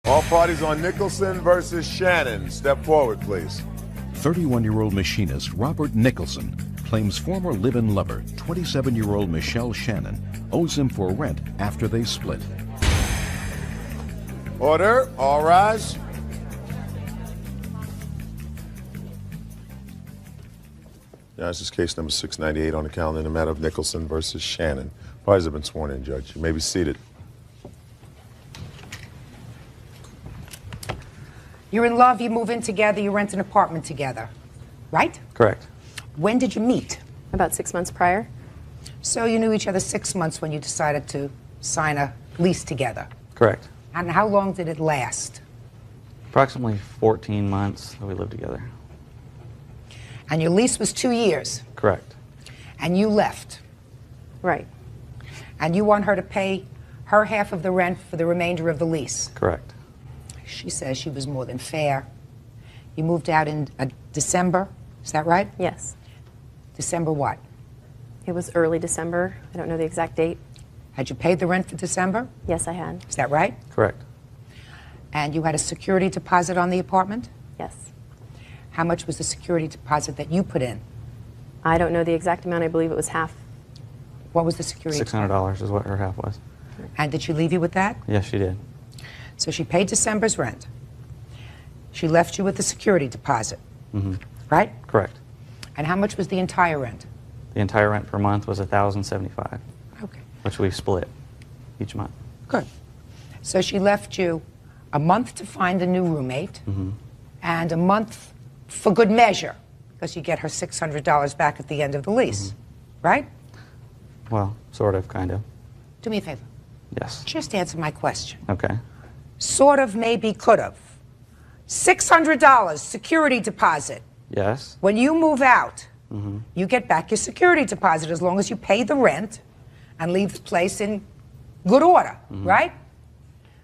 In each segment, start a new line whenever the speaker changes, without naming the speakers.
All parties on Nicholson versus Shannon. Step forward, please.
31-year-old machinist Robert Nicholson claims former live-in lover, 27-year-old Michelle Shannon, owes him for rent after they split.
Order. All rise. Yeah, this is case number 698 on the calendar in the matter of Nicholson versus Shannon. Parties have been sworn in, Judge. You may be seated.
You're in love, you move in together, you rent an apartment together, right?
Correct.
When did you meet?
About 6 months prior.
So you knew each other 6 months when you decided to sign a lease together.
Correct.
And how long did it last?
Approximately 14 months that we lived together.
And your lease was 2 years.
Correct.
And you left.
Right.
And you want her to pay her half of the rent for the remainder of the lease.
Correct.
She says she was more than fair. You moved out in December, is that right?
Yes.
December what?
It was early December. I don't know the exact date.
Had you paid the rent for December?
Yes, I had.
Is that right?
Correct.
And you had a security deposit on the apartment?
Yes.
How much was the security deposit that you put in?
I don't know the exact amount. I believe it was half.
What was the security deposit?
$600 is what her half was.
And did she leave you with that?
Yes, she did.
So she paid December's rent. She left you with the security deposit, right?
Correct.
And how much was the entire rent?
The entire rent per month was $1,075,
Okay,
which we split each month.
good. So she left you a month to find a new roommate and a month for good measure, because you get her $600 back at the end of the lease, right?
Well, sort of, kind of.
Do me a favor.
Yes.
Just answer my question.
Okay.
Sort of, maybe, could have. $600 security deposit.
Yes.
When you move out, you get back your security deposit as long as you pay the rent and leave the place in good order, right?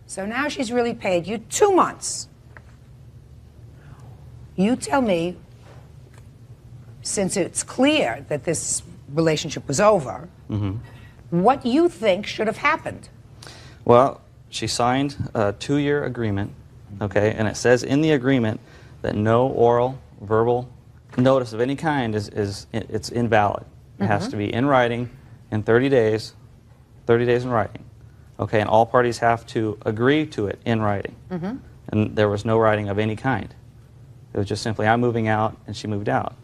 So now she's really paid you 2 months. You tell me, since it's clear that this relationship was over, what you think should have happened.
Well, she signed a 2-year agreement, okay, and it says in the agreement that no oral, verbal notice of any kind it's invalid. It has to be in writing in 30 days in writing, okay, and all parties have to agree to it in writing. And there was no writing of any kind. It was just simply, I'm moving out, and she moved out.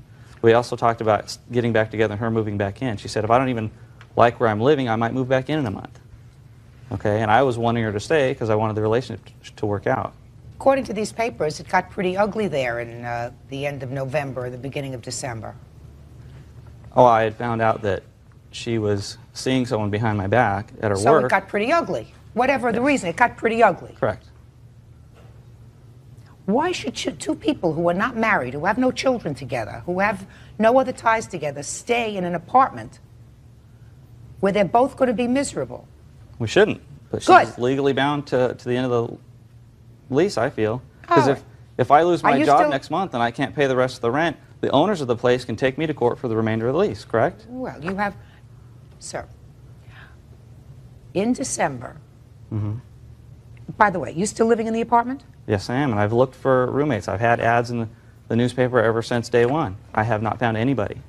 We also talked about getting back together and her moving back in. She said, if I don't even like where I'm living, I might move back in a month. Okay, and I was wanting her to stay because I wanted the relationship to work out.
According to these papers, it got pretty ugly there in the end of November, the beginning of December.
Oh, I had found out that she was seeing someone behind my back at her
So
work.
it got pretty ugly. Whatever the reason, it got pretty ugly.
Correct.
Why should two people who are not married, who have no children together, who have no other ties together, stay in an apartment where they're both going to be miserable?
We shouldn't, but
Good.
she's legally bound to the end of the lease, I feel. Because
All right.
if I lose
Are
my
you
job
still-
next month and I can't pay the rest of the rent, the owners of the place can take me to court for the remainder of the lease, correct?
Well, you have, sir, in December, by the way, you still living in the apartment?
Yes, I am, and I've looked for roommates. I've had ads in the newspaper ever since day one. I have not found anybody.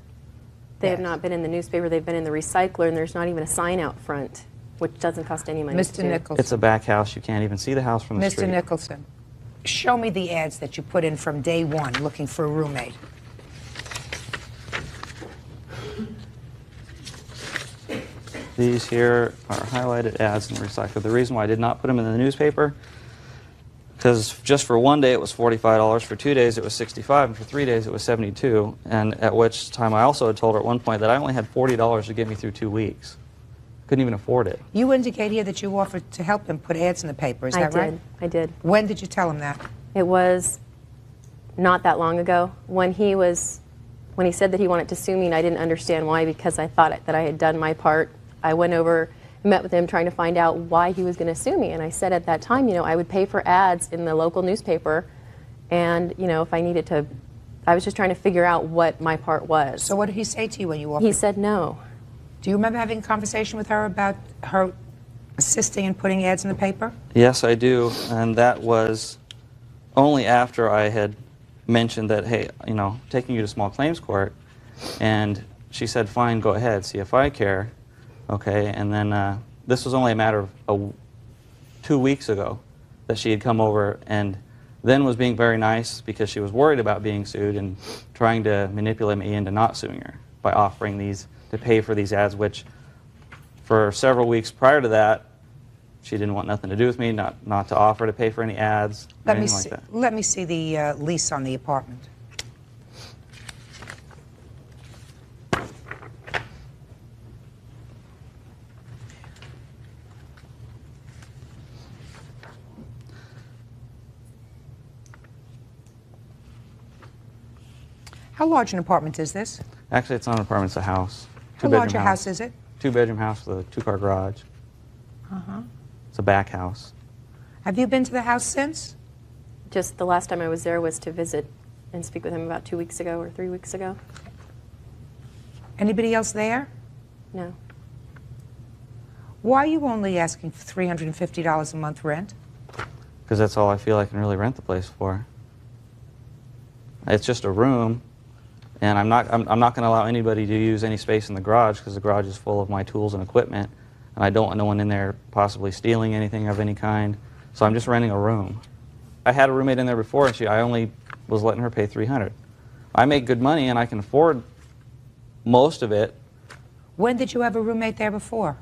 They have
Yes.
not been in the newspaper. They've been in the recycler, and there's not even a sign out front, which doesn't cost any money.
Mr.
to do.
Nicholson.
It's a back house. You can't even see the house from the
Mr.
street.
Nicholson, show me the ads that you put in from day one looking for a roommate.
These here are highlighted ads in the recycler. The reason why I did not put them in the newspaper, because just for 1 day it was $45, for 2 days it was $65, and for 3 days it was $72, and at which time I also had told her at one point that I only had $40 to get me through 2 weeks. Couldn't even afford it.
You indicate here that you offered to help him put ads in the paper, is that right?
I did.
When did you tell him that?
It was not that long ago. When he said that he wanted to sue me, and I didn't understand why, because I thought that I had done my part. I went over, met with him, trying to find out why he was going to sue me. And I said at that time, you know, I would pay for ads in the local newspaper, and, you know, if I needed to, I was just trying to figure out what my part was.
So what did he say to you when you offered?
He said no.
Do you remember having a conversation with her about her assisting in putting ads in the paper?
Yes, I do, and that was only after I had mentioned that, hey, you know, taking you to small claims court, and she said, fine, go ahead, see if I care, okay, and then this was only a matter of 2 weeks ago that she had come over and then was being very nice because she was worried about being sued and trying to manipulate me into not suing her by offering these to pay for these ads, which for several weeks prior to that, she didn't want nothing to do with me, not to offer to pay for any ads or anything like that.
Let me see the lease on the apartment. How large an apartment is this?
Actually, it's not an apartment, it's a house.
How large a house is it?
2-bedroom house with a 2-car garage. It's a back house.
Have you been to the house since?
Just the last time I was there was to visit and speak with him about 2 weeks ago or 3 weeks ago.
Anybody else there?
No.
Why are you only asking for $350 a month rent?
Because that's all I feel I can really rent the place for. It's just a room, and I'm not going to allow anybody to use any space in the garage because the garage is full of my tools and equipment, and I don't want no one in there possibly stealing anything of any kind. So I'm just renting a room. I had a roommate in there before, and I only was letting her pay $300. I make good money, and I can afford most of it.
When did you have a roommate there before?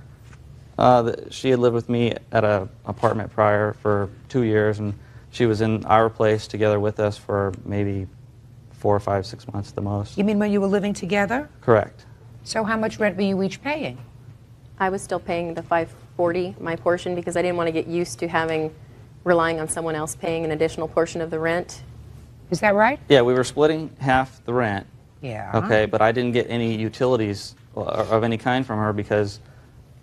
She had lived with me at an apartment prior for 2 years, and she was in our place together with us for maybe 4 or 5, 6 months at the most.
You mean when you were living together?
Correct.
So how much rent were you each paying?
I was still paying the $540, my portion, because I didn't want to get used to relying on someone else paying an additional portion of the rent.
Is that right?
Yeah, we were splitting half the rent.
Yeah.
Okay, but I didn't get any utilities of any kind from her because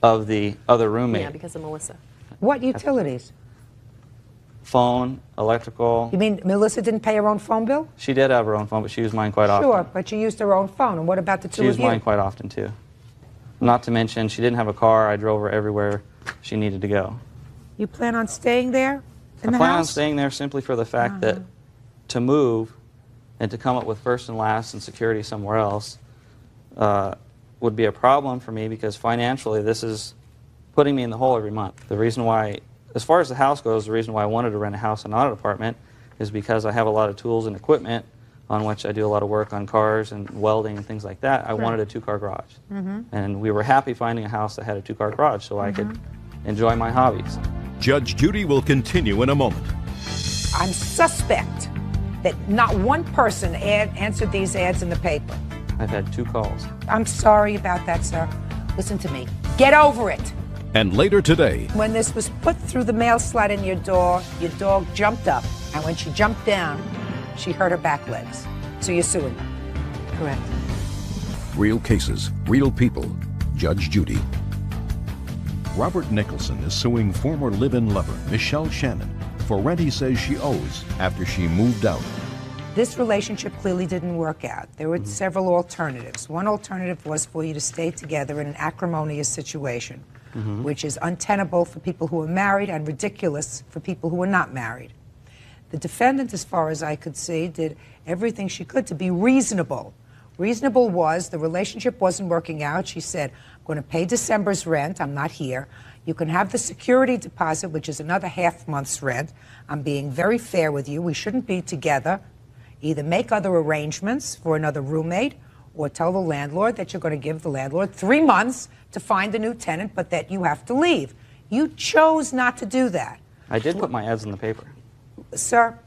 of the other roommate.
Yeah, because of Melissa.
What utilities?
Phone, electrical.
You mean Melissa didn't pay her own phone bill?
She did have her own phone, but she used mine quite often.
Sure, but she used her own phone. And what about the two
She
of
used
you?
mine quite often, too. Not to mention, she didn't have a car. I drove her everywhere she needed to go.
You plan on staying there in the
I plan
house?
on staying there simply for the fact that to move and to come up with first and last and security somewhere else would be a problem for me because financially this is putting me in the hole every month. The reason why, as far as the house goes, the reason why I wanted to rent a house and not an apartment is because I have a lot of tools and equipment on which I do a lot of work on cars and welding and things like that. I wanted a 2-car garage. And we were happy finding a house that had a 2-car garage so I could enjoy my hobbies.
Judge Judy will continue in a moment.
I'm suspect that not one person answered these ads in the paper.
I've had 2 calls.
I'm sorry about that, sir. Listen to me. Get over it.
And later today,
When this was put through the mail slot in your dog jumped up. And when she jumped down, she hurt her back legs. So you're suing her. Correct.
real cases, real people. Judge Judy. Robert Nicholson is suing former live-in lover Michelle Shannon for rent he says she owes after she moved out.
This relationship clearly didn't work out. There were several alternatives. One alternative was for you to stay together in an acrimonious situation, which is untenable for people who are married and ridiculous for people who are not married. The defendant, as far as I could see, did everything she could to be reasonable. Reasonable was the relationship wasn't working out. She said, I'm going to pay December's rent. I'm not here. You can have the security deposit, which is another half month's rent. I'm being very fair with you. We shouldn't be together. Either make other arrangements for another roommate or tell the landlord that you're going to give the landlord 3 months to find a new tenant, but that you have to leave. You chose not to do that.
I did put my ads in the paper.
Sir,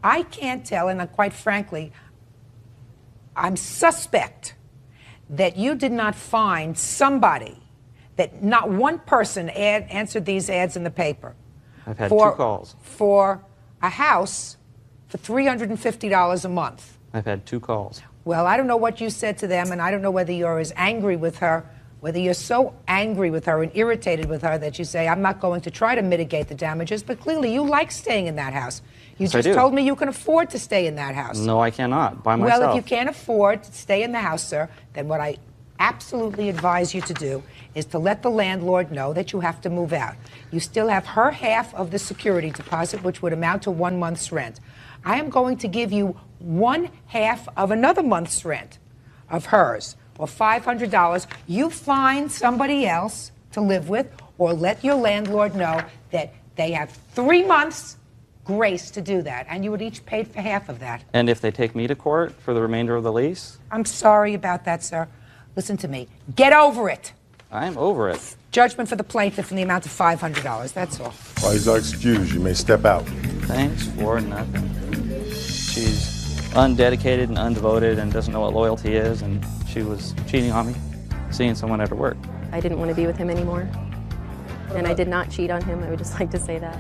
I can't tell, and quite frankly, I'm suspect that you did not find somebody, that not one person answered these ads in the paper.
I've had 2 calls.
For a house for $350 a month.
I've had 2 calls.
Well, I don't know what you said to them, and I don't know whether you're as angry with her, whether you're so angry with her and irritated with her that you say, I'm not going to try to mitigate the damages, but clearly you like staying in that house. You
Yes, I
just
do.
told me you can afford to stay in that house.
No, I cannot, by myself.
Well, if you can't afford to stay in the house, sir, then what I absolutely advise you to do is to let the landlord know that you have to move out. You still have her half of the security deposit, which would amount to 1 month's rent. I am going to give you 1/2 of another month's rent of hers, or $500. You find somebody else to live with, or let your landlord know that they have 3 months grace to do that, and you would each pay for half of that.
And if they take me to court for the remainder of the lease?
I'm sorry about that, sir. Listen to me. Get over it.
I'm over it.
Judgment for the plaintiff in the amount of $500. That's all.
Parties are excused. You may step out.
Thanks for nothing. She's undedicated and undevoted and doesn't know what loyalty is, and she was cheating on me, seeing someone at her work.
I didn't want to be with him anymore. And I did not cheat on him. I would just like to say that.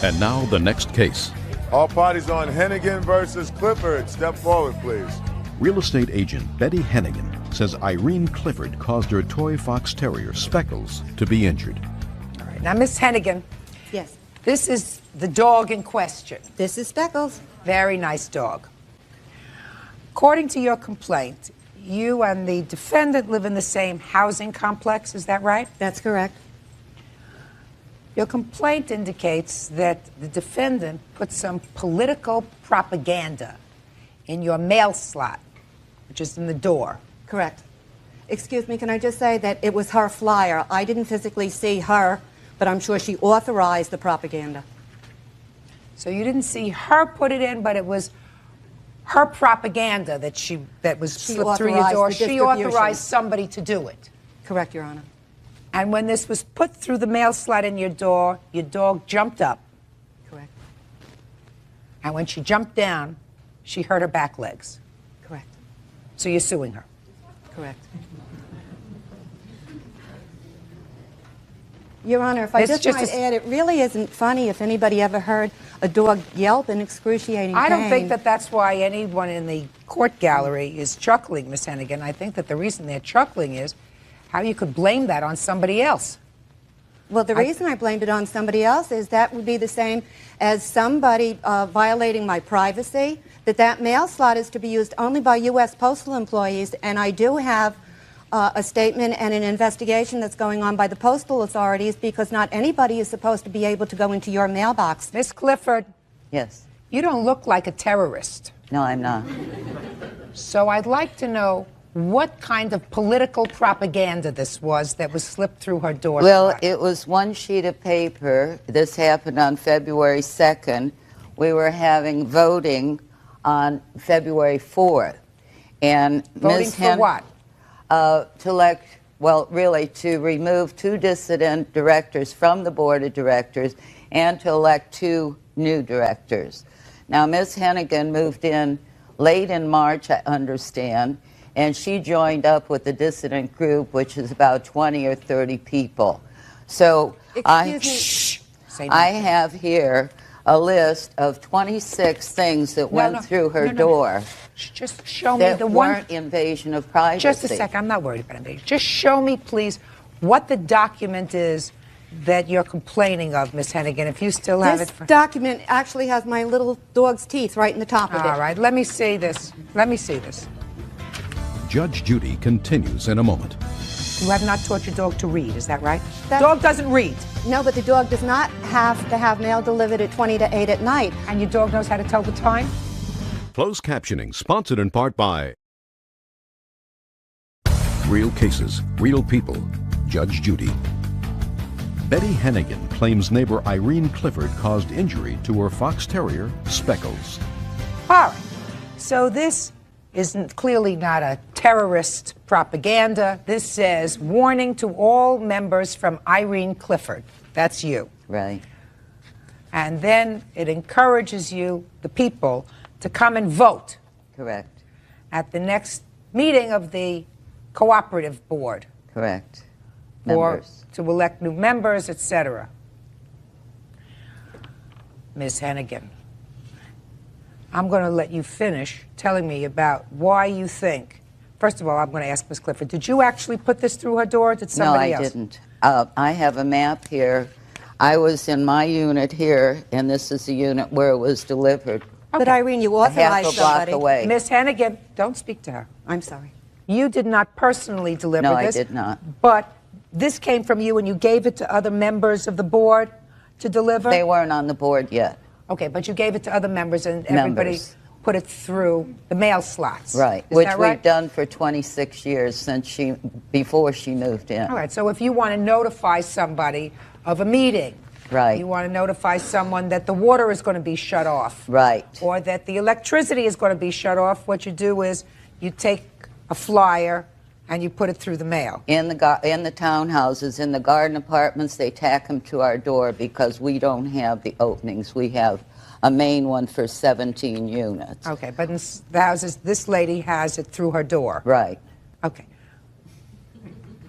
And now the next case.
All parties on Hennigan versus Clifford. Step forward, please.
Real estate agent Betty Hennigan says Irene Clifford caused her toy fox terrier, Speckles, to be injured.
All right. Now, Miss Hennigan,
Yes,
this is the dog in question.
this is Speckles.
Very nice dog. According to your complaint, you and the defendant live in the same housing complex. Is that right?
That's correct.
Your complaint indicates that the defendant put some political propaganda in your mail slot, which is in the door.
Correct. Excuse me, can I just say that it was her flyer. I didn't physically see her, but I'm sure she authorized the propaganda.
So you didn't see her put it in, but it was her propaganda that was slipped through your
authorized
door.
the
She
distribution.
authorized somebody to do it.
Correct, Your Honor.
And when this was put through the mail slot in your dog jumped up.
Correct.
And when she jumped down, she hurt her back legs.
Correct.
So you're suing her.
Correct. Your Honor, if I
It's
just
just
might
a-
add, it really isn't funny if anybody ever heard a dog yelp in excruciating pain.
I don't think that that's why anyone in the court gallery is chuckling, Miss Hennigan. I think that the reason they're chuckling is how you could blame that on somebody else.
Well, the reason I blamed it on somebody else is that would be the same as somebody violating my privacy, that mail slot is to be used only by U.S. postal employees, and I do have a statement and an investigation that's going on by the postal authorities because not anybody is supposed to be able to go into your mailbox.
Miss Clifford,
Yes.
you don't look like a terrorist.
No, I'm not.
So I'd like to know what kind of political propaganda this was that was slipped through her door.
Well, it was one sheet of paper. This happened on February 2nd. We were having voting on February 4th. And
Voting
Ms.
for what?
To elect, well, really to remove 2 dissident directors from the board of directors and to elect 2 new directors. Now, Ms. Hennigan moved in late in March, I understand, and she joined up with the dissident group, which is about 20 or 30 people. So
Excuse me.
I have here a list of 26 things that went through her door
Just show me
that
the one.
weren't invasion of privacy.
Just a second. I'm not worried about invasion. Just show me, please, what the document is that you're complaining of, Miss Hennigan, if you still have
This
it.
document actually has my little dog's teeth right in the top of it.
All right, let me see this. Let me see this.
Judge Judy continues in a moment.
You have not taught your dog to read, is that right?
That's-
Dog doesn't read.
No, but the dog does not have to have mail delivered at 20 to 8 at night.
And your dog knows how to tell the time?
Closed captioning sponsored in part by Real Cases, Real People, Judge Judy. Betty Hennigan claims neighbor Irene Clifford caused injury to her fox terrier, Speckles.
All right. So this isn't clearly not a terrorist propaganda. This says, warning to all members from Irene Clifford. That's you.
Right.
And then it encourages you, the people, to come and vote
Correct.
at the next meeting of the cooperative board.
Correct.
Or
Members.
to elect new members, etc. Ms. Hennigan, I'm going to let you finish telling me about why you think. First of all, I'm going to ask Ms. Clifford, did you actually put this through her door, or did somebody else?
No, I didn't. I have a map here. I was in my unit here, and this is the unit where it was delivered.
But Irene, you
A half
authorized
a block
somebody.
away.
Ms. Hennigan, don't speak to her.
I'm sorry.
You did not personally deliver
No,
this.
I did not.
But this came from you and you gave it to other members of the board to deliver?
They weren't on the board yet.
Okay, but you gave it to other members and everybody
Members.
put it through the mail slots.
Right,
Is
which
that right?
we've done for 26 years before she moved in.
All right, so if you want to notify somebody of a meeting,
Right.
you want to notify someone that the water is going to be shut off,
Right.
or that the electricity is going to be shut off, what you do is you take a flyer and you put it through the mail.
In the townhouses, in the garden apartments, they tack them to our door because we don't have the openings. We have a main one for 17 units.
Okay, but in the houses, this lady has it through her door.
Right.
Okay.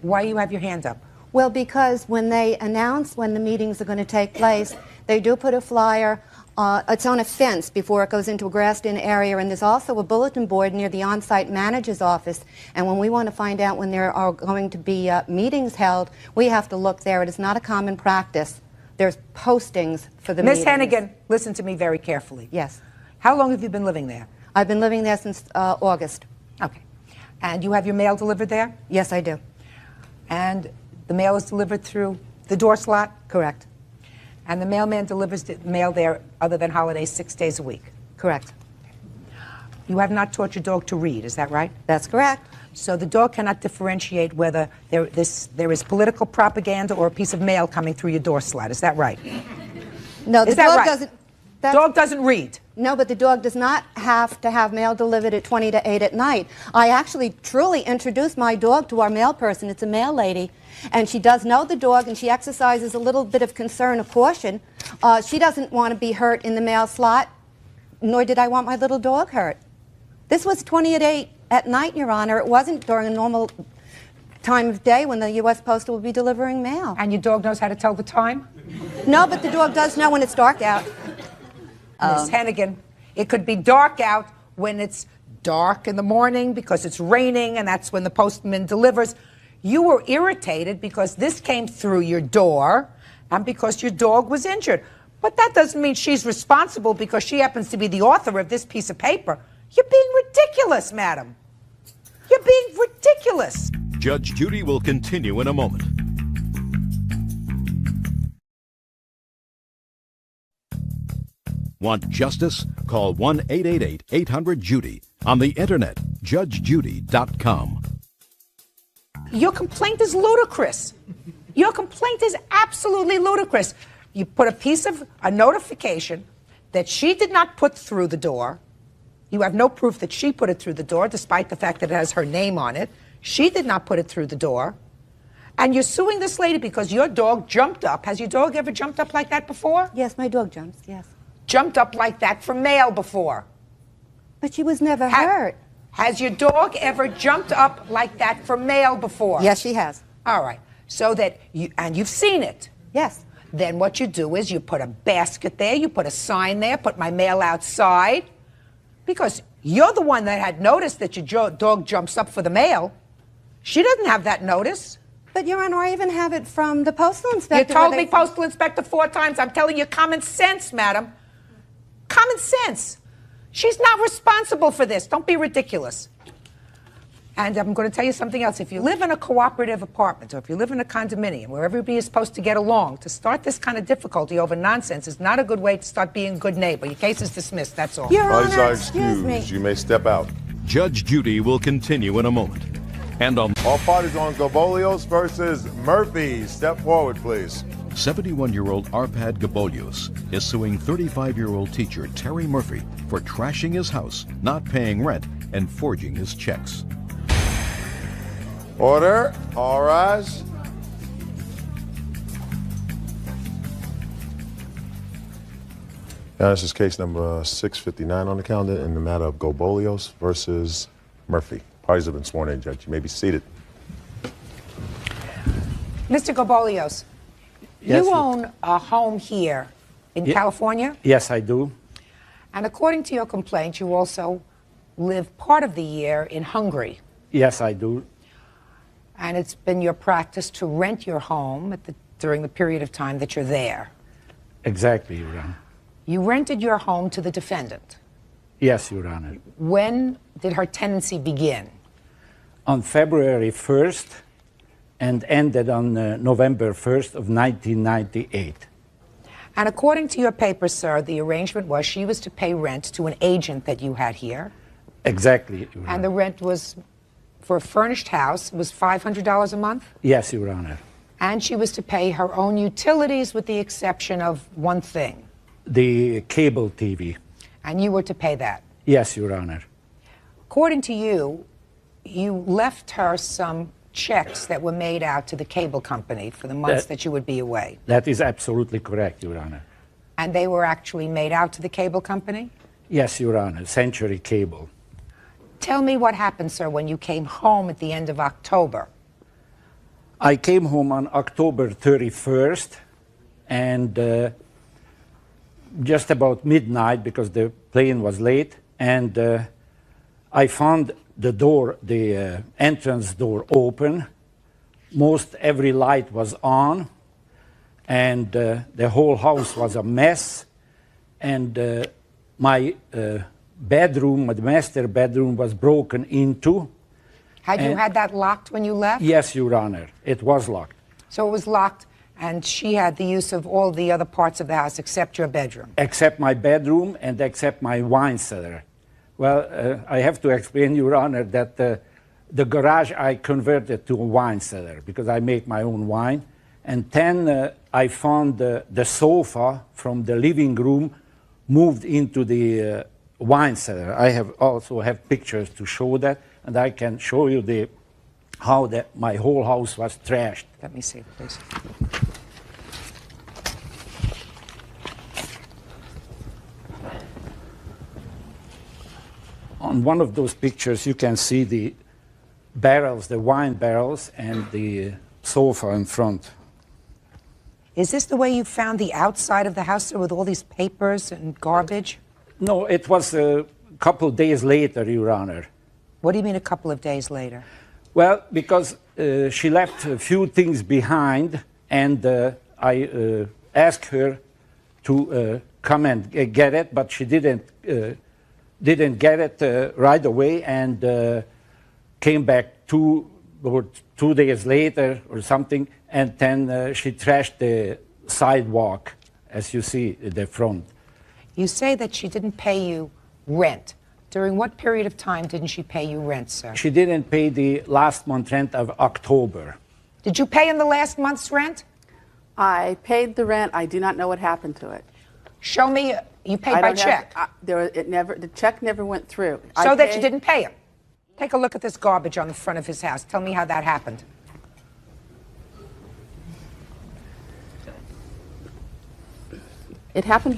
Why you have your hand up?
Well, because when they announce when the meetings are going to take place, they do put a flyer. It's on a fence before it goes into a grassed-in area, and there's also a bulletin board near the on-site manager's office. And when we want to find out when there are going to be meetings held, we have to look there. It is not a common practice. There's postings for the meetings.
Ms. Hennigan, listen to me very carefully.
Yes.
How long have you been living there?
I've been living there since August.
Okay. And you have your mail delivered there?
Yes, I do.
And the mail is delivered through the door slot?
Correct.
And the mailman delivers the mail there, other than holidays, 6 days a week?
Correct.
You have not taught your dog to read, is that right?
That's correct.
So the dog cannot differentiate whether there is political propaganda or a piece of mail coming through your door slot, is that right?
No, the
Is that
dog
right?
doesn't.
Dog doesn't read.
No, but the dog does not have to have mail delivered at 20 to 8 at night. I actually truly introduced my dog to our mail person. It's a mail lady, and she does know the dog, and she exercises a little bit of concern, of caution. She doesn't want to be hurt in the mail slot, nor did I want my little dog hurt. This was 20 at 8 at night, Your Honor. It wasn't during a normal time of day when the U.S. Postal would be delivering mail.
And your dog knows how to tell the time?
No, but the dog does know when it's dark out.
Ms. Hennigan, it could be dark out when it's dark in the morning because it's raining and that's when the postman delivers. You were irritated because this came through your door and because your dog was injured. But that doesn't mean she's responsible because she happens to be the author of this piece of paper. You're being ridiculous, madam. You're being ridiculous.
Judge Judy will continue in a moment. Want justice? Call 1-888-800-JUDY. On the internet, judgejudy.com.
Your complaint is ludicrous. Your complaint is absolutely ludicrous. You put a notification that she did not put through the door. You have no proof that she put it through the door, despite the fact that it has her name on it. She did not put it through the door. And you're suing this lady because your dog jumped up. Has your dog ever jumped up like that before?
Yes, my dog jumps, yes.
Jumped up like that for mail before.
But she was never hurt.
Has your dog ever jumped up like that for mail before?
Yes, she has.
All right. So that you've seen it.
Yes.
Then what you do is you put a basket there, you put a sign there, put my mail outside, because you're the one that had noticed that your dog jumps up for the mail. She doesn't have that notice.
But, Your Honor, I even have it from the postal inspector.
You told me postal inspector 4 times. I'm telling you common sense, madam. Common sense. She's not responsible for this. Don't be ridiculous. And I'm going to tell you something else. If you live in a cooperative apartment or if you live in a condominium where everybody is supposed to get along, to start this kind of difficulty over nonsense is not a good way to start being a good neighbor. Your case is dismissed, that's all.
Your
Parties
Honor,
are
excuse me.
excused. You may step out.
Judge Judy will continue in a moment. And on
All parties on Gobolios versus Murphy. Step forward, please.
71-year-old Arpad Gabolios is suing 35-year-old teacher Terry Murphy for trashing his house, not paying rent, and forging his checks.
Order. All rise. Now, this is case number 659 on the calendar in the matter of Gobolios versus Murphy. Parties have been sworn in, Judge. You may be seated.
Mr. Gobolios,
Yes,
you own a home here in California?
Yes, I do.
And according to your complaint, you also live part of the year in Hungary.
Yes, I do.
And it's been your practice to rent your home during the period of time that you're there.
Exactly, Your Honor.
You rented your home to the defendant.
Yes, Your Honor.
When did her tenancy begin?
on February 1st and ended on November 1st of 1998.
And according to your papers, sir, the arrangement was she was to pay rent to an agent that you had here.
Exactly, Your
And
Honor.
the rent was, for a furnished house, was $500 a month?
Yes, Your Honor.
And she was to pay her own utilities with the exception of one thing.
The cable TV.
And you were to pay that.
Yes, Your Honor.
According to you, you left her some checks that were made out to the cable company for the months that you would be away.
That is absolutely correct, Your Honor.
And they were actually made out to the cable company?
Yes, Your Honor. Century Cable.
Tell me what happened, sir, when you came home at the end of October.
I came home on October 31st, and just about midnight, because the plane was late, and I found the door, the entrance door open. Most every light was on, and the whole house was a mess, and my bedroom, the master bedroom, was broken into.
Had you had that locked when you left?
Yes, Your Honor, it was locked.
So it was locked, and she had the use of all the other parts of the house except your bedroom.
Except my bedroom and except my wine cellar. Well, I have to explain, Your Honor, that the garage I converted to a wine cellar because I make my own wine. And then I found the sofa from the living room moved into the wine cellar. I also have pictures to show that, and I can show you how my whole house was trashed.
Let me see, please.
On one of those pictures, you can see the barrels, the wine barrels, and the sofa in front.
Is this the way you found the outside of the house, sir, with all these papers and garbage?
No, it was a couple days later, Your Honor.
What do you mean a couple of days later?
Well, because she left a few things behind, and I asked her to come and get it, but she didn't get it right away, and came back 2 days later or something, and then she trashed the sidewalk, as you see at the front.
You say that she didn't pay you rent. During what period of time didn't she pay you rent, sir?
She didn't pay the last month rent of October.
Did you pay him the last month's rent?
I paid the rent. I do not know what happened to it.
Show me, you paid by check.
The check never went through.
So that you didn't pay him. Take a look at this garbage on the front of his house. Tell me how that happened.
It happened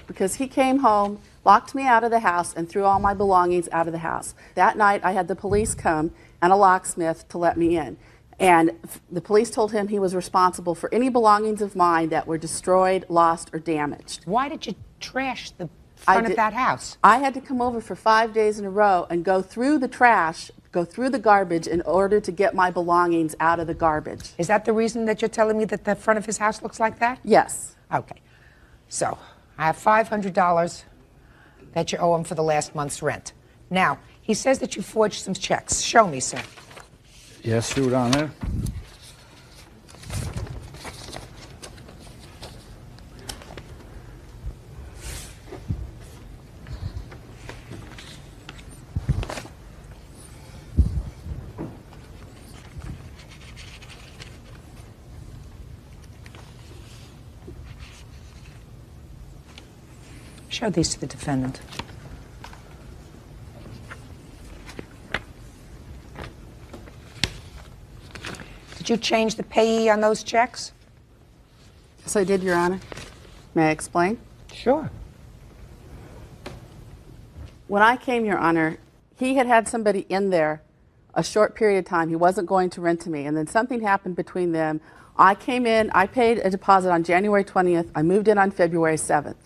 because he came home, locked me out of the house, and threw all my belongings out of the house. That night, I had the police come and a locksmith to let me in. And the police told him he was responsible for any belongings of mine that were destroyed, lost, or damaged.
Why did you trash the front of that house?
I had to come over for 5 days in a row and go through the trash, go through the garbage in order to get my belongings out of the garbage.
Is that the reason that you're telling me that the front of his house looks like that?
Yes.
Okay. So I have $500 that you owe him for the last month's rent. Now, he says that you forged some checks. Show me, sir.
Yes, Your Honor.
Show these to the defendant. Did you change the payee on those checks?
Yes, I did, Your Honor. May I explain?
Sure.
When I came, Your Honor, he had somebody in there a short period of time. He wasn't going to rent to me, and then something happened between them. I came in, I paid a deposit on January 20th. I moved in on February 7th.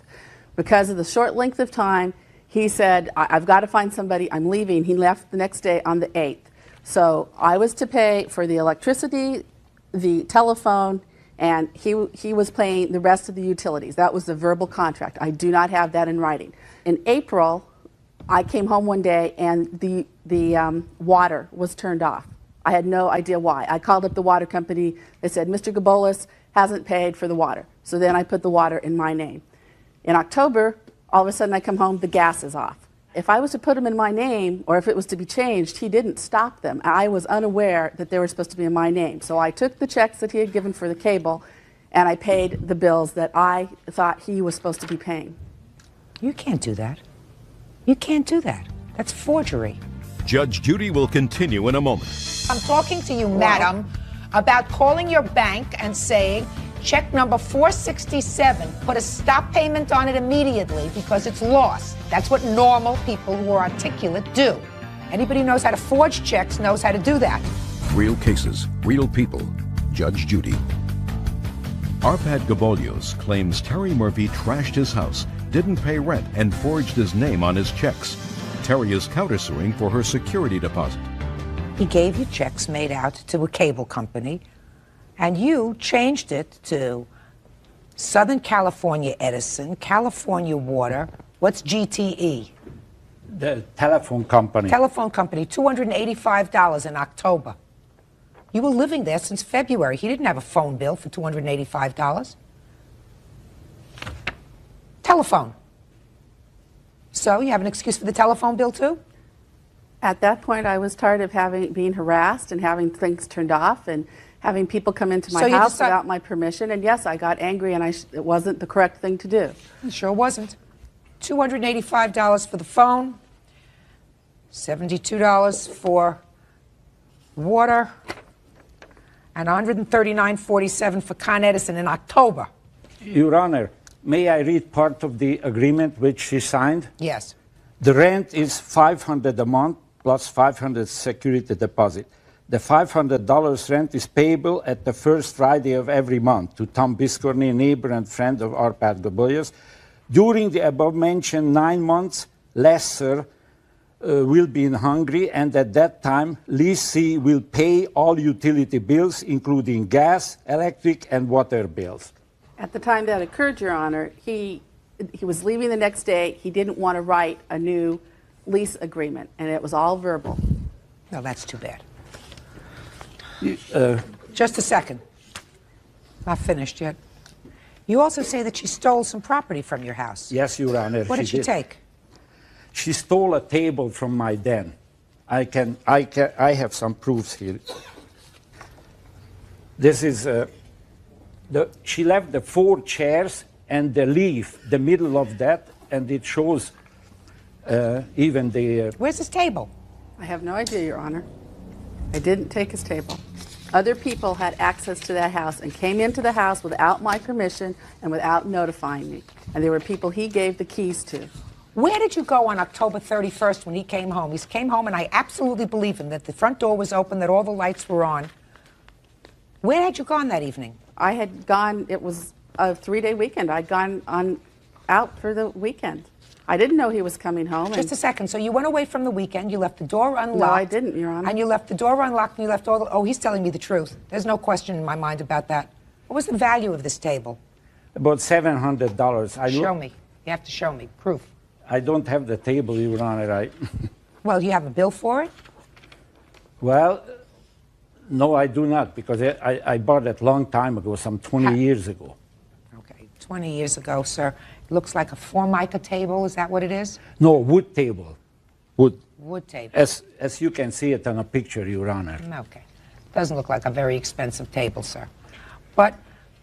Because of the short length of time, he said, I've got to find somebody, I'm leaving. He left the next day on the 8th. So I was to pay for the electricity, the telephone, and he was paying the rest of the utilities. That was the verbal contract. I do not have that in writing. In April I came home one day and the water was turned off. I had no idea why. I called up the water company. They said, Mr. Gabolis hasn't paid for the water. So then I put the water in my name. In October, all of a sudden I come home, the gas is off. If I was to put them in my name, or if it was to be changed, he didn't stop them. I was unaware that they were supposed to be in my name. So I took the checks that he had given for the cable, and I paid the bills that I thought he was supposed to be paying.
You can't do that. You can't do that. That's forgery.
Judge Judy will continue in a moment.
I'm talking to you, madam, about calling your bank and saying, check number 467, put a stop payment on it immediately because it's lost. That's what normal people who are articulate do. Anybody who knows how to forge checks knows how to do that.
Real cases, real people. Judge Judy. Arpad Gabolios claims Terry Murphy trashed his house, didn't pay rent, and forged his name on his checks. Terry is countersuing for her security deposit.
He gave you checks made out to a cable company, and you changed it to Southern California Edison, California Water. What's GTE?
The telephone company.
Telephone company, $285 in October. You were living there since February. He didn't have a phone bill for $285. Telephone. So you have an excuse for the telephone bill too?
At that point, I was tired of being harassed and having things turned off and having people come into my house without my permission. And yes, I got angry, and it wasn't the correct thing to do.
It sure wasn't. $285 for the phone, $72 for water, and $139.47 for Con Edison in October.
Your Honor, may I read part of the agreement which she signed?
Yes.
The rent is $500 a month plus $500 security deposit. The $500 rent is payable at the first Friday of every month to Tom Biscorny, a neighbor and friend of Arpad Gabolios. During the above-mentioned 9 months, lesser will be in Hungary, and at that time, lessee will pay all utility bills, including gas, electric, and water bills.
At the time that occurred, Your Honor, he was leaving the next day. He didn't want to write a new lease agreement, and it was all verbal.
No, that's too bad. Just a second. Not finished yet. You also say that she stole some property from your house.
Yes, Your Honor.
What did she take?
She stole a table from my den. I have some proofs here. This is she left the 4 chairs and the leaf, the middle of that, and it shows even the.
Where's his table?
I have no idea, Your Honor. I didn't take his table. Other people had access to that house and came into the house without my permission and without notifying me. And there were people he gave the keys to.
Where did you go on October 31st when he came home? He came home, and I absolutely believe him, that the front door was open, that all the lights were on. Where had you gone that evening?
I had gone, it was a 3-day weekend. I'd gone out for the weekend. I didn't know he was coming home.
Just a second. So you went away from the weekend, you left the door unlocked.
No, I didn't, Your Honor.
And you left the door unlocked, and you left all the... Oh, he's telling me the truth. There's no question in my mind about that. What was the value of this table?
About $700.
Show me. You have to show me. Proof.
I don't have the table, Your Honor.
Well, you have a bill for it?
Well, no, I do not, because I bought it a long time ago, some 20 years ago.
Okay, 20 years ago, sir. It looks like a Formica table. Is that what it is?
No, wood table. Wood.
Wood table.
As you can see it on a picture, Your Honor.
Okay. Doesn't look like a very expensive table, sir. But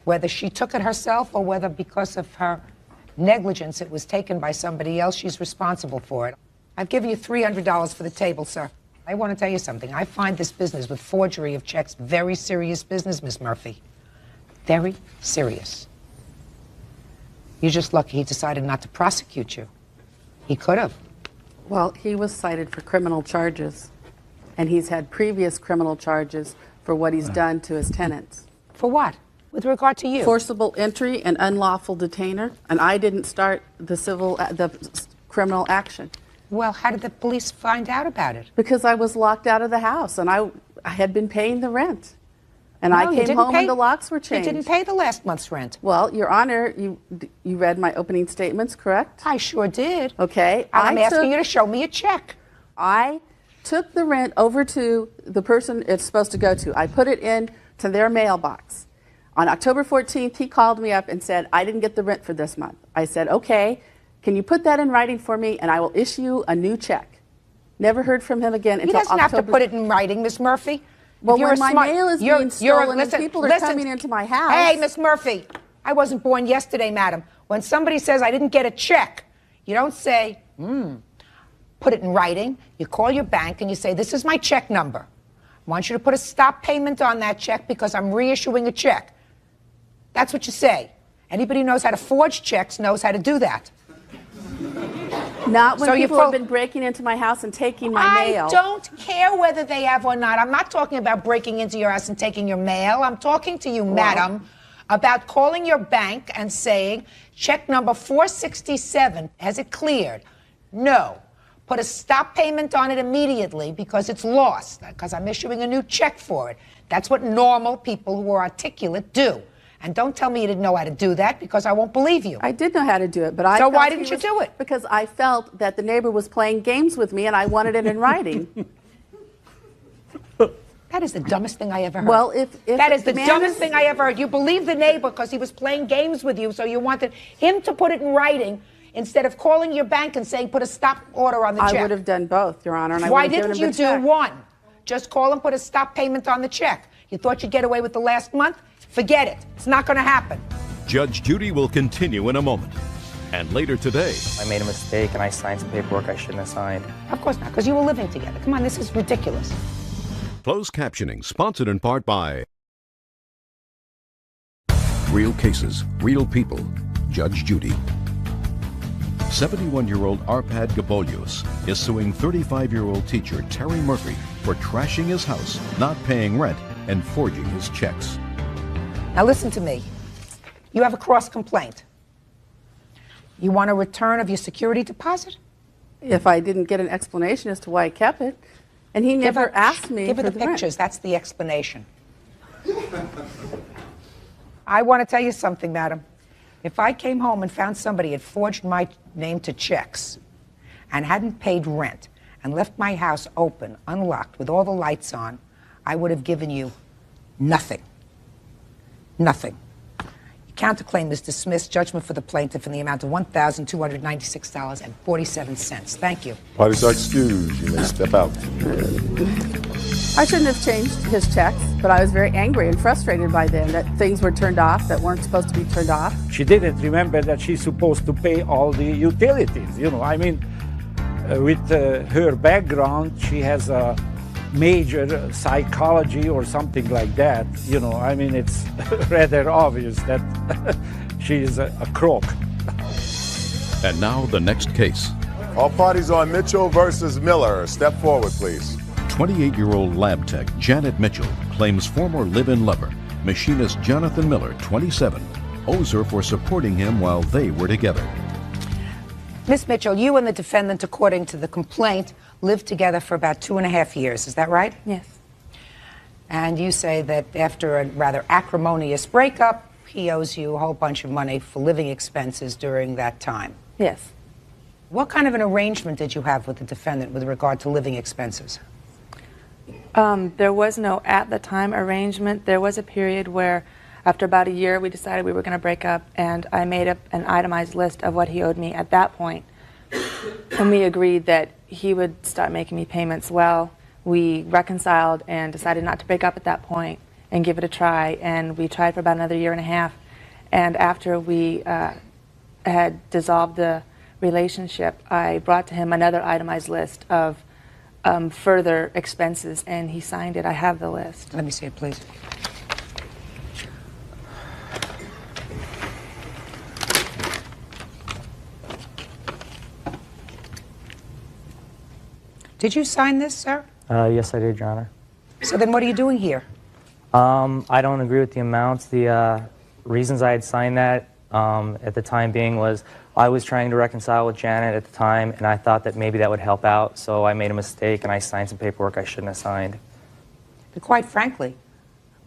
whether she took it herself or whether because of her negligence it was taken by somebody else, she's responsible for it. I've given you $300 for the table, sir. I want to tell you something. I find this business with forgery of checks very serious business, Miss Murphy. Very serious. You're just lucky he decided not to prosecute you. He could have.
Well, he was cited for criminal charges, and he's had previous criminal charges for what he's done to his tenants.
For what? With regard to you?
Forcible entry and unlawful detainer, and I didn't start the criminal action.
Well, how did the police find out about it?
Because I was locked out of the house, and I had been paying the rent. And
No,
I
you
came
didn't
home
pay-
and the locks were changed.
You didn't pay the last month's rent.
Well, Your Honor, you read my opening statements, correct?
I sure did.
Okay.
I'm asking you to show me a check.
I took the rent over to the person it's supposed to go to. I put it in to their mailbox. On October 14th, he called me up and said, I didn't get the rent for this month. I said, okay, can you put that in writing for me and I will issue you a new check. Never heard from him again
He
until
doesn't have to put it in writing, Miss Murphy.
Well,
If you're
when
a
my
smart-
mail is
you're-
being
you're-
stolen and people are coming into my house.
Hey, Miss Murphy, I wasn't born yesterday, madam. When somebody says I didn't get a check, you don't say, put it in writing. You call your bank and you say, this is my check number. I want you to put a stop payment on that check because I'm reissuing a check. That's what you say. Anybody who knows how to forge checks knows how to do that.
Not when
So you
people have
fo-
been breaking into my house and taking my mail.
I don't care whether they have or not. I'm not talking about breaking into your house and taking your mail. I'm talking to you, madam, about calling your bank and saying, check number 467, has it cleared? No. Put a stop payment on it immediately because it's lost, because I'm issuing a new check for it. That's what normal people who are articulate do. And don't tell me you didn't know how to do that because I won't believe you.
I did know how to do it, but I
So
felt
why
he
didn't you
was-
do it?
Because I felt that the neighbor was playing games with me and I wanted it in writing.
That is the dumbest thing I ever heard.
Well, if
that is the
man
dumbest
is-
thing I ever heard. You believed the neighbor because he was playing games with you, so you wanted him to put it in writing instead of calling your bank and saying put a stop order on the check.
I would have done both, Your Honor. And I
Why
would have
didn't
given
you
him the
do
check.
one? Just call and put a stop payment on the check. You thought you'd get away with the last month? Forget it. It's not going to happen.
Judge Judy will continue in a moment. And later today,
I made a mistake and I signed some paperwork I shouldn't have signed.
Of course not, because you were living together. Come on, this is ridiculous.
closed captioning sponsored in part by Real Cases, Real People, Judge Judy. 71-year-old Arpad Gabolios is suing 35-year-old teacher Terry Murphy for trashing his house, not paying rent, and forging his checks.
Now listen to me. You have a cross complaint. You want a return of your security deposit?
If I didn't get an explanation as to why I kept it, and he never asked me
Give her
for
the
rent.
pictures. That's the explanation. I want to tell you something, madam. If I came home and found somebody had forged my name to checks and hadn't paid rent and left my house open, unlocked, with all the lights on, I would have given you nothing. Nothing. Your counterclaim is dismissed. Judgment for the plaintiff in the amount of $1,296.47. Thank you.
Parties are excused. You may step out.
I shouldn't have changed his checks, but I was very angry and frustrated by them that things were turned off that weren't supposed to be turned off.
She didn't remember that she's supposed to pay all the utilities. You know, I mean, with her background, she has a major psychology or something like that. You know, I mean, it's rather obvious that she's a crook.
And now the next case.
All parties on Mitchell versus Miller. Step forward, please.
28-year-old lab tech Janet Mitchell claims former live-in lover, machinist Jonathan Miller, 27, owes her for supporting him while they were together.
Miss Mitchell, you and the defendant, according to the complaint, lived together for about 2.5 years. Is that right?
Yes.
And you say that after a rather acrimonious breakup, he owes you a whole bunch of money for living expenses during that time.
Yes.
What kind of an arrangement did you have with the defendant with regard to living expenses?
There was no at the time arrangement. There was a period where after about a year we decided we were going to break up, and I made up an itemized list of what he owed me at that point. And we agreed that he would start making me payments. Well, we reconciled and decided not to break up at that point and give it a try, and we tried for about another 1.5 years. And after we had dissolved the relationship, I brought to him another itemized list of further expenses, and he signed it. I have the list.
Let me see it, please. Did you sign this, sir?
Yes, I did, Your Honor.
So then what are you doing here?
I don't agree with the amounts. The reasons I had signed that at the time being was I was trying to reconcile with Janet at the time, and I thought that maybe that would help out, so I made a mistake and I signed some paperwork I shouldn't have signed.
But quite frankly,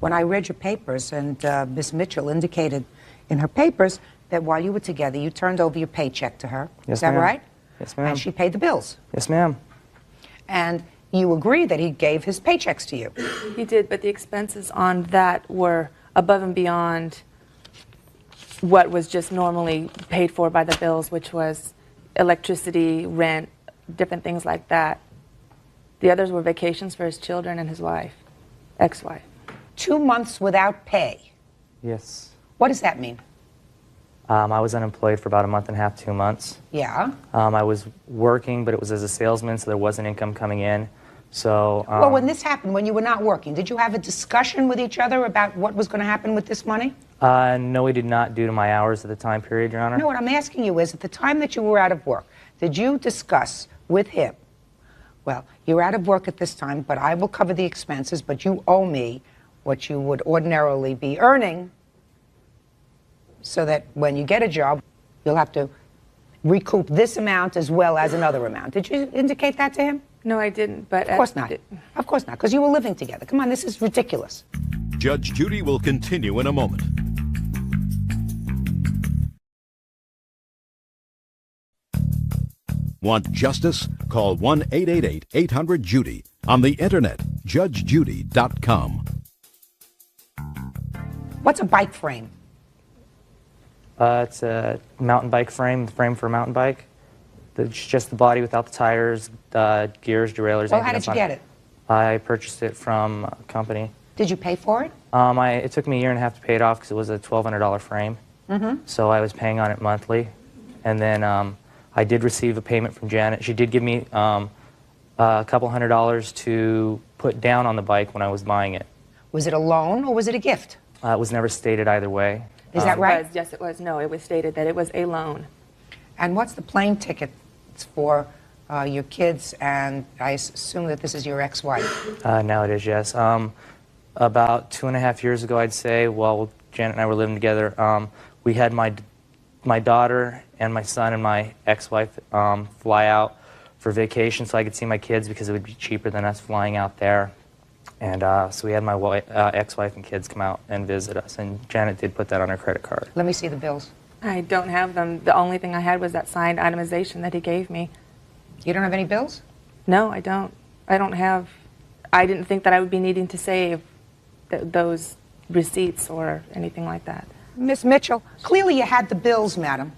when I read your papers, and Miss Mitchell indicated in her papers that while you were together, you turned over your paycheck to her.
Yes,
Is that
ma'am.
right?
Yes, ma'am.
And she paid the bills.
Yes, ma'am.
And you agree that he gave his paychecks to you.
He did, but the expenses on that were above and beyond what was just normally paid for by the bills, which was electricity, rent, different things like that. The others were vacations for his children and his wife, ex-wife.
2 months without pay.
Yes.
What does that mean?
I was unemployed for about a month and a half, 2 months.
Yeah.
I was working, but it was as a salesman, so there wasn't income coming in. So.
Well, when this happened, when you were not working, did you have a discussion with each other about what was going to happen with this money?
No, we did not, due to my hours at the time period, Your Honor.
No, what I'm asking you is, at the time that you were out of work, did you discuss with him, well, you're out of work at this time, but I will cover the expenses, but you owe me what you would ordinarily be earning, so that when you get a job, you'll have to recoup this amount as well as another amount. Did you indicate that to him?
No, I didn't, but...
Of course not. Of course not, because you were living together. Come on, this is ridiculous.
Judge Judy will continue in a moment. Want justice? Call 1-888-800-JUDY. On the internet, judgejudy.com.
What's a bike frame?
It's a mountain bike frame for a mountain bike. It's just the body without the tires, gears, derailleurs.
Well, how did you get it?
I purchased it from a company.
Did you pay for it?
It took me a year and a half to pay it off because it was a $1,200 frame. So I was paying on it monthly. And then I did receive a payment from Janet. She did give me a couple $100 to put down on the bike when I was buying it.
Was it a loan or was it a gift?
It was never stated either way.
Is that right?
Yes, it was. No, it was stated that it was a loan.
And what's the plane ticket for your kids, and I assume that this is your ex-wife?
Now it is, yes. About 2.5 years ago, I'd say, while Janet and I were living together, we had my daughter and my son and my ex-wife fly out for vacation so I could see my kids because it would be cheaper than us flying out there. And so we had my ex-wife and kids come out and visit us, and Janet did put that on her credit card.
Let me see the bills.
I don't have them. The only thing I had was that signed itemization that he gave me.
You don't have any bills?
No, I don't. I don't have... I didn't think that I would be needing to save those receipts or anything like that.
Miss Mitchell, clearly you had the bills, madam.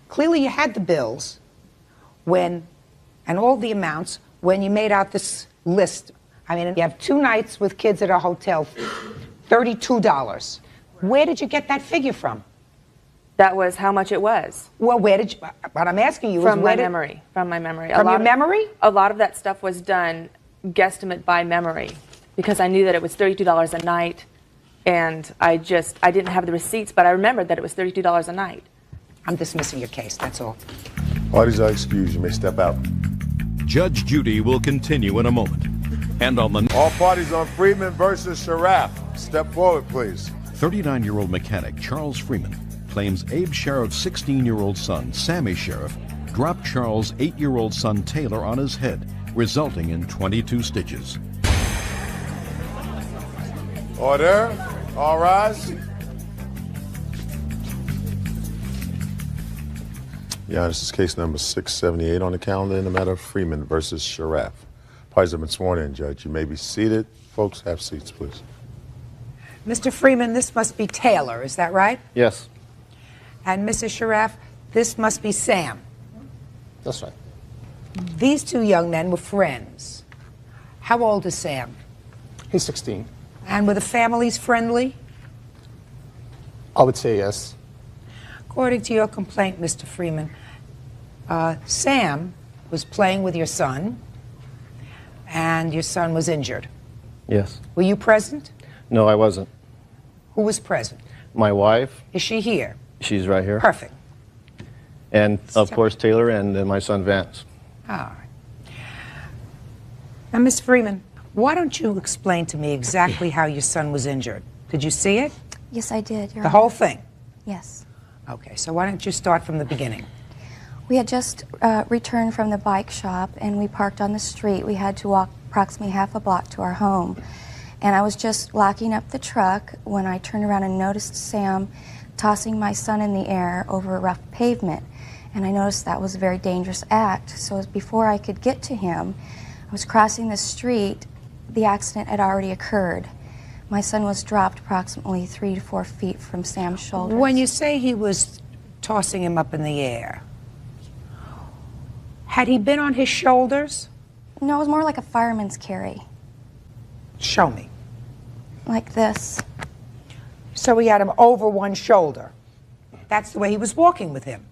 Clearly you had the bills when, and all the amounts, when you made out this list. I mean, you have 2 nights with kids at a hotel, $32. Where did you get that figure from?
That was how much it was.
Well, where did you, what I'm asking you is
From
where
my
did,
memory. From my memory.
From your memory?
A lot of that stuff was done guesstimate by memory because I knew that it was $32 a night, and I didn't have the receipts, but I remembered that it was $32 a night.
I'm dismissing your case, that's all.
Parties are excused. You may step out.
Judge Judy will continue in a moment. And on the
All parties on Freeman versus Sharaf. Step forward, please.
39-year-old mechanic Charles Freeman claims Abe Sheriff's 16-year-old son, Sammy Sheriff, dropped Charles' 8-year-old son, Taylor, on his head, resulting in 22 stitches.
Order. All rise. Yeah, this is case number 678 on the calendar in the matter of Freeman versus Sharaf. Parties have been sworn in, Judge. You may be seated. Folks, have seats, please.
Mr. Freeman, this must be Taylor, is that right?
Yes,
And Mrs. Sharaf, this must be Sam.
that's right.
These 2 young men were friends. How old is Sam?
He's 16.
And were the families friendly?
I would say yes.
According to your complaint, Mr. Freeman, Sam was playing with your son, and your son was injured.
Yes.
Were you present?
No, I wasn't.
Who was present?
My wife,
Is she here?
she's right here.
Perfect.
And, of course, Taylor and my son, Vance.
All right. Now, Ms. Freeman, why don't you explain to me exactly how your son was injured? Did you see it?
Yes, I did, Your
The
Honor.
whole thing?
Yes.
Okay, so why don't you start from the beginning?
We had just returned from the bike shop, and we parked on the street. We had to walk approximately half a block to our home. And I was just locking up the truck when I turned around and noticed Sam tossing my son in the air over a rough pavement. And I noticed that was a very dangerous act. So before I could get to him, I was crossing the street. The accident had already occurred. My son was dropped approximately 3 to 4 feet from Sam's shoulders.
When you say he was tossing him up in the air, had he been on his shoulders?
No, it was more like a fireman's carry.
Show me.
Like this.
So he had him over one shoulder. That's the way he was walking with him.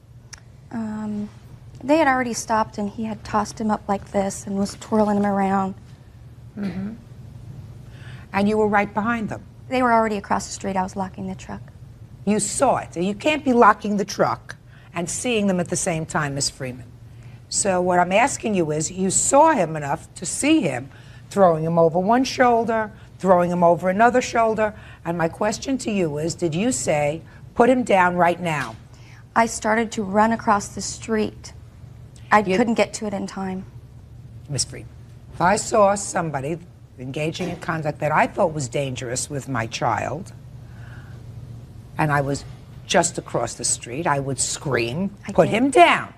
They had already stopped and he had tossed him up like this and was twirling him around.
Mm-hmm. And you were right behind them.
They were already across the street. I was locking the truck.
You saw it. You can't be locking the truck and seeing them at the same time, Miss Freeman. So what I'm asking you is, you saw him enough to see him throwing him over one shoulder, throwing him over another shoulder, and my question to you is, did you say, put him down right now?
I started to run across the street. I couldn't get to it in time.
Miss Freeman, if I saw somebody engaging in conduct that I thought was dangerous with my child, and I was just across the street, I would scream, put him down.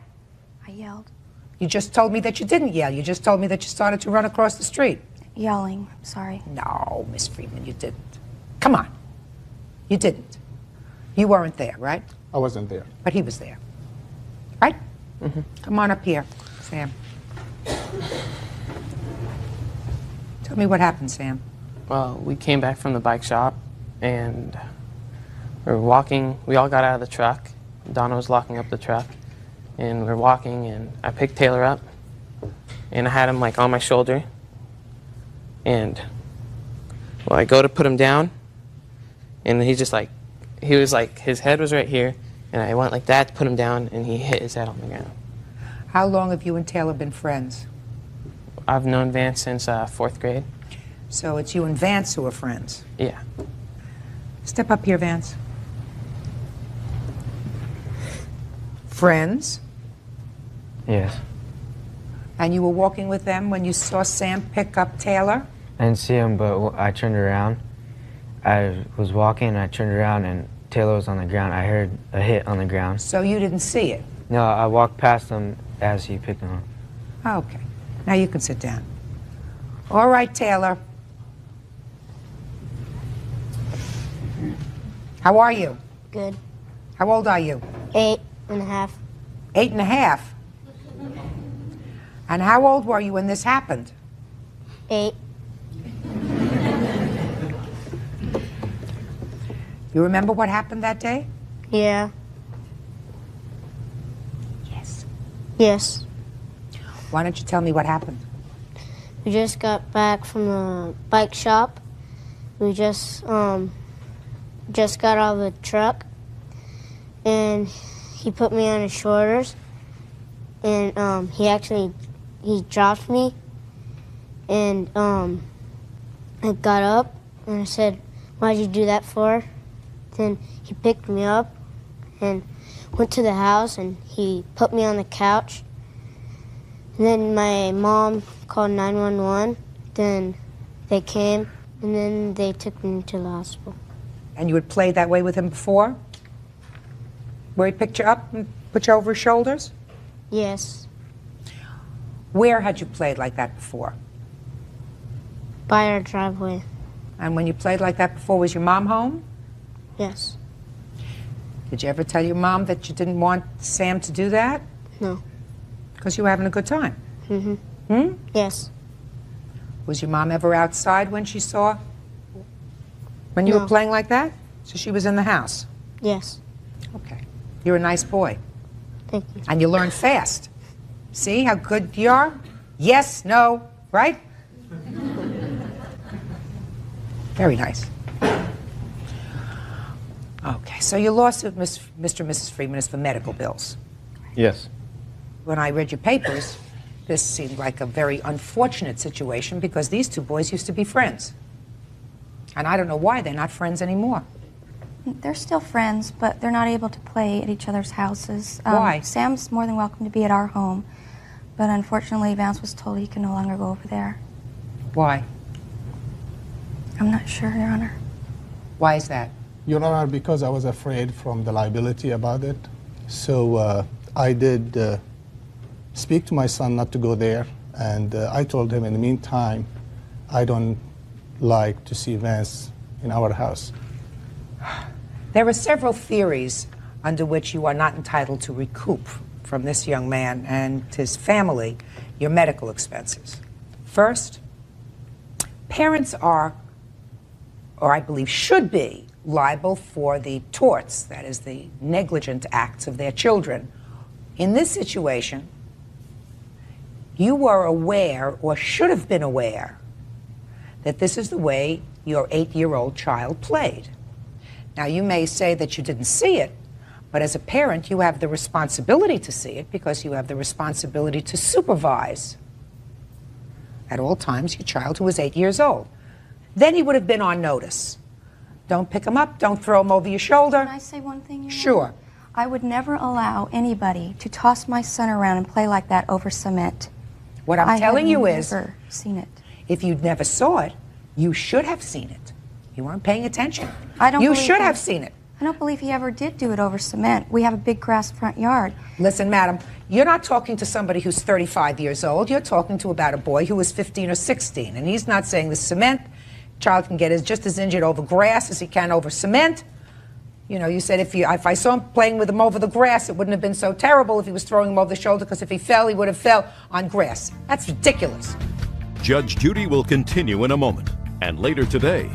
I yelled.
You just told me that you didn't yell. You just told me that you started to run across the street.
Yelling, I'm sorry.
No, Miss Freeman, you didn't. Come on. You didn't. You weren't there, right?
I wasn't there.
But he was there. Right?
Mm-hmm.
Come on up here, Sam. Tell me what happened, Sam.
Well, we came back from the bike shop and we were walking. We all got out of the truck. Donna was locking up the truck. And we were walking and I picked Taylor up and I had him like on my shoulder. And well, I go to put him down and he just like, he was like, his head was right here and I went like that to put him down and he hit his head on the ground.
How long have you and Taylor been friends?
I've known Vance since 4th grade.
So it's you and Vance who are friends?
Yeah.
Step up here, Vance. Friends?
Yes.
And you were walking with them when you saw Sam pick up Taylor?
I didn't see him, but I turned around. I was walking, and I turned around, and Taylor was on the ground. I heard a hit on the ground.
So you didn't see it?
No, I walked past him as he picked him up.
Okay. Now you can sit down. All right, Taylor. How are you?
Good.
How old are you?
8 and a half.
8 and a half. And how old were you when this happened?
8.
You remember what happened that day?
Yeah.
Yes.
Yes.
Why don't you tell me what happened?
We just got back from the bike shop. We just got out of the truck, and he put me on his shoulders, and he dropped me, and I got up and I said, "Why'd you do that for?" Then he picked me up and went to the house and he put me on the couch. And then my mom called 911. Then they came and then they took me to the hospital.
And you had played that way with him before? Where he picked you up and put you over his shoulders?
Yes.
Where had you played like that before?
By our driveway.
And when you played like that before, was your mom home?
Yes.
Did you ever tell your mom that you didn't want Sam to do that?
No.
Because you were having a good time?
Mm-hmm.
Hmm?
Yes.
Was your mom ever outside when she saw? When you
No.
were playing like that? So she was in the house?
Yes.
Okay. You're a nice boy.
Thank you.
And you learn fast. See how good you are? Yes, no, right? Very nice. Okay, so your lawsuit, Mr. and Mrs. Freeman, is for medical bills.
Yes.
When I read your papers, this seemed like a very unfortunate situation because these two boys used to be friends. And I don't know why they're not friends anymore.
They're still friends, but they're not able to play at each other's houses.
Why?
Sam's more than welcome to be at our home, but unfortunately Vance was told he can no longer go over there.
Why?
I'm not sure, Your Honor.
Why is that?
Your Honor, because I was afraid from the liability about it. So I did speak to my son not to go there, and I told him in the meantime, I don't like to see Vance in our house.
There are several theories under which you are not entitled to recoup from this young man and his family your medical expenses. First, parents are, or I believe should be, liable for the torts, that is, the negligent acts of their children. In this situation, you were aware, or should have been aware, that this is the way your 8-year-old child played. Now, you may say that you didn't see it, but as a parent, you have the responsibility to see it because you have the responsibility to supervise at all times your child who was 8 years old. Then he would have been on notice. Don't pick him up, don't throw him over your shoulder.
Can I say one thing? Your
Sure.
Honor? I would never allow anybody to toss my son around and play like that over cement.
What I'm telling you is,
never seen it.
if you never saw it, you should have seen it. You weren't paying attention.
I don't
You
believe
should
that.
have seen it.
I don't believe he ever did do it over cement. We have a big grass front yard.
Listen, madam, you're not talking to somebody who's 35 years old. You're talking to about a boy who was 15 or 16. And he's not saying the cement child can get just as injured over grass as he can over cement. You know, you said if I saw him playing with him over the grass, it wouldn't have been so terrible if he was throwing him over the shoulder, because if he fell, he would have fell on grass. That's ridiculous.
Judge Judy will continue in a moment. And later today,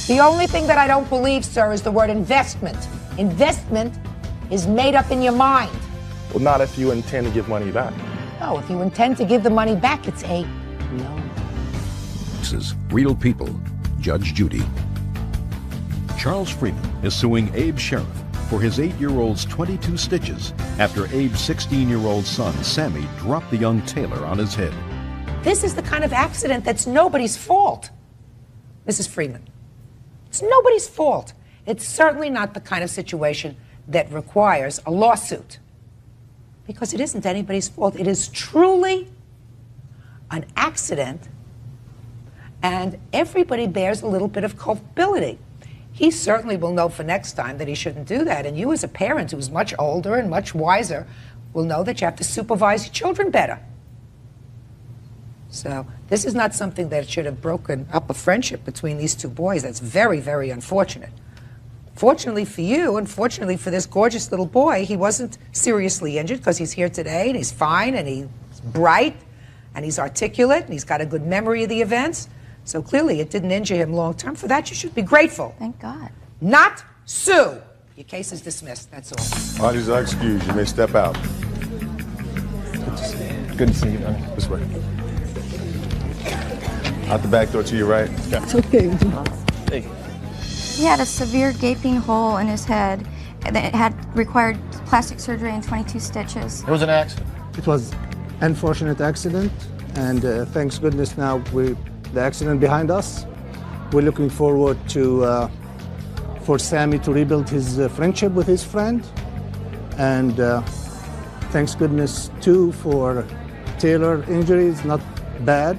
The only thing that I don't believe, sir, is the word investment. Investment is made up in your mind.
Well, not if you intend to give money back.
No, if you intend to give the money back, it's a loan.
this is Real People, Judge Judy. Charles Freeman is suing Abe Sheriff for his 8-year-old's 22 stitches after Abe's 16-year-old son, Sammy, dropped the young Taylor on his head.
This is the kind of accident that's nobody's fault, Mrs. Freeman. It's nobody's fault. It's certainly not the kind of situation that requires a lawsuit, because it isn't anybody's fault. It is truly an accident, and everybody bears a little bit of culpability. He certainly will know for next time that he shouldn't do that, and you as a parent who's much older and much wiser will know that you have to supervise your children better. So this is not something that should have broken up a friendship between these two boys. That's very, very unfortunate. Fortunately for you, and fortunately for this gorgeous little boy, he wasn't seriously injured, because he's here today and he's fine and he's bright and he's articulate and he's got a good memory of the events. So clearly it didn't injure him long term. For that you should be grateful.
Thank God.
Not sue. Your case is dismissed. That's all.
Parties are excused. You may step out.
Good to see you, man.
This way. Out the back door to your right.
Yeah.
It's okay.
Hey.
He had a severe gaping hole in his head that had required plastic surgery and 22 stitches.
It was an accident.
It was unfortunate accident, and thanks goodness now the accident behind us. We're looking forward to for Sammy to rebuild his friendship with his friend, and thanks goodness too for Taylor injuries, not bad.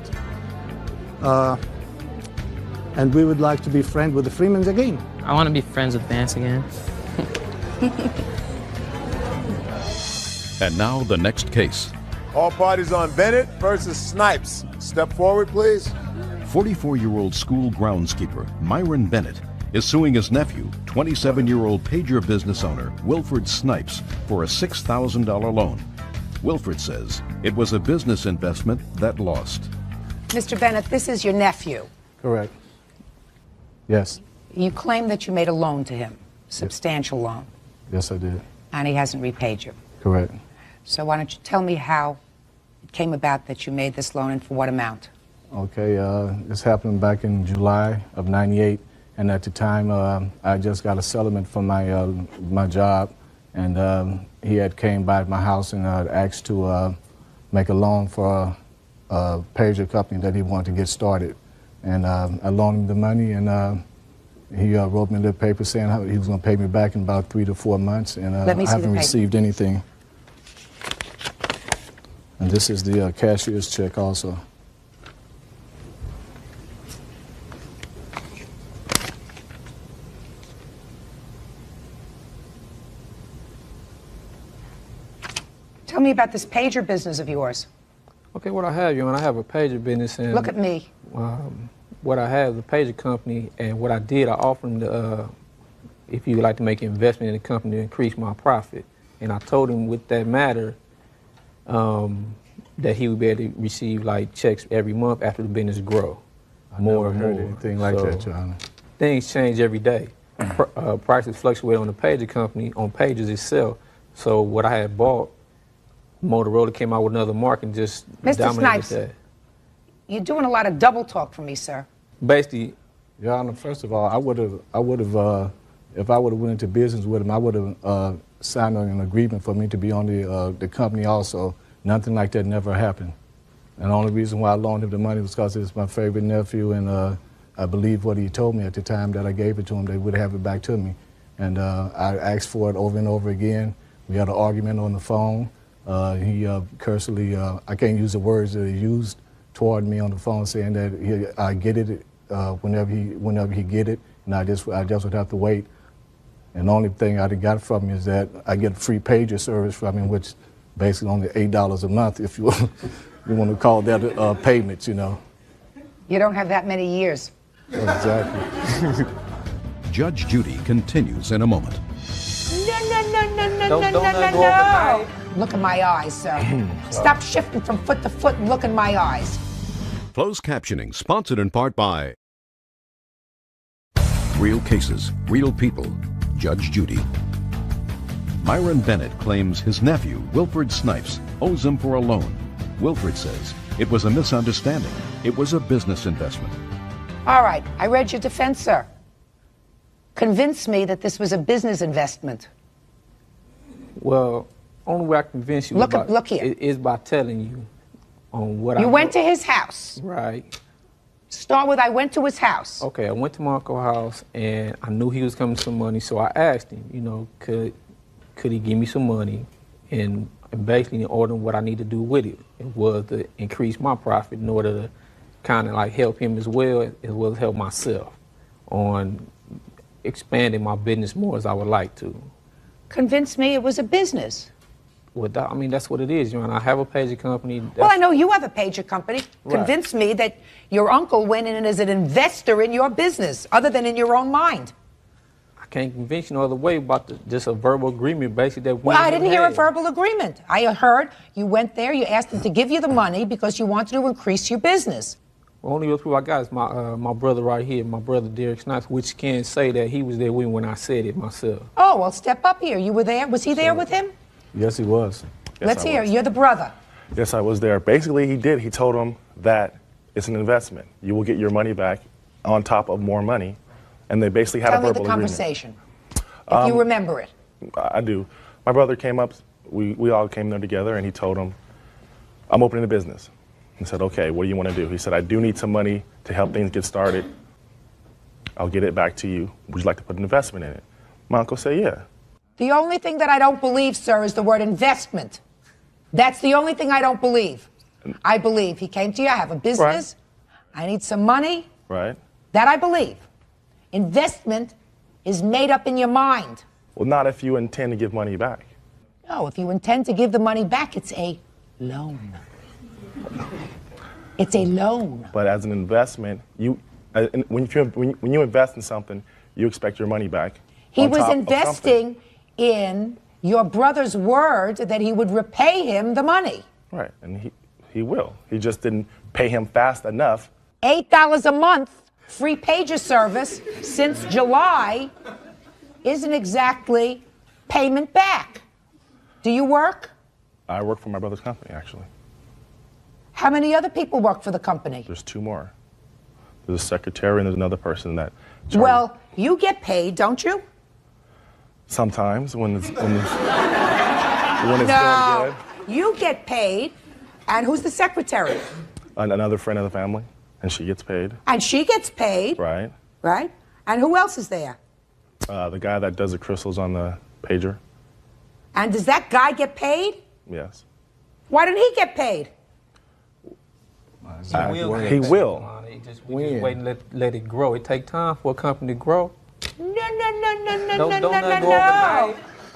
And we would like to be friends with the Freemans again.
I want to be friends with Vance again.
And now the next case.
All parties on Bennett versus Snipes. Step forward, please.
44-year-old school groundskeeper Myron Bennett is suing his nephew, 27-year-old pager business owner Wilfred Snipes, for a $6,000 loan. Wilfred says it was a business investment that lost.
Mr. Bennett, this is your nephew.
Correct. Yes.
You claim that you made a loan to him, substantial loan,
Yes, I did.
and he hasn't repaid you.
Correct.
So why don't you tell me how it came about that you made this loan and for what amount?
Okay, this happened back in July of '98, and at the time I just got a settlement from my job, and he had came by my house and asked to make a loan for a pager company that he wanted to get started. And I loaned him the money, and he wrote me a little paper saying how he was going to pay me back in about 3 to 4 months, and I haven't received anything. And this is the cashier's check also.
about this pager business of yours.
Okay, what I have, I have a pager business, and
Look at me.
What I have, the pager company, and what I did, I offered him if you would like to make an investment in the company to increase my profit. And I told him with that matter that he would be able to receive like checks every month after the business grow.
I never heard anything like that, Your Honor.
Things change every day. Prices fluctuate on the pager company, on pages itself. So what I had bought, Motorola came out with another mark and just
Mr.
dominated
Snipes,
that.
you're doing a lot of double talk for me, sir.
Basically,
Your Honor, first of all, I would have, if I would have went into business with him, I would have signed an agreement for me to be on the company also. Nothing like that never happened. And the only reason why I loaned him the money was because it's my favorite nephew, and I believe what he told me at the time that I gave it to him, they would have it back to me. And I asked for it over and over again. We had an argument on the phone. He cursorily, I can't use the words that he used toward me on the phone, saying that I get it whenever he get it, and I just would have to wait. And the only thing I got from him is that I get a free pager service from him, which basically only $8 a month, if you want to call that payments, You
don't have that many years.
Exactly.
Judge Judy continues in a moment.
No. Look in my eyes, sir. Stop shifting from foot to foot and look in my eyes.
Closed captioning sponsored in part by Real Cases, Real People, Judge Judy. Myron Bennett claims his nephew, Wilfred Snipes, owes him for a loan. Wilfred says it was a misunderstanding. It was a business investment.
All right, I read your defense, sir. Convince me that this was a business investment.
Well, only way I can convince you
look here.
Is by telling you on what
You went to his house.
Right.
Start with, I went to his house.
Okay, I went to my uncle's house, and I knew he was coming with some money, so I asked him, could he give me some money, and basically in order what I need to do with it. It was to increase my profit in order to kind of like help him as well as help myself on expanding my business more as I would like to.
Convince me it was a business.
Well, that's what it is, I have a pager company.
Well, I know you have a pager company.
Right.
Convince me that your uncle went in as an investor in your business, other than in your own mind.
I can't convince you no other way about just a verbal agreement, basically. That
Well, I didn't hear a verbal agreement. I heard you went there, you asked him to give you the money because you wanted to increase your business.
The only other proof I got is my brother right here, my brother Derek Snipes, which can say that he was there with me when I said it myself.
Oh, well, step up here. You were there. Was he there with him?
Yes, he was.
Let's hear. You're the brother.
Yes, I was there. Basically, he did. He told him that it's an investment. You will get your money back on top of more money. And they basically had a verbal agreement.
Tell me the conversation, if you remember it.
I do. My brother came up. We all came there together, and he told him, I'm opening a business. He said, okay, what do you want to do? He said, I do need some money to help things get started. I'll get it back to you. Would you like to put an investment in it? My uncle said, yeah.
The only thing that I don't believe, sir, is the word investment. That's the only thing I don't believe. I believe he came to you, I have a business, right. I need some money.
Right.
That I believe. Investment is made up in your mind.
Well, not if you intend to give money back.
No, if you intend to give the money back, it's a loan. It's a loan.
But as an investment, when you invest in something, you expect your money back.
He was investing in your brother's word that he would repay him the money.
Right, and he will. He just didn't pay him fast enough.
$8 a month, free pager service since July isn't exactly payment back. Do you work?
I work for my brother's company, actually.
How many other people work for the company?
There's two more. There's a secretary and there's another person that charges.
Well, you get paid, don't you?
Sometimes when it's going
good. You get paid. And who's the secretary?
Another friend of the family, and she gets paid.
And she gets paid.
Right.
Right. And who else is there?
The guy that does the crystals on the pager.
And does that guy get paid?
Yes.
Why didn't he get paid?
He will.
We just wait and let it grow. It takes time for a company to grow.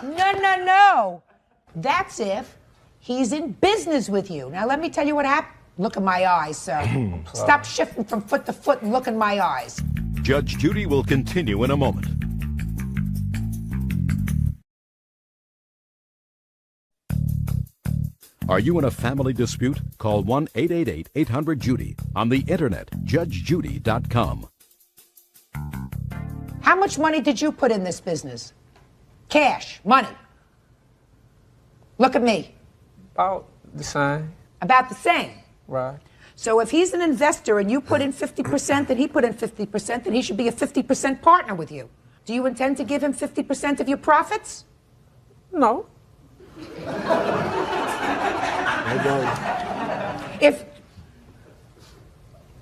No. That's if He's in business with you. Now, let me tell you what happened. Look in my eyes, sir. Stop shifting from foot to foot and look in my eyes.
Judge Judy will continue in a moment. Are you in a family dispute? Call 1-888-800-JUDY. On the internet, judgejudy.com.
How much money did you put in this business? Cash, money. Look at me.
About the same.
About the same.
Right.
So if he's an investor and you put in 50% and he put in 50%, then he should be a 50% partner with you. Do you intend to give him 50% of your profits?
No.
If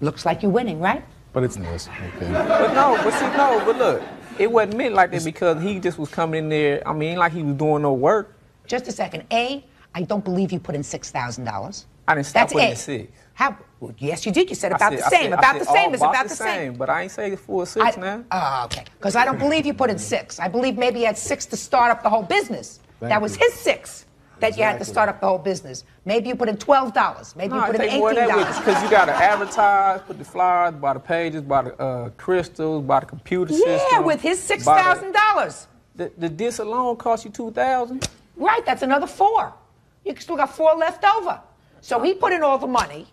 looks like you're winning, right?
But it's nice. Okay.
But look, it wasn't meant like that because he just was coming in there. I mean, ain't like he was doing no work.
Just a second. A, I don't believe you put in $6,000.
I didn't stop putting in 6.
How? Well, yes, you did. You said about the same. About the same is about the same.
But I ain't say it for 6 now.
Oh, okay. Because I don't believe you put in 6. I believe maybe you had 6 to start up the whole business. That was his 6 that you had to start up the whole business. Maybe you put in $12. Maybe you put in $18.
Because you got to advertise, put the flyers, buy the pages, buy the crystals, buy the computer system.
Yeah, with his $6,000.
The disc alone cost you $2,000.
Right, that's another 4. You still got 4 left over. So he put in all the money.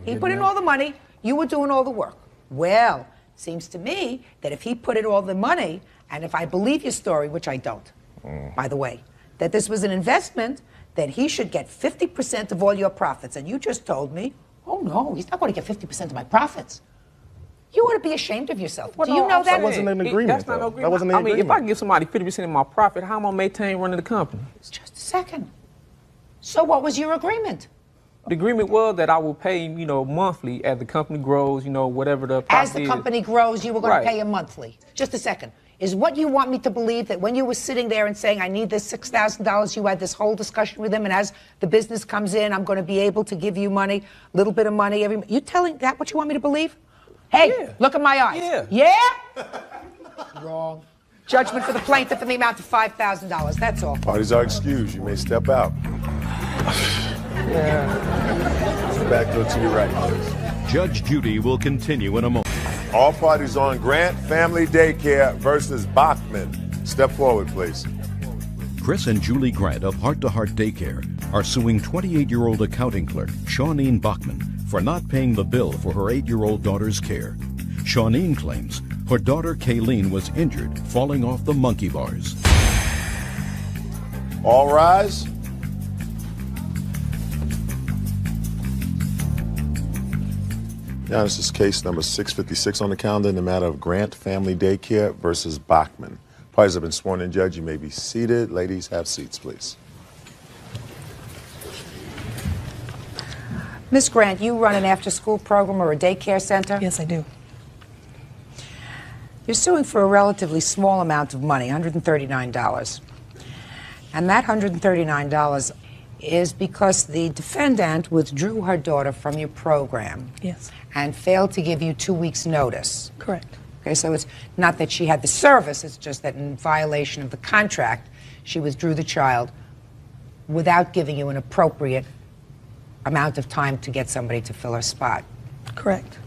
He put in all the money. You were doing all the work. Well, seems to me that if he put in all the money, and if I believe your story, which I don't, by the way, that this was an investment, then he should get 50% of all your profits. And you just told me, oh no, he's not going to get 50% of my profits. You ought to be ashamed of yourself.
Well,
do you know that?
That wasn't an agreement.
That's not an agreement.
That wasn't an agreement.
I mean, if I give somebody 50% of my profit, how am I going to maintain running the company?
Just a second. So what was your agreement?
The agreement was that I will pay him, monthly as the company grows, whatever the profit
As the company grows, you were going to pay him monthly. Just a second. Is what you want me to believe that when you were sitting there and saying, I need this $6,000, you had this whole discussion with him, and as the business comes in, I'm going to be able to give you money, a little bit of money every month? You telling that what you want me to believe? Hey, look at my eyes. Yeah? Wrong. Judgment for the plaintiff in the amount of $5,000. That's all.
Parties are excused. You may step out. Back to your right, please.
Judge Judy will continue in a moment.
All parties on Grant Family Daycare versus Bachman. Step forward, please.
Chris and Julie Grant of Heart to Heart Daycare are suing 28-year-old accounting clerk Shawneen Bachman for not paying the bill for her 8-year-old daughter's care. Shawneen claims her daughter Kayleen was injured falling off the monkey bars.
All rise. Now, this is case number 656 on the calendar in the matter of Grant Family Daycare versus Bachman. Parties have been sworn in. Judge, you may be seated. Ladies, have seats, please.
Miss Grant, you run an after-school program or a daycare center?
Yes, I do.
You're suing for a relatively small amount of money, $139. And that $139 is because the defendant withdrew her daughter from your program.
Yes.
And failed to give you 2 weeks' notice.
Correct.
Okay, so it's not that she had the service, it's just that in violation of the contract, she withdrew the child without giving you an appropriate amount of time to get somebody to fill her spot.
Correct.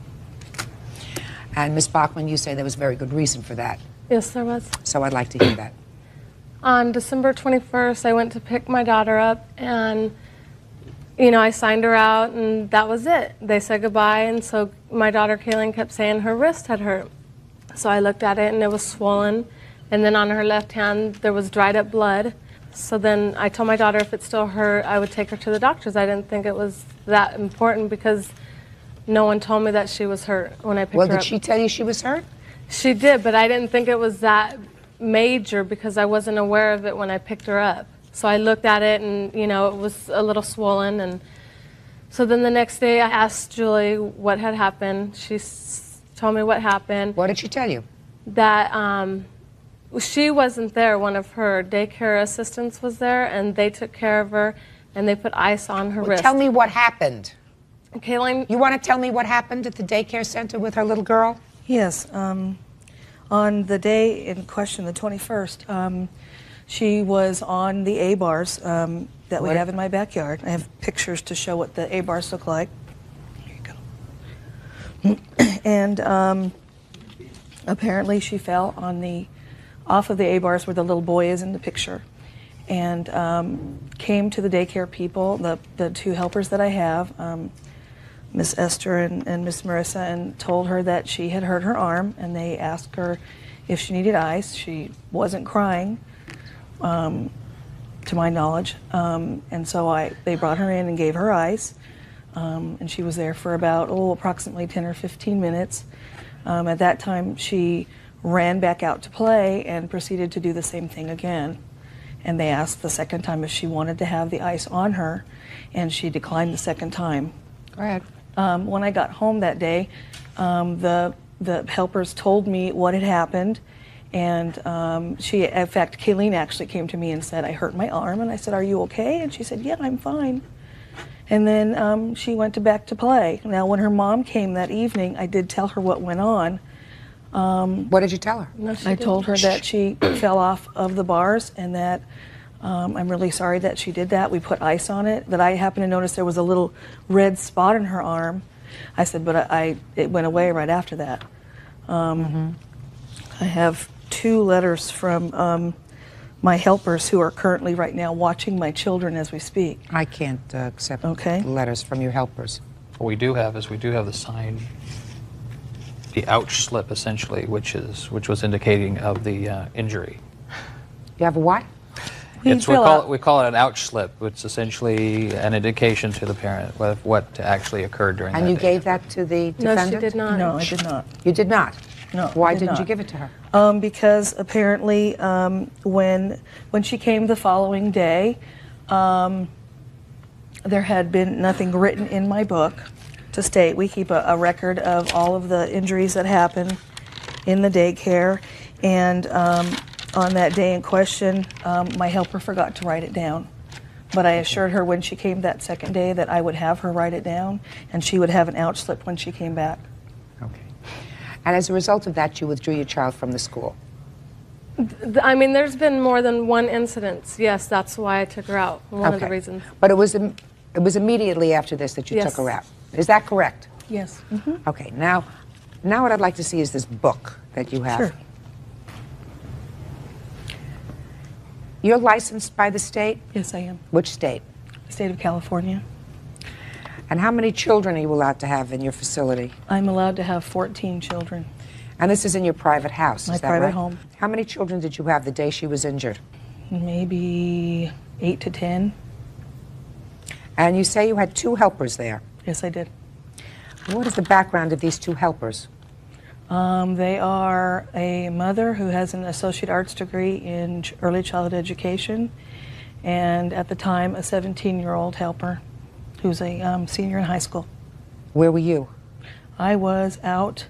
And Ms. Bachman, you say there was very good reason for that.
Yes, there was.
So I'd like to hear that.
On December 21st, I went to pick my daughter up, and I signed her out, and that was it. They said goodbye, and so my daughter Karein kept saying her wrist had hurt. So I looked at it, and it was swollen, and then on her left hand, there was dried up blood. So then I told my daughter if it still hurt, I would take her to the doctors. I didn't think it was that important because no one told me that she was hurt when I picked her up.
Well, did she tell you she was hurt?
She did, but I didn't think it was that major because I wasn't aware of it when I picked her up. So I looked at it and, it was a little swollen. And so then the next day I asked Julie what had happened. She told me what happened.
What did she tell you?
That she wasn't there. One of her daycare assistants was there, and they took care of her, and they put ice on her wrist.
Tell me what happened.
Karein,
you want to tell me what happened at the daycare center with her little girl?
Yes. On the day in question, the 21st, she was on the A bars. that we
What?
have in my backyard. I have pictures to show what the A-bars look like. Here you go. And apparently she fell on off of the A-bars where the little boy is in the picture, and came to the daycare people, the two helpers that I have, Miss Esther and Miss Marissa, and told her that she had hurt her arm, and they asked her if she needed ice. She wasn't crying, to my knowledge, and so they brought her in and gave her ice, and she was there for about approximately 10 or 15 minutes. At that time, she ran back out to play and proceeded to do the same thing again. And they asked the second time if she wanted to have the ice on her, and she declined the second time.
Go ahead.
When I got home that day, the helpers told me what had happened, and in fact, Kayleen actually came to me and said, I hurt my arm, and I said, are you okay? And she said, yeah, I'm fine. And then she went back to play. Now, when her mom came that evening, I did tell her what went on.
What did you tell her?
I told her that she fell off of the bars, and that I'm really sorry that she did that. We put ice on it, that I happened to notice there was a little red spot in her arm. I said, but it went away right after that. I have 2 letters from my helpers who are currently right now watching my children as we speak.
I can't accept letters from your helpers.
What we do have the signed, the ouch slip essentially, which was indicating of the injury.
You have a what?
We call it an ouch slip, which is essentially an indication to the parent of what actually occurred during that
And you
day.
gave that to the defendant?
No, she did not. No, I did not.
You did not?
No.
Why didn't you give it to her?
Because apparently when she came the following day, there had been nothing written in my book to state. We keep a record of all of the injuries that happen in the daycare, and on that day in question, my helper forgot to write it down. But I assured her when she came that second day that I would have her write it down, and she would have an ouch slip when she came back.
And as a result of that, you withdrew your child from the school?
I mean, there's been more than one incident. Yes, that's why I took her out. One of the reasons.
But it was immediately after this that you took her out. Is that correct?
Yes.
Okay. Now what I'd like to see is this book that you have.
Sure.
You're licensed by the state?
Yes, I am.
Which state?
The state of California.
And how many children are you allowed to have in your facility?
I'm allowed to have 14 children.
And this is in your private house,
My
is that
private
right?
home.
How many children did you have the day she was injured?
Maybe 8 to 10.
And you say you had 2 helpers there?
Yes, I did.
What is the background of these 2 helpers?
They are a mother who has an associate arts degree in early childhood education, and at the time a 17-year-old helper who's a senior in high school.
Where were you?
I was out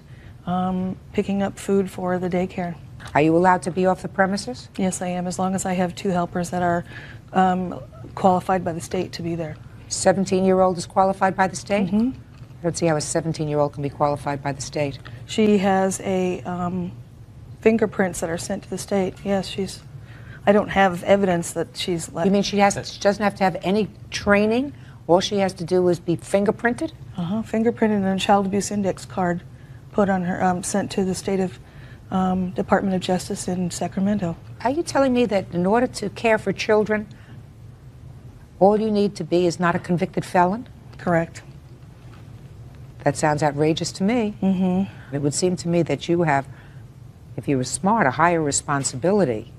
picking up food for the daycare.
Are you allowed to be off the premises?
Yes, I am, as long as I have 2 helpers that are qualified by the state to be there.
17-year-old is qualified by the state? I don't see how a 17-year-old can be qualified by the state.
She has fingerprints that are sent to the state. Yes, I don't have evidence that she's left.
You mean she doesn't have to have any training? All she has to do is be fingerprinted?
Fingerprinted and a child abuse index card put on her, sent to the state of Department of Justice in Sacramento.
Are you telling me that in order to care for children, all you need to be is not a convicted felon?
Correct.
That sounds outrageous to me. It would seem to me that you have, if you were smart, a higher responsibility.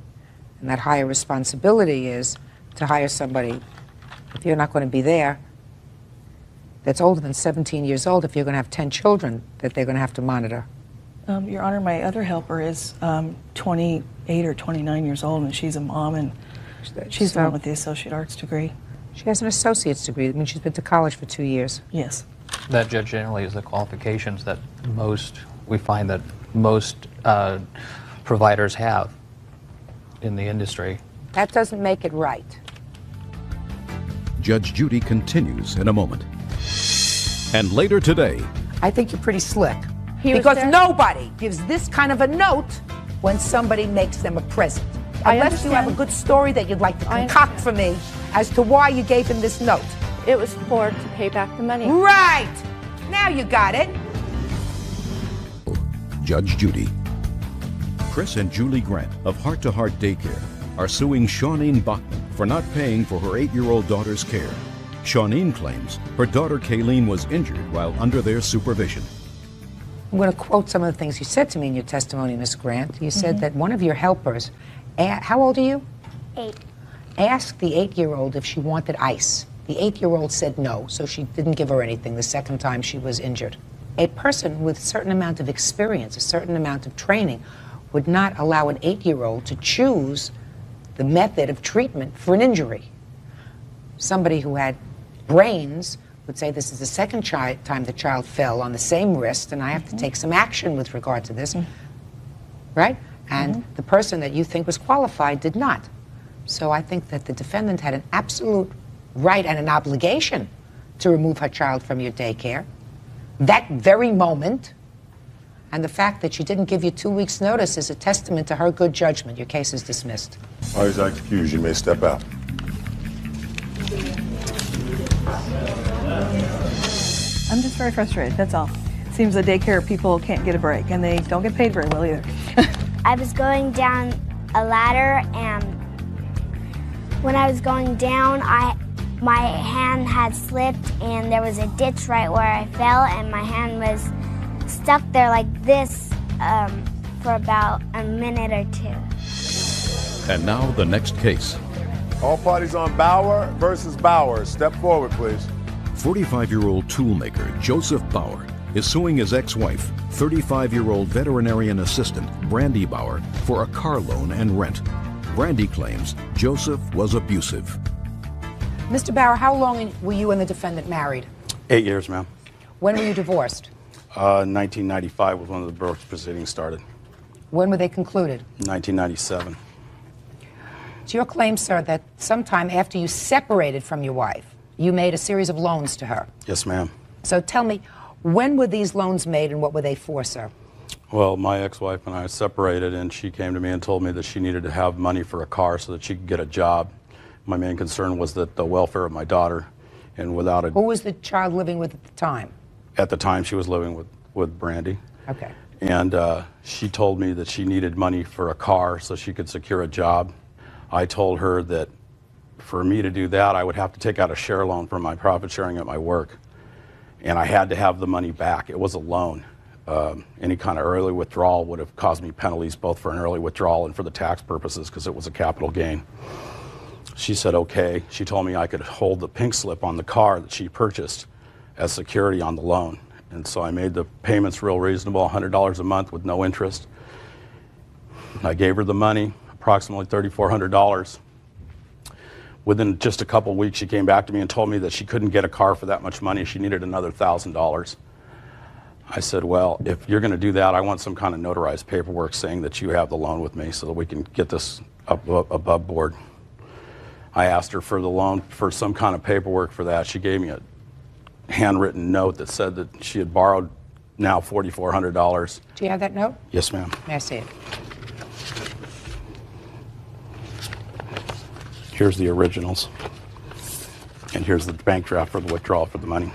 And that higher responsibility is to hire somebody, if you're not going to be there, that's older than 17 years old, if you're going to have 10 children that they're going to have to monitor.
Your Honor, my other helper is 28 or 29 years old, and she's a mom, and she's the one with the associate arts degree.
She has an associate's degree. I mean, she's been to college for 2 years.
Yes.
That, Judge, generally is the qualifications that we find that most providers have in the industry.
That doesn't make it right.
Judge Judy continues in a moment. And later today,
I think you're pretty slick.
He was
Because
there-
nobody gives this kind of a note when somebody makes them a present.
I
Unless you have a
understand.
good story that you'd like to concoct for me as to why you gave him this note?
It was to pay back the money.
Right. Now you got it.
Judge Judy. Chris and Julie Grant of Heart to Heart Daycare are suing Shawneen Bachman for not paying for her 8-year-old daughter's care. Shawneen claims her daughter Kayleen was injured while under their supervision.
I'm going to quote some of the things you said to me in your testimony, Ms. Grant. You said that one of your helpers, how old are you?
8.
Asked the 8-year-old if she wanted ice. The 8-year-old said no, so she didn't give her anything the second time she was injured. A person with a certain amount of experience, a certain amount of training, would not allow an 8-year-old to choose the method of treatment for an injury. Somebody who had brains would say this is the second time the child fell on the same wrist and I have to take some action with regard to this, right? And the person that you think was qualified did not. So I think that the defendant had an absolute right and an obligation to remove her child from your daycare that very moment. And the fact that she didn't give you 2 weeks' notice is a testament to her good judgment. Your case is dismissed.
Parties are excused. You may step out.
I'm just very frustrated, that's all. Seems the daycare people can't get a break, and they don't get paid very well either.
I was going down a ladder, and when I was going down, my hand had slipped, and there was a ditch right where I fell, and my hand was stuck there like this for about a minute or 2.
And now the next case.
All parties on Bauer versus Bauer. Step forward, please.
45-year-old toolmaker Joseph Bauer is suing his ex-wife, 35-year-old veterinarian assistant Brandy Bauer, for a car loan and rent. Brandy claims Joseph was abusive.
Mr. Bauer, how long were you and the defendant married?
8 years, ma'am.
When were you divorced?
1995 was when the divorce proceedings started.
When were they concluded?
1997.
It's your claim, sir, that sometime after you separated from your wife, you made a series of loans to her.
Yes, ma'am.
So tell me, when were these loans made and what were they for, sir?
Well, my ex-wife and I separated, and she came to me and told me that she needed to have money for a car so that she could get a job. My main concern was that the welfare of my daughter, and without a...
Who was the child living with at the time?
At the time, she was living with Brandy.
Okay.
And she told me that she needed money for a car so she could secure a job. I told her that for me to do that, I would have to take out a share loan from my profit sharing at my work. And I had to have the money back. It was a loan. Any kind of early withdrawal would have caused me penalties both for an early withdrawal and for the tax purposes because it was a capital gain. She said, okay. She told me I could hold the pink slip on the car that she purchased as security on the loan. And so I made the payments real reasonable, $100 a month with no interest. I gave her the money, approximately $3,400. Within just a couple weeks, she came back to me and told me that she couldn't get a car for that much money. She needed another $1,000. I said, well, if you're going to do that, I want some kind of notarized paperwork saying that you have the loan with me so that we can get this above board. I asked her for the loan, for some kind of paperwork for that. She gave me a handwritten note that said that she had borrowed now $4,400.
Do you have that note?
Yes, ma'am.
May I see it?
Here's the originals. And here's the bank draft for the withdrawal for the money.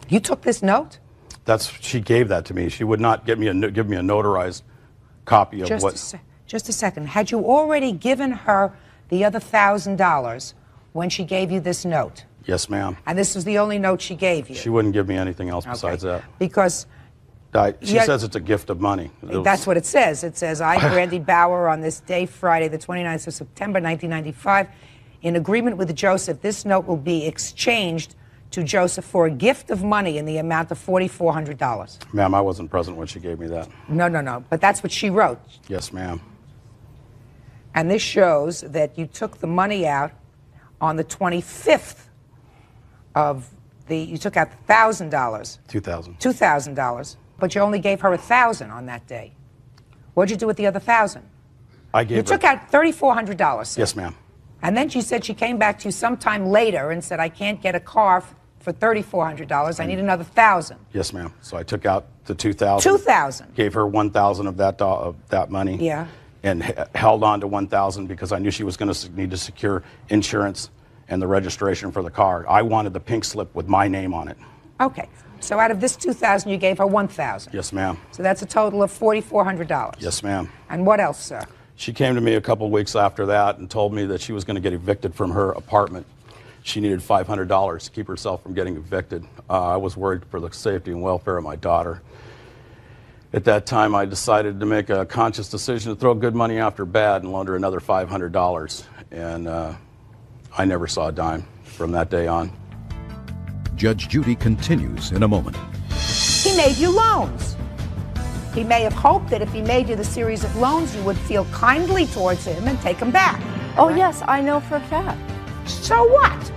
You took this note?
She gave that to me. She would not give me a notarized copy of
Just a second. Had you already given her the other $1,000 when she gave you this note?
Yes, ma'am.
And this was the only note she gave you?
She wouldn't give me anything else besides that.
Because...
She says it's a gift of money.
That's what it says. It says, I, Brandy Bauer, on this day, Friday, the 29th of September, 1995, in agreement with Joseph, this note will be exchanged to Joseph for a gift of money in the amount of $4,400.
Ma'am, I wasn't present when she gave me that.
No. But that's what she wrote.
Yes, ma'am.
And this shows that you took the money out on the 25th of you took out $1,000.
$2,000.
$2,000. But you only gave her $1,000 on that day. What'd you do with the other $1,000?
I gave
You took out $3,400.
Yes, ma'am.
And then she said she came back to you sometime later and said, I can't get a car for $3,400. I need another $1,000.
Yes, ma'am. So I took out the $2,000.
$2,000.
Gave her $1,000 of that money.
Yeah.
And held on to $1,000 because I knew she was going to need to secure insurance and the registration for the car. I wanted the pink slip with my name on it.
Okay. So out of this $2,000, you gave her $1,000.
Yes, ma'am.
So that's a total of $4,400.
Yes, ma'am.
And what else, sir?
She came to me a couple weeks after that and told me that she was going to get evicted from her apartment. She needed $500 to keep herself from getting evicted. I was worried for the safety and welfare of my daughter. At that time, I decided to make a conscious decision to throw good money after bad and loan her another $500. And I never saw a dime from that day on.
Judge Judy continues in a moment.
He made you loans. He may have hoped that if he made you the series of loans, you would feel kindly towards him and take them back.
Oh, yes, I know for a fact.
So what?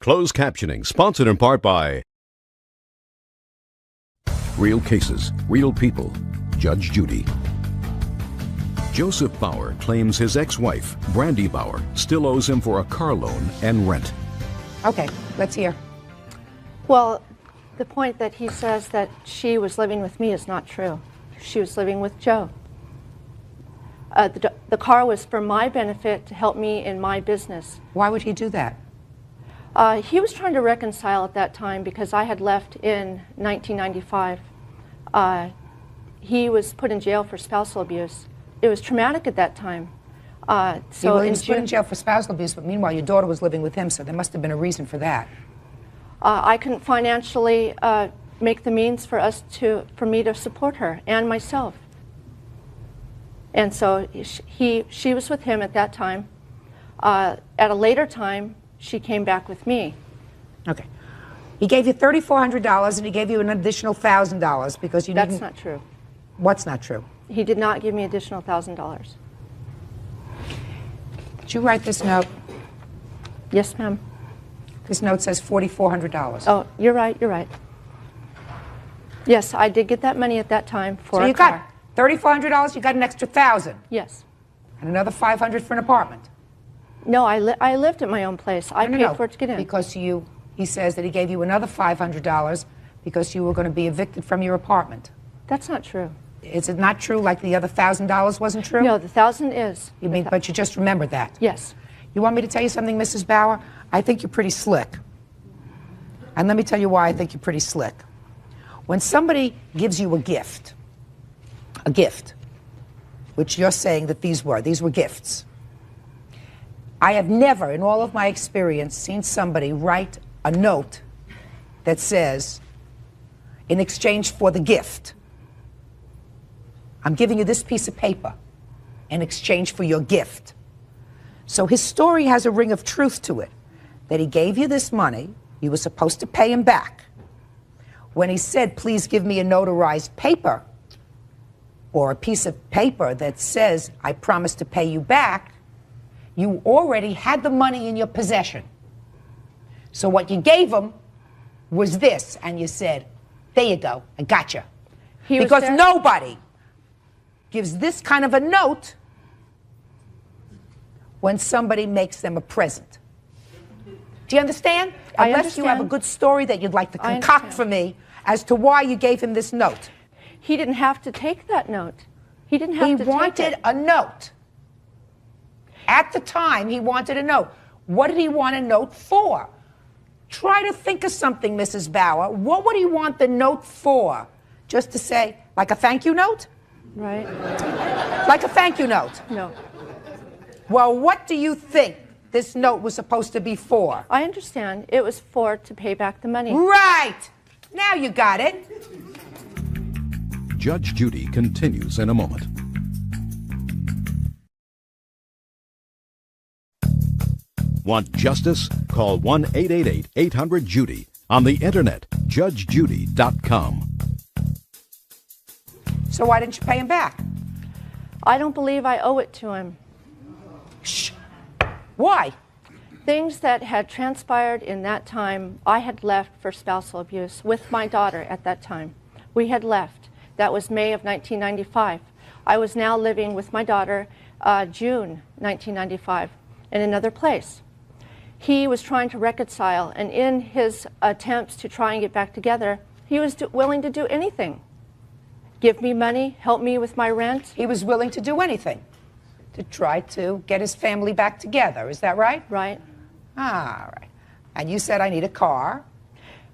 Closed captioning, sponsored in part by Real Cases, Real People, Judge Judy. Joseph Bauer claims his ex-wife, Brandy Bauer, still owes him for a car loan and rent.
Okay, let's hear.
Well, the point that he says that she was living with me is not true. She was living with Joe. The car was for my benefit to help me in my business.
Why would he do that?
He was trying to reconcile at that time because I had left in 1995. He was put in jail for spousal abuse. It was traumatic at that time.
So he was put in jail for spousal abuse, but meanwhile your daughter was living with him, so there must have been a reason for that.
I couldn't financially make the means for me to support her and myself. And so she was with him at that time. At a later time, she came back with me.
Okay. He gave you $3,400 and he gave you an additional $1,000 because you didn't...
That's not true.
What's not true?
He did not give me additional $1,000.
Did you write this note?
Yes, ma'am.
This note says $4,400.
Oh, you're right, you're right. Yes, I did get that money at that time for a car.
So you got $3,400, you got an extra $1,000.
Yes.
And another $500 for an apartment.
No, I lived at my own place. I paid for it to get in.
Because he says that he gave you another $500 because you were going to be evicted from your apartment.
That's not true.
Is it not true, like the other $1,000 wasn't true?
No, the $1,000 is.
You mean, but you just remembered that?
Yes.
You want me to tell you something, Mrs. Bauer? I think you're pretty slick. And let me tell you why I think you're pretty slick. When somebody gives you a gift, which you're saying that these were gifts. I have never, in all of my experience, seen somebody write a note that says, in exchange for the gift, I'm giving you this piece of paper in exchange for your gift. So his story has a ring of truth to it, that he gave you this money, you were supposed to pay him back. When he said, please give me a notarized paper, or a piece of paper that says, I promise to pay you back, you already had the money in your possession. So what you gave him was this, and you said, there you go, I gotcha. Because nobody gives this kind of a note when somebody makes them a present. Do you understand? Unless you have a good story that you'd like to concoct for me as to why you gave him this note.
He didn't have to take that note. He didn't have to take it.
He wanted a note. At the time, he wanted a note. What did he want a note for? Try to think of something, Mrs. Bauer. What would he want the note for? Just to say, like a thank you note?
Right.
Like a thank you note?
No.
Well, what do you think this note was supposed to be for?
I understand. It was to pay back the money.
Right! Now you got it.
Judge Judy continues in a moment. Want justice? Call 1-888-800-JUDY. On the internet, judgejudy.com.
So why didn't you pay him back?
I don't believe I owe it to him.
Shh. Why?
Things that had transpired in that time, I had left for spousal abuse with my daughter at that time. We had left. That was May of 1995. I was now living with my daughter.
June 1995 in another place. He was trying to reconcile, and in his attempts to try and get back together, he was willing to do anything. Give me money, help me with my rent.
He was willing to do anything to try to get his family back together. Is that right?
Right.
All right. And you said, I need a car,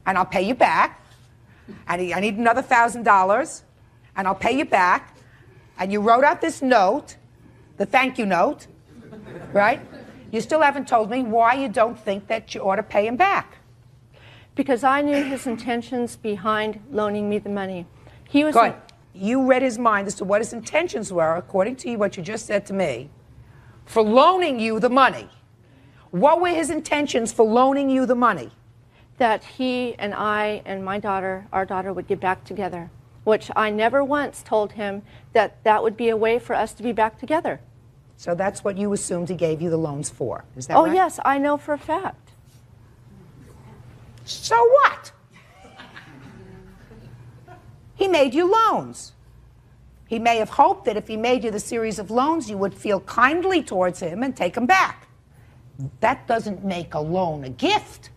and I'll pay you back. I need another $1,000, and I'll pay you back. And you wrote out this note, the thank you note, right? You still haven't told me why you don't think that you ought to pay him back.
Because I knew his intentions behind loaning me the money. He was
Good. You read his mind as to what his intentions were, according to you, what you just said to me, for loaning you the money. What were his intentions for loaning you the money?
That he and I and my daughter, our daughter, would get back together, which I never once told him that that would be a way for us to be back together.
So that's what you assumed he gave you the loans for. Is that right?
Oh, yes, I know for a fact.
So what? He made you loans. He may have hoped that if he made you the series of loans, you would feel kindly towards him and take them back. That doesn't make a loan a gift.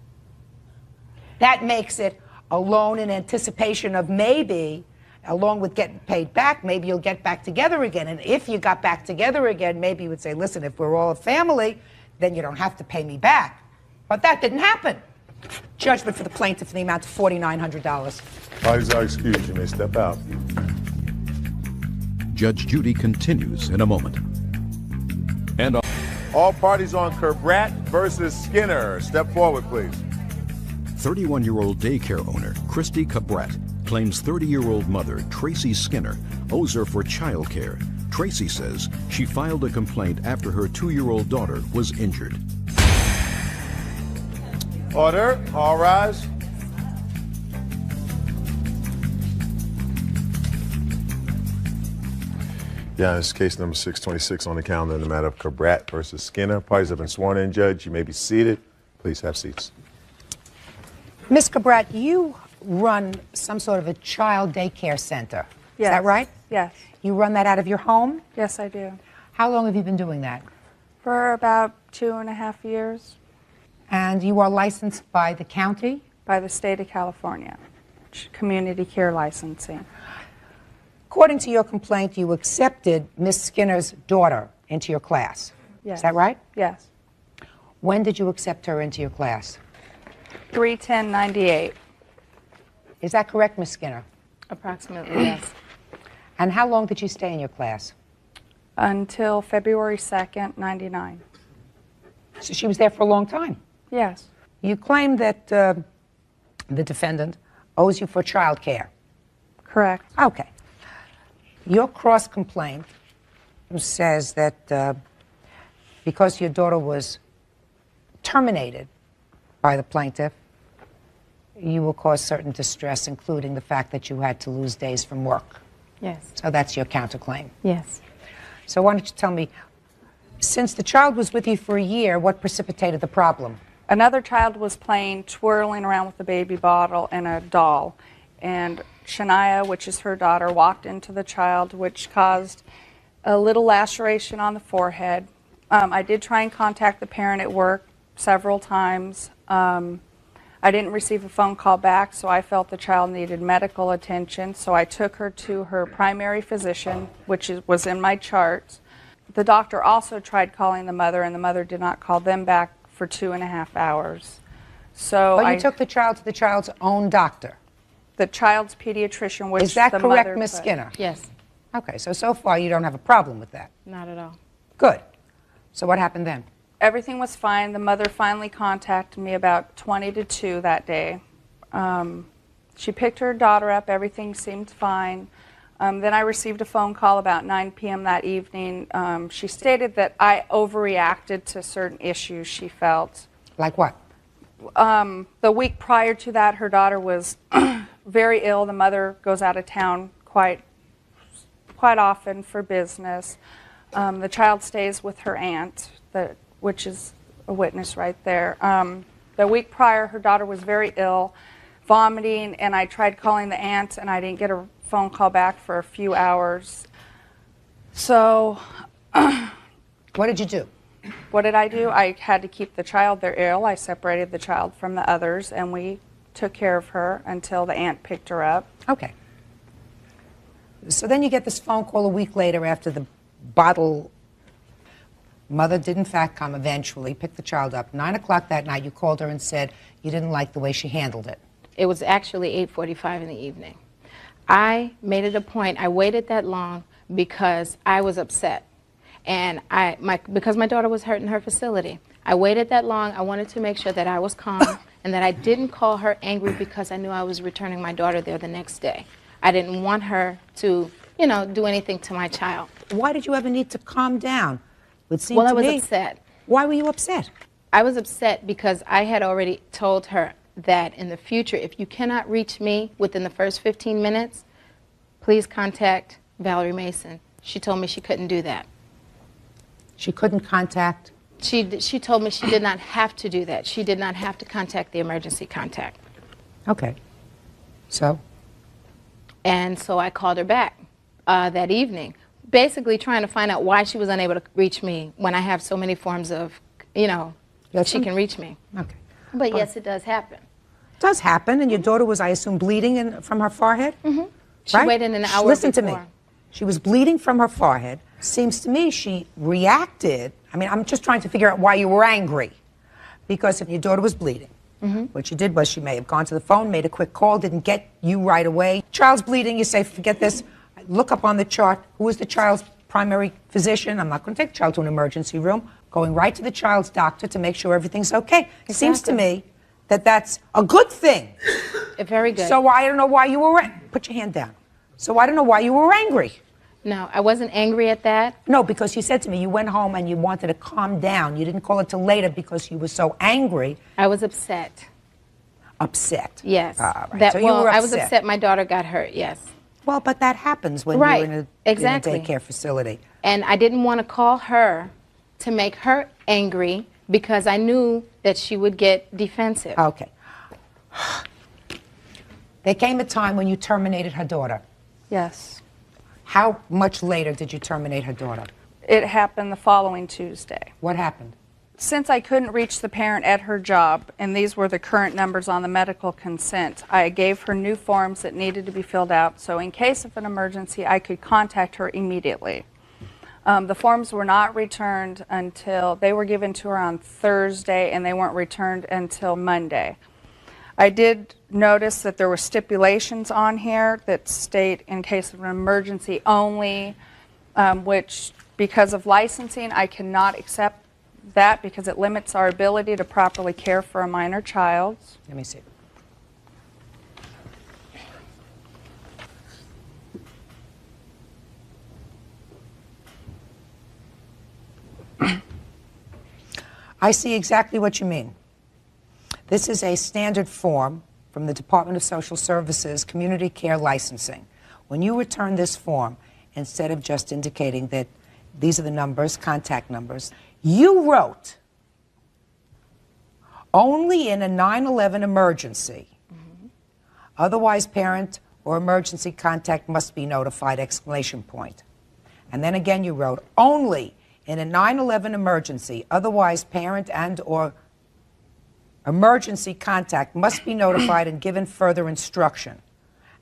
That makes it a loan in anticipation of maybe, along with getting paid back, maybe you'll get back together again. And if you got back together again, maybe you would say, listen, if we're all a family, then you don't have to pay me back. But that didn't happen. Judgment for the plaintiff in the amount of $4,900.
Parties are excused. You may step out.
Judge Judy continues in a moment. And
all parties on Cabrat versus Skinner. Step forward, please.
31-year-old daycare owner Christy Cabrat claims 30-year-old mother Tracy Skinner owes her for child care. Tracy says she filed a complaint after her 2-year-old daughter was injured.
Order. All rise. Yeah, this is case number 626 on the calendar in the matter of Cabrat versus Skinner. Parties have been sworn in, Judge. You may be seated. Please have seats.
Ms. Cabrat, you run some sort of a child daycare center.
Yes.
Is that right?
Yes.
You run that out of your home?
Yes, I do.
How long have you been doing that?
For about 2.5 years.
And you are licensed by the county?
By the state of California. Community care licensing.
According to your complaint, you accepted Miss Skinner's daughter into your class.
Yes.
Is that right?
Yes.
When did you accept her into your class?
3/10/98.
Is that correct, Miss Skinner?
Approximately, yes.
And how long did you stay in your class?
Until February 2nd, 99.
So she was there for a long time?
Yes.
You claim that the defendant owes you for child care.
Correct.
Okay. Your cross-complaint says that because your daughter was terminated by the plaintiff, you will cause certain distress, including the fact that you had to lose days from work.
Yes.
So that's your counterclaim.
Yes.
So why don't you tell me, since the child was with you for a year, what precipitated the problem?
Another child was playing, twirling around with a baby bottle and a doll. And Shania, which is her daughter, walked into the child, which caused a little laceration on the forehead. I did try and contact the parent at work several times. I didn't receive a phone call back, so I felt the child needed medical attention. So I took her to her primary physician, which was in my charts. The doctor also tried calling the mother, and the mother did not call them back for 2.5 hours. So
But you took the child to the child's own doctor?
The child's pediatrician, which
is that
the
correct,
mother
Miss
put.
Skinner?
Yes.
Okay, so far you don't have a problem with that?
Not at all.
Good. So what happened then?
Everything was fine. The mother finally contacted me about 20 to 2 that day. She picked her daughter up. Everything seemed fine. Then I received a phone call about 9 p.m. that evening. She stated that I overreacted to certain issues she felt.
Like what?
The week prior to that, her daughter was very ill. The mother goes out of town quite often for business. The child stays with her aunt, which is a witness right there. The week prior, her daughter was very ill, vomiting, and I tried calling the aunt, and I didn't get a phone call back for a few hours. So
What did you do?
What did I do? I had to keep the child. They're ill. I separated the child from the others, and we took care of her until the aunt picked her up.
Okay. So then you get this phone call a week later after the bottle. Mother did in fact come eventually, pick the child up. 9 o'clock that night, you called her and said you didn't like the way she handled it.
It was actually 8:45 in the evening. I made it a point. I waited that long because I was upset. And because my daughter was hurt in her facility, I waited that long. I wanted to make sure that I was calm and that I didn't call her angry because I knew I was returning my daughter there the next day. I didn't want her to, you know, do anything to my child.
Why did you ever need to calm down?
Well, I was upset.
Why were you upset?
I was upset because I had already told her that in the future, if you cannot reach me within the first 15 minutes, please contact Valerie Mason. She told me she couldn't do that.
She couldn't contact?
She told me she did not have to do that. She did not have to contact the emergency contact.
Okay. So?
And so I called her back that evening, basically trying to find out why she was unable to reach me when I have so many forms of, you know, she can reach me.
Okay.
But yes, it does happen.
It does happen, and your daughter was, I assume, bleeding from her forehead?
Mm-hmm. She
Right?
waited an hour
Listen to me.
before.
She was bleeding from her forehead. Seems to me she reacted. I mean, I'm just trying to figure out why you were angry. Because if your daughter was bleeding, what she did was she may have gone to the phone, made a quick call, didn't get you right away. Child's bleeding, you say, forget this. Look up on the chart. Who is the child's primary physician? I'm not going to take the child to an emergency room. Going right to the child's doctor to make sure everything's okay. It seems to me that that's a good thing.
Very good.
So I don't know why you were, put your hand down. So I don't know why you were angry.
No, I wasn't angry at that.
No, because you said to me you went home and you wanted to calm down. You didn't call it till later because you were so angry.
I was upset.
Upset?
Yes.
Right.
That,
So you
well,
were
I was
upset.
upset my daughter got hurt, yes.
Well, but that happens when
Right,
you're in
exactly.
a daycare facility.
And I didn't want to call her to make her angry because I knew that she would get defensive.
Okay. There came a time when you terminated her daughter.
Yes.
How much later did you terminate her daughter?
It happened the following Tuesday.
What happened?
Since I couldn't reach the parent at her job, and these were the current numbers on the medical consent, I gave her new forms that needed to be filled out, so in case of an emergency, I could contact her immediately. The forms were not returned until, they were given to her on Thursday, and they weren't returned until Monday. I did notice that there were stipulations on here that state in case of an emergency only, which because of licensing, I cannot accept that because it limits our ability to properly care for a minor child.
Let me see. I see exactly what you mean. This is a standard form from the Department of Social Services Community Care Licensing. When you return this form, instead of just indicating that these are the numbers, contact numbers, you wrote, only in a 9/11 emergency, otherwise parent or emergency contact must be notified, exclamation point. And then again you wrote, only in a 9/11 emergency, otherwise parent and or emergency contact must be notified and given further instruction.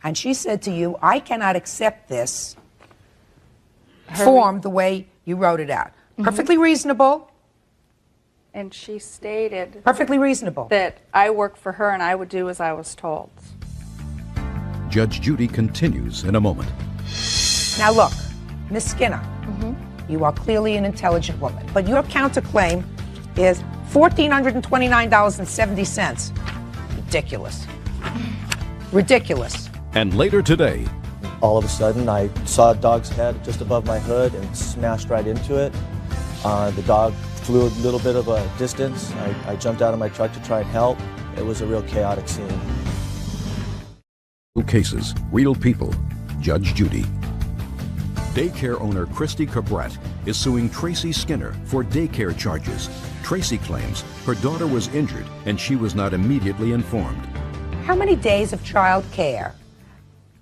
And she said to you, I cannot accept this form the way you wrote it out. Perfectly reasonable.
And she stated
Perfectly reasonable.
that I worked for her and I would do as I was told.
Judge Judy continues in a moment.
Now look, Miss Skinner, you are clearly an intelligent woman, but your counterclaim is $1,429.70. Ridiculous. Ridiculous.
And later today,
all of a sudden I saw a dog's head just above my hood and smashed right into it. The dog flew a little bit of a distance. I jumped out of my truck to try and help. It was a real chaotic scene.
real cases, real people. Judge Judy. Daycare owner Christy Cabret is suing Tracy Skinner for daycare charges. Tracy claims her daughter was injured and she was not immediately informed.
How many days of child care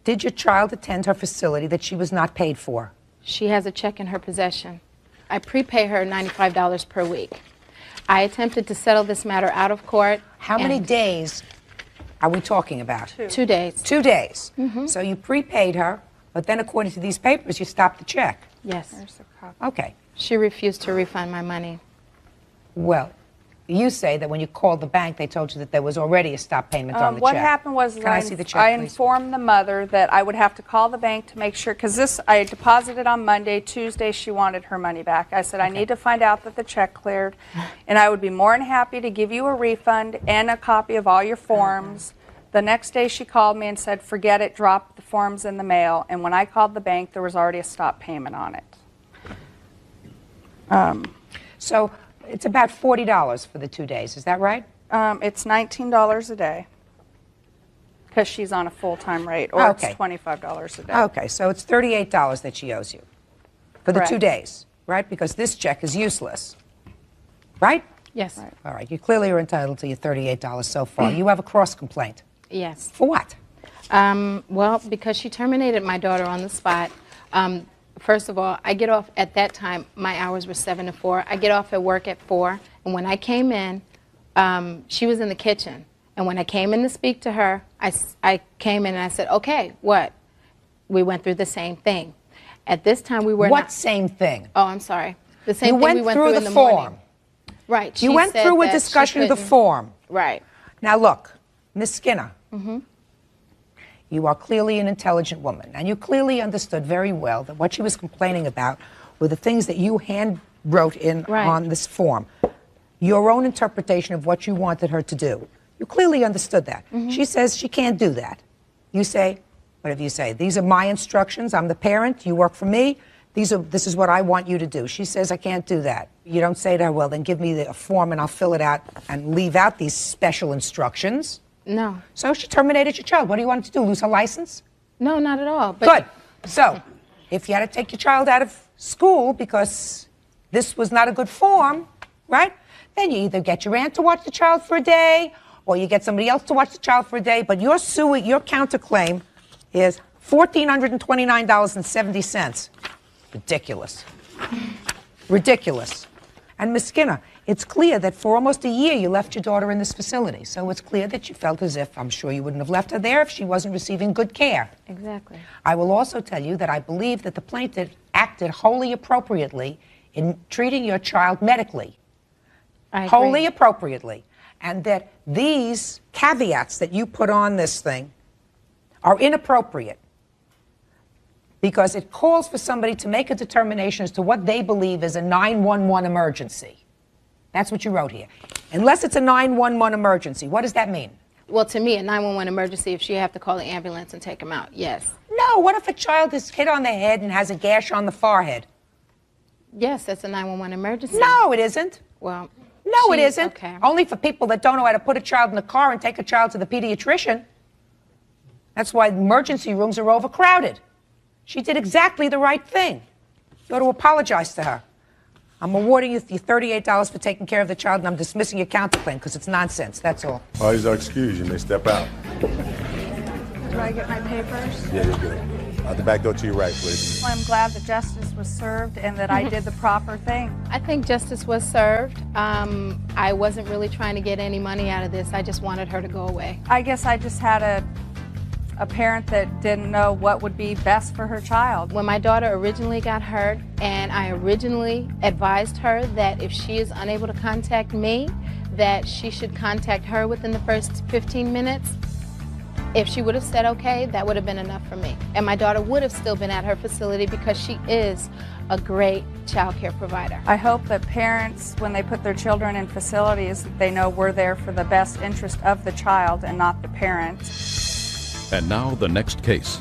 did your child attend her facility that she was not paid for?
She has a check in her possession. I prepay her $95 per week. I attempted to settle this matter out of court.
How many days are we talking about?
2 days.
2 days. So you prepaid her, but then according to these papers, you stopped the check.
Yes.
Okay.
She refused to refund my money.
Well, you say that when you called the bank, they told you that there was already a stop payment on the
What
check.
happened was
Can I see the check,
I
please?
informed the mother that I would have to call the bank to make sure, because this I deposited on Monday. Tuesday she wanted her money back. I said I need to find out that the check cleared, and I would be more than happy to give you a refund and a copy of all your forms. The next day she called me and said forget it, drop the forms in the mail, and when I called the bank there was already a stop payment on it.
So it's about $40 for the 2 days, is that right?
It's $19 a day because she's on a full-time rate, or
Okay.
it's $25 a day.
Okay, so it's $38 that she owes you for the 2
Correct.
days, right? Because this check is useless, right?
Yes.
All right, you clearly are entitled to your $38 so far. You have a cross complaint.
Yes.
For what?
Well, because she terminated my daughter on the spot. First of all, I get off at that time, my hours were 7 to 4. I get off at work at 4, and when I came in, she was in the kitchen. And when I came in to speak to her, I came in and I said, okay, what? We went through the same thing. At this time, we were
What
not...
same thing?
Oh, I'm sorry. The same
You
thing
went
we went
through
through
the
in the
form.
morning. Right.
You
she
went
said
through a
that she
discussion of the
couldn't-
form.
Right.
Now look, Miss Skinner,
Mm-hmm.
you are clearly an intelligent woman, and you clearly understood very well that what she was complaining about were the things that you hand wrote in on this form. Your own interpretation of what you wanted her to do. You clearly understood that. She says she can't do that. You say, whatever you say, these are my instructions. I'm the parent. You work for me. This is what I want you to do. She says, I can't do that. You don't say to her, well, then give me a form and I'll fill it out and leave out these special instructions.
No.
So she terminated your child. What do you want her to do, lose her license?
No, not at all. But
Good. So, if you had to take your child out of school because this was not a good form, right? Then you either get your aunt to watch the child for a day, or you get somebody else to watch the child for a day, but your counterclaim is $1,429.70. Ridiculous. Ridiculous. And Ms. Skinner, it's clear that for almost a year you left your daughter in this facility. So it's clear that you felt as if, I'm sure you wouldn't have left her there if she wasn't receiving good care.
Exactly.
I will also tell you that I believe that the plaintiff acted wholly appropriately in treating your child medically.
I agree.
Wholly appropriately. And that these caveats that you put on this thing are inappropriate because it calls for somebody to make a determination as to what they believe is a 911 emergency. That's what you wrote here. Unless it's a 911 emergency, what does that mean?
Well, to me, a 911 emergency, if she have to call the ambulance and take him out, yes.
No, what if a child is hit on the head and has a gash on the forehead?
Yes, that's a 911 emergency.
No, it isn't.
Well,
No, it
she-
isn't.
Okay.
Only for people that don't know how to put a child in the car and take a child to the pediatrician. That's why emergency rooms are overcrowded. She did exactly the right thing. You ought to apologize to her. I'm awarding you the $38 for taking care of the child, and I'm dismissing your counterclaim because it's nonsense. That's all.
Parties are excused. You may step out.
Do I get my papers?
Yeah, you're good. Out the back door to your right, please.
Well, I'm glad that justice was served and that I did the proper thing.
I think justice was served. I wasn't really trying to get any money out of this. I just wanted her to go away.
I guess I just had a parent that didn't know what would be best for her child.
When my daughter originally got hurt, and I originally advised her that if she is unable to contact me, that she should contact her within the first 15 minutes. If she would have said okay, that would have been enough for me. And my daughter would have still been at her facility because she is a great child care provider.
I hope that parents, when they put their children in facilities, that they know we're there for the best interest of the child and not the parent.
And now the next case.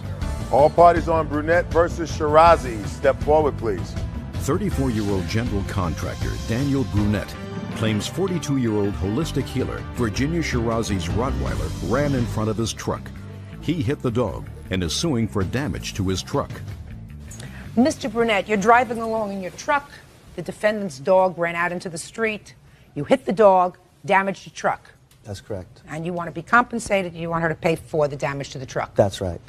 All parties on Brunette versus Shirazi. Step forward, please.
34-year-old general contractor Daniel Brunette claims 42-year-old holistic healer Virginia Shirazi's Rottweiler ran in front of his truck. He hit the dog and is suing for damage to his truck.
Mr. Brunette, you're driving along in your truck. The defendant's dog ran out into the street. You hit the dog, damaged the truck.
That's correct.
And you want to be compensated, and you want her to pay for the damage to the truck.
That's right.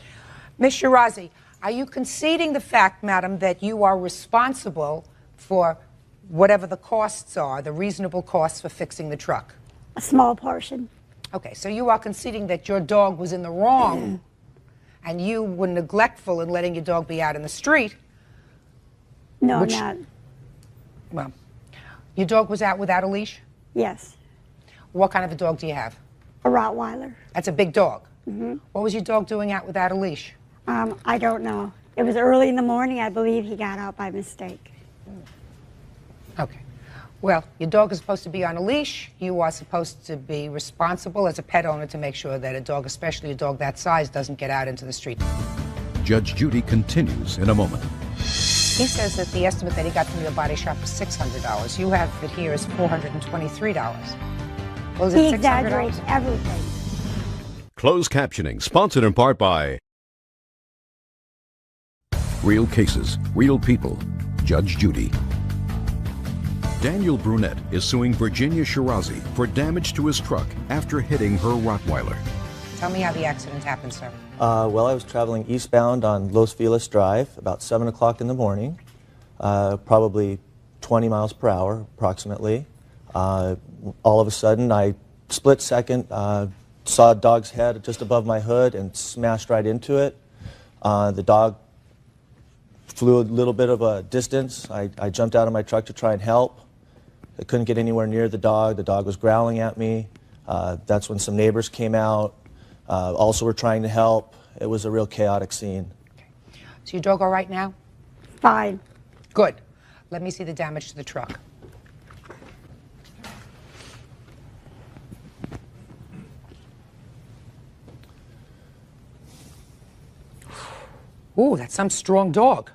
Ms. Shirazi, are you conceding the fact, madam, that you are responsible for whatever the costs are, the reasonable costs for fixing the truck?
A small portion.
Okay, so you are conceding that your dog was in the wrong and you were neglectful in letting your dog be out in the street.
No,
which,
not.
Well, your dog was out without a leash?
Yes.
What kind of a dog do you have?
A Rottweiler.
That's a big dog.
Mm-hmm.
What was your dog doing out without a leash?
I don't know. It was early in the morning. I believe he got out by mistake.
Okay. Well, your dog is supposed to be on a leash. You are supposed to be responsible as a pet owner to make sure that a dog, especially a dog that size, doesn't get out into the street.
Judge Judy continues in a moment.
He says that the estimate that he got from your body shop was $600. You have it here as $423. Well, is it
He
$600?
exaggerates everything.
Closed captioning, sponsored in part by Real Cases, Real People, Judge Judy. Daniel Brunette is suing Virginia Shirazi for damage to his truck after hitting her Rottweiler.
Tell me how the accident happened, sir.
Well, I was traveling eastbound on Los Feliz Drive about 7 o'clock in the morning, probably 20 miles per hour approximately. All of a sudden, I split second saw a dog's head just above my hood and smashed right into it. The dog flew a little bit of a distance. I jumped out of my truck to try and help. I couldn't get anywhere near the dog. The dog was growling at me. That's when some neighbors came out. Also were trying to help. It was a real chaotic scene.
Okay. Is your dog all right now?
Fine.
Good. Let me see the damage to the truck. Ooh, that's some strong dog.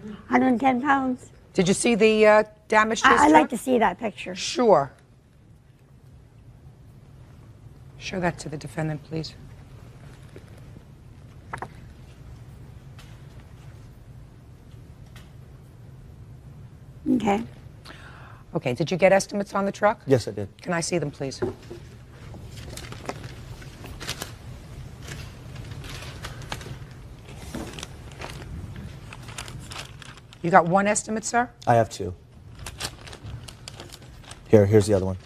110 pounds.
Did you see the damage to his
I'd
truck?
like to see that picture.
Sure. Show that to the defendant, please.
Okay.
Okay, did you get estimates on the truck?
Yes, I did.
Can I see them, please? You got one estimate, sir?
I have two. Here's the other one.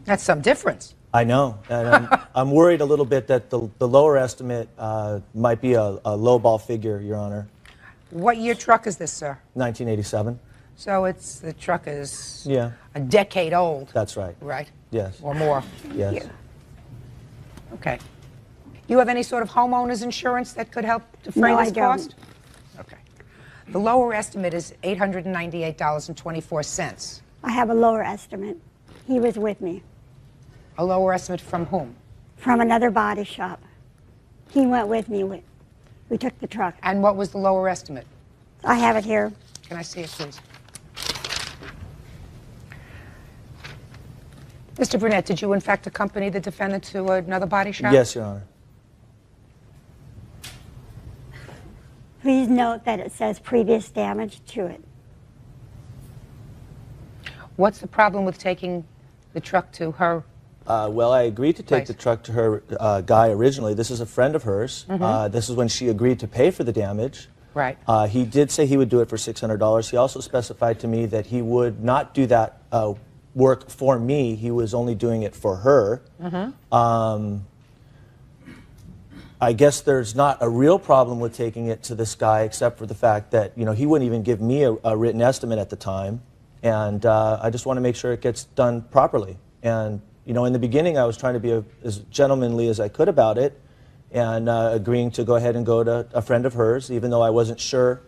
That's some difference.
I know, and I'm worried a little bit that the lower estimate might be a lowball figure, Your Honor.
What year truck is this, sir?
1987.
So the truck is
Yeah.
a decade old.
That's right.
Right?
Yes.
Or more.
Yes.
Yeah. Okay. You have any sort of homeowner's insurance that could help defray
No,
this
I don't.
cost? Okay. The lower estimate is $898.24.
I have a lower estimate. He was with me.
A lower estimate from whom?
From another body shop. He went with me. We took the truck.
And what was the lower estimate?
I have it here.
Can I see it, please? Mr. Brunette, did you in fact accompany the defendant to another body shop?
Yes, Your Honor.
Please note that it says previous damage to it.
What's the problem with taking the truck to her?
Well, I agreed to take the truck to her guy originally. This is a friend of hers.
Mhm.
This is when she agreed to pay for the damage.
Right.
He did say he would do it for $600. He also specified to me that he would not do that work for me. He was only doing it for her.
Mm-hmm.
I guess there's not a real problem with taking it to this guy, except for the fact that he wouldn't even give me a written estimate at the time, and I just want to make sure it gets done properly. And in the beginning, I was trying to be as gentlemanly as I could about it, and agreeing to go ahead and go to a friend of hers, even though I wasn't sure.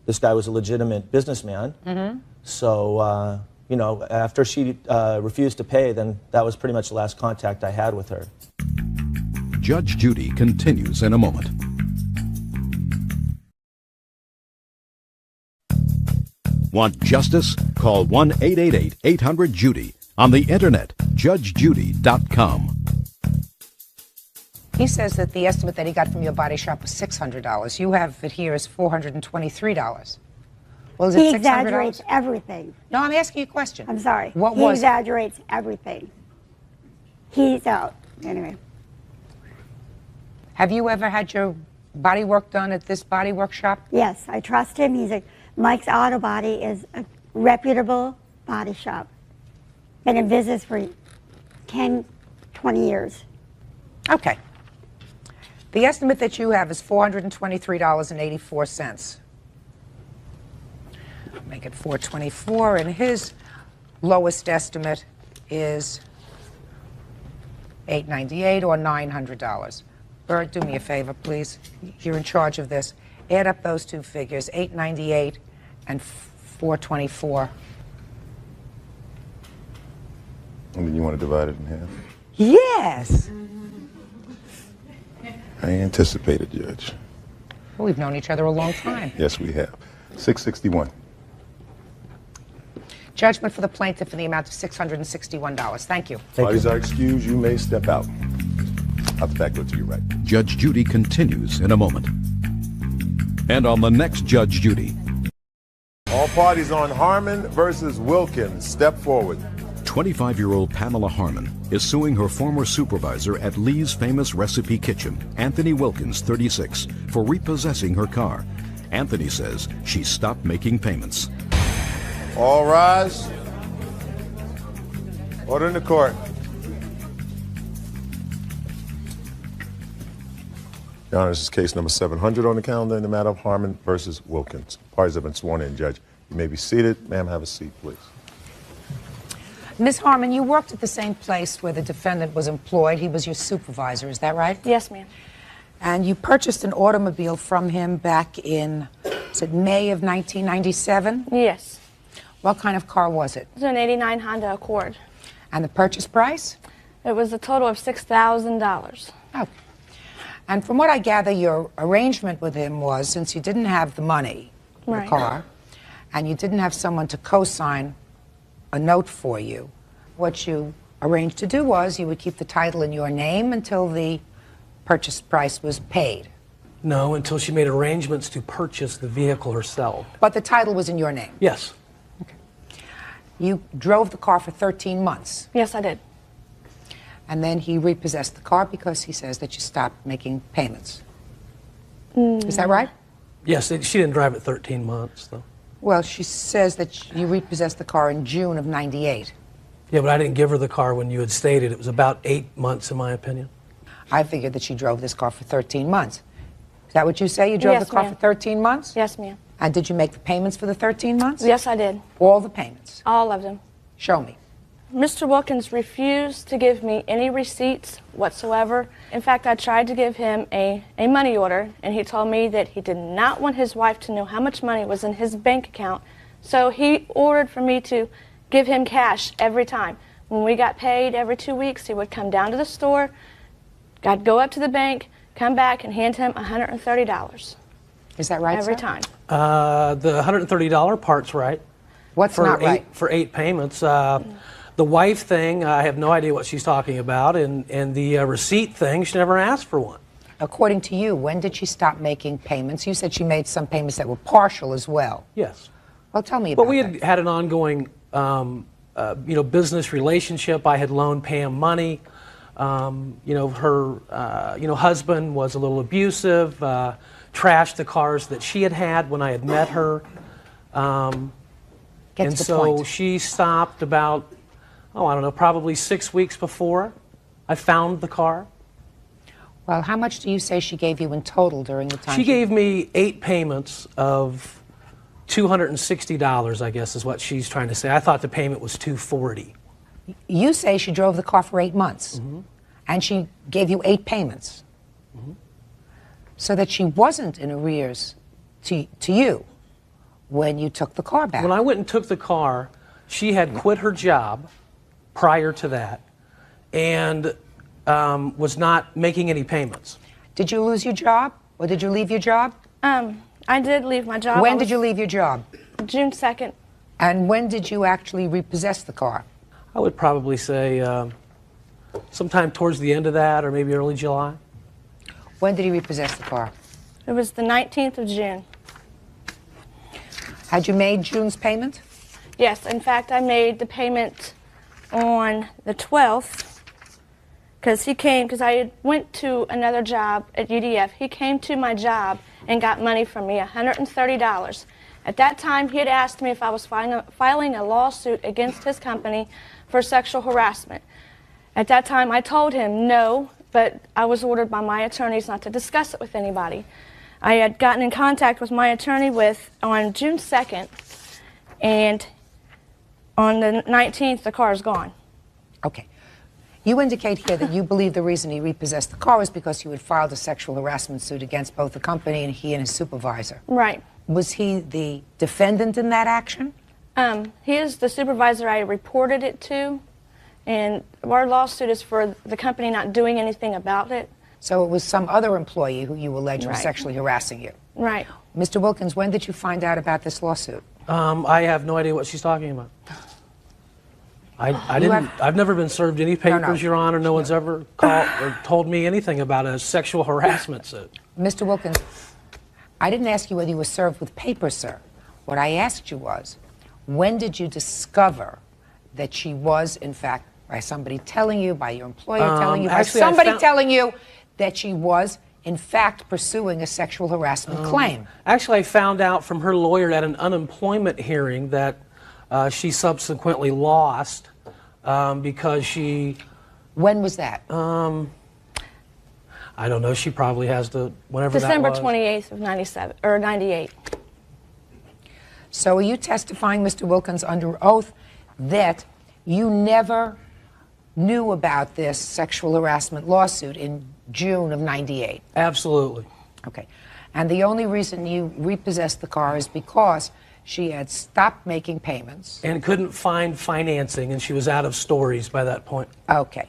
This guy was a legitimate businessman.
Mm-hmm.
So after she refused to pay, then that was pretty much the last contact I had with her.
Judge Judy continues in a moment. Want justice? Call 1-888-800-JUDY. On the internet, judgejudy.com.
He says that the estimate that he got from your body shop was $600. You have it here as $423. Well, is it
He
$600?
exaggerates everything.
No, I'm asking you a question.
I'm sorry.
What
he
was it?
exaggerates everything. He's out. Anyway.
Have you ever had your body work done at this body workshop?
Yes, I trust him. Mike's Auto Body is a reputable body shop. Been in business for 10, 20 years.
Okay. The estimate that you have is $423.84. Make it $424, and his lowest estimate is $898 or $900. Bert, do me a favor, please. You're in charge of this. Add up those two figures, $898 and $424.
And then you want to divide it in half?
Yes.
I anticipated, Judge.
Well, we've known each other a long time.
Yes, we have. 661.
Judgment for the plaintiff in the amount of $661. Thank you.
Parties are excused. You may step out. I'll be back to your right.
Judge Judy continues in a moment. And on the next Judge Judy.
All parties on Harmon versus Wilkins. Step forward.
25-year-old Pamela Harmon is suing her former supervisor at Lee's Famous Recipe Kitchen, Anthony Wilkins, 36, for repossessing her car. Anthony says she stopped making payments.
All rise. Order in the court. Your Honor, this is case number 700 on the calendar in the matter of Harmon versus Wilkins. Parties have been sworn in, Judge. You may be seated. Ma'am, have a seat, please.
Ms. Harmon, you worked at the same place where the defendant was employed. He was your supervisor, is that right?
Yes, ma'am.
And you purchased an automobile from him back in, is it May of 1997?
Yes.
What kind of car was it?
It was an 89 Honda Accord.
And the purchase price?
It was a total of $6,000.
Okay. And from what I gather, your arrangement with him was, since you didn't have the money for
Right.
the car, and you didn't have someone to co-sign a note for you, what you arranged to do was you would keep the title in your name until the purchase price was paid.
No, until she made arrangements to purchase the vehicle herself.
But the title was in your name?
Yes.
You drove the car for 13 months.
Yes, I did.
And then he repossessed the car because he says that you stopped making payments. Is that right?
Yes, she didn't drive it 13 months, though.
Well, she says that you repossessed the car in June of '98.
Yeah, but I didn't give her the car when you had stated. It was about 8 months, in my opinion.
I figured that she drove this car for 13 months. Is that what you say? You drove
Yes,
the car
ma'am.
for 13 months?
Yes, ma'am.
And did you make the payments for the 13 months?
Yes, I did.
All the payments?
All of them.
Show me.
Mr. Wilkins refused to give me any receipts whatsoever. In fact, I tried to give him a money order, and he told me that he did not want his wife to know how much money was in his bank account. So he ordered for me to give him cash every time. When we got paid every 2 weeks, he would come down to the store, I'd go up to the bank, come back, and hand him $130.
Is that right,
every
sir?
time.
The $130 part's right.
What's
for
not right?
For 8 payments. The wife thing, I have no idea what she's talking about, and the receipt thing, she never asked for one.
According to you, when did she stop making payments? You said she made some payments that were partial as well.
Yes.
Well, tell me about
But we
that.
had an ongoing, business relationship. I had loaned Pam money. Her, husband was a little abusive, trashed the cars that she had had when I had met her.
Get to
And
the
so
point.
she stopped about, probably 6 weeks before I found the car.
Well, how much do you say she gave you in total during the time?
She gave me 8 payments of $260, I guess is what she's trying to say. I thought the payment was $240.
You say she drove the car for 8 months, and she gave you 8 payments, so that she wasn't in arrears to you when you took the car back.
When I went and took the car, she had quit her job prior to that and was not making any payments.
Did you lose your job, or did you leave your job?
I did leave my job.
When did you leave your job?
June 2nd.
And when did you actually repossess the car?
I would probably say sometime towards the end of that, or maybe early July.
When did he repossess the car?
It was the 19th of June.
Had you made June's payment?
Yes, in fact, I made the payment on the 12th,
because he came, because I went to another job at UDF. He came to my job and got money from me, $130. At that time, he had asked me if I was filing a lawsuit against his company for sexual harassment. At that time, I told him no, but I was ordered by my attorneys not to discuss it with anybody. I had gotten in contact with my attorney on June 2nd, and on the 19th, the car is gone.
Okay. You indicate here that you believe the reason he repossessed the car was because you had filed a sexual harassment suit against both the company and he and his supervisor.
Right.
Was he the defendant in that action?
He is the supervisor I reported it to, and our lawsuit is for the company not doing anything about it.
So it was some other employee who you allege was
Right.
sexually harassing you.
Right.
Mr. Wilkins, when did you find out about this lawsuit?
I have no idea what she's talking about. I've never been served any papers, Your Honor. No one's ever called or told me anything about a sexual harassment suit.
Mr. Wilkins, I didn't ask you whether you were served with papers, sir. What I asked you was, when did you discover that she was, in fact, by somebody telling you, by your employer telling you, by somebody telling you that she was, in fact, pursuing a sexual harassment claim?
Actually, I found out from her lawyer at an unemployment hearing that she subsequently lost because she...
When was that?
I don't know. She probably has the... whenever
December
that was.
28th of 97, or 98.
So are you testifying, Mr. Wilkins, under oath that you never knew about this sexual harassment lawsuit in June of 98?
Absolutely.
Okay. And the only reason you repossessed the car is because she had stopped making payments.
And couldn't find financing, and she was out of stories by that point.
Okay.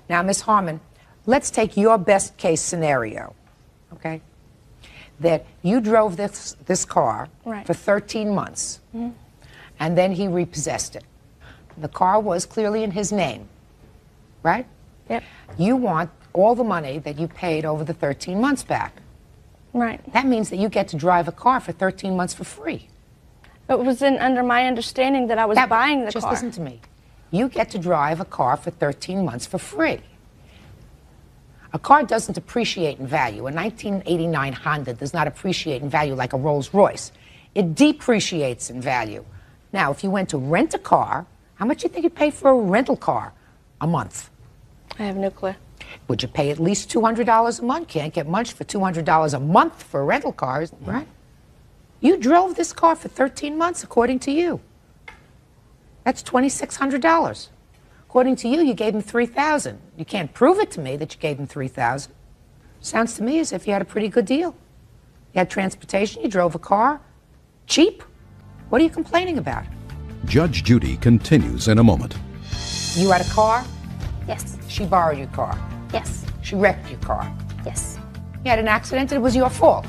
Now, Ms. Harmon, let's take your best case scenario, okay? That you drove this car
Right.
for 13 months,
Mhm.
and then he repossessed it. The car was clearly in his name, right?
Yep.
You want all the money that you paid over the 13 months back.
Right.
That means that you get to drive a car for 13 months for free.
It was under my understanding that I was buying the
Just
car.
listen to me. You get to drive a car for 13 months for free. A car doesn't appreciate in value. A 1989 Honda does not appreciate in value like a Rolls Royce. It depreciates in value. Now, if you went to rent a car, how much do you think you'd pay for a rental car a month?
I have no clue.
Would you pay at least $200 a month? Can't get much for $200 a month for rental cars, right? You drove this car for 13 months, according to you. That's $2,600. According to you, you gave him $3,000. You can't prove it to me that you gave him $3,000. Sounds to me as if you had a pretty good deal. You had transportation, you drove a car, cheap. What are you complaining about?
Judge Judy continues in a moment.
You had a car?
Yes.
She borrowed your car?
Yes.
She wrecked your car?
Yes.
You had an accident and it was your fault?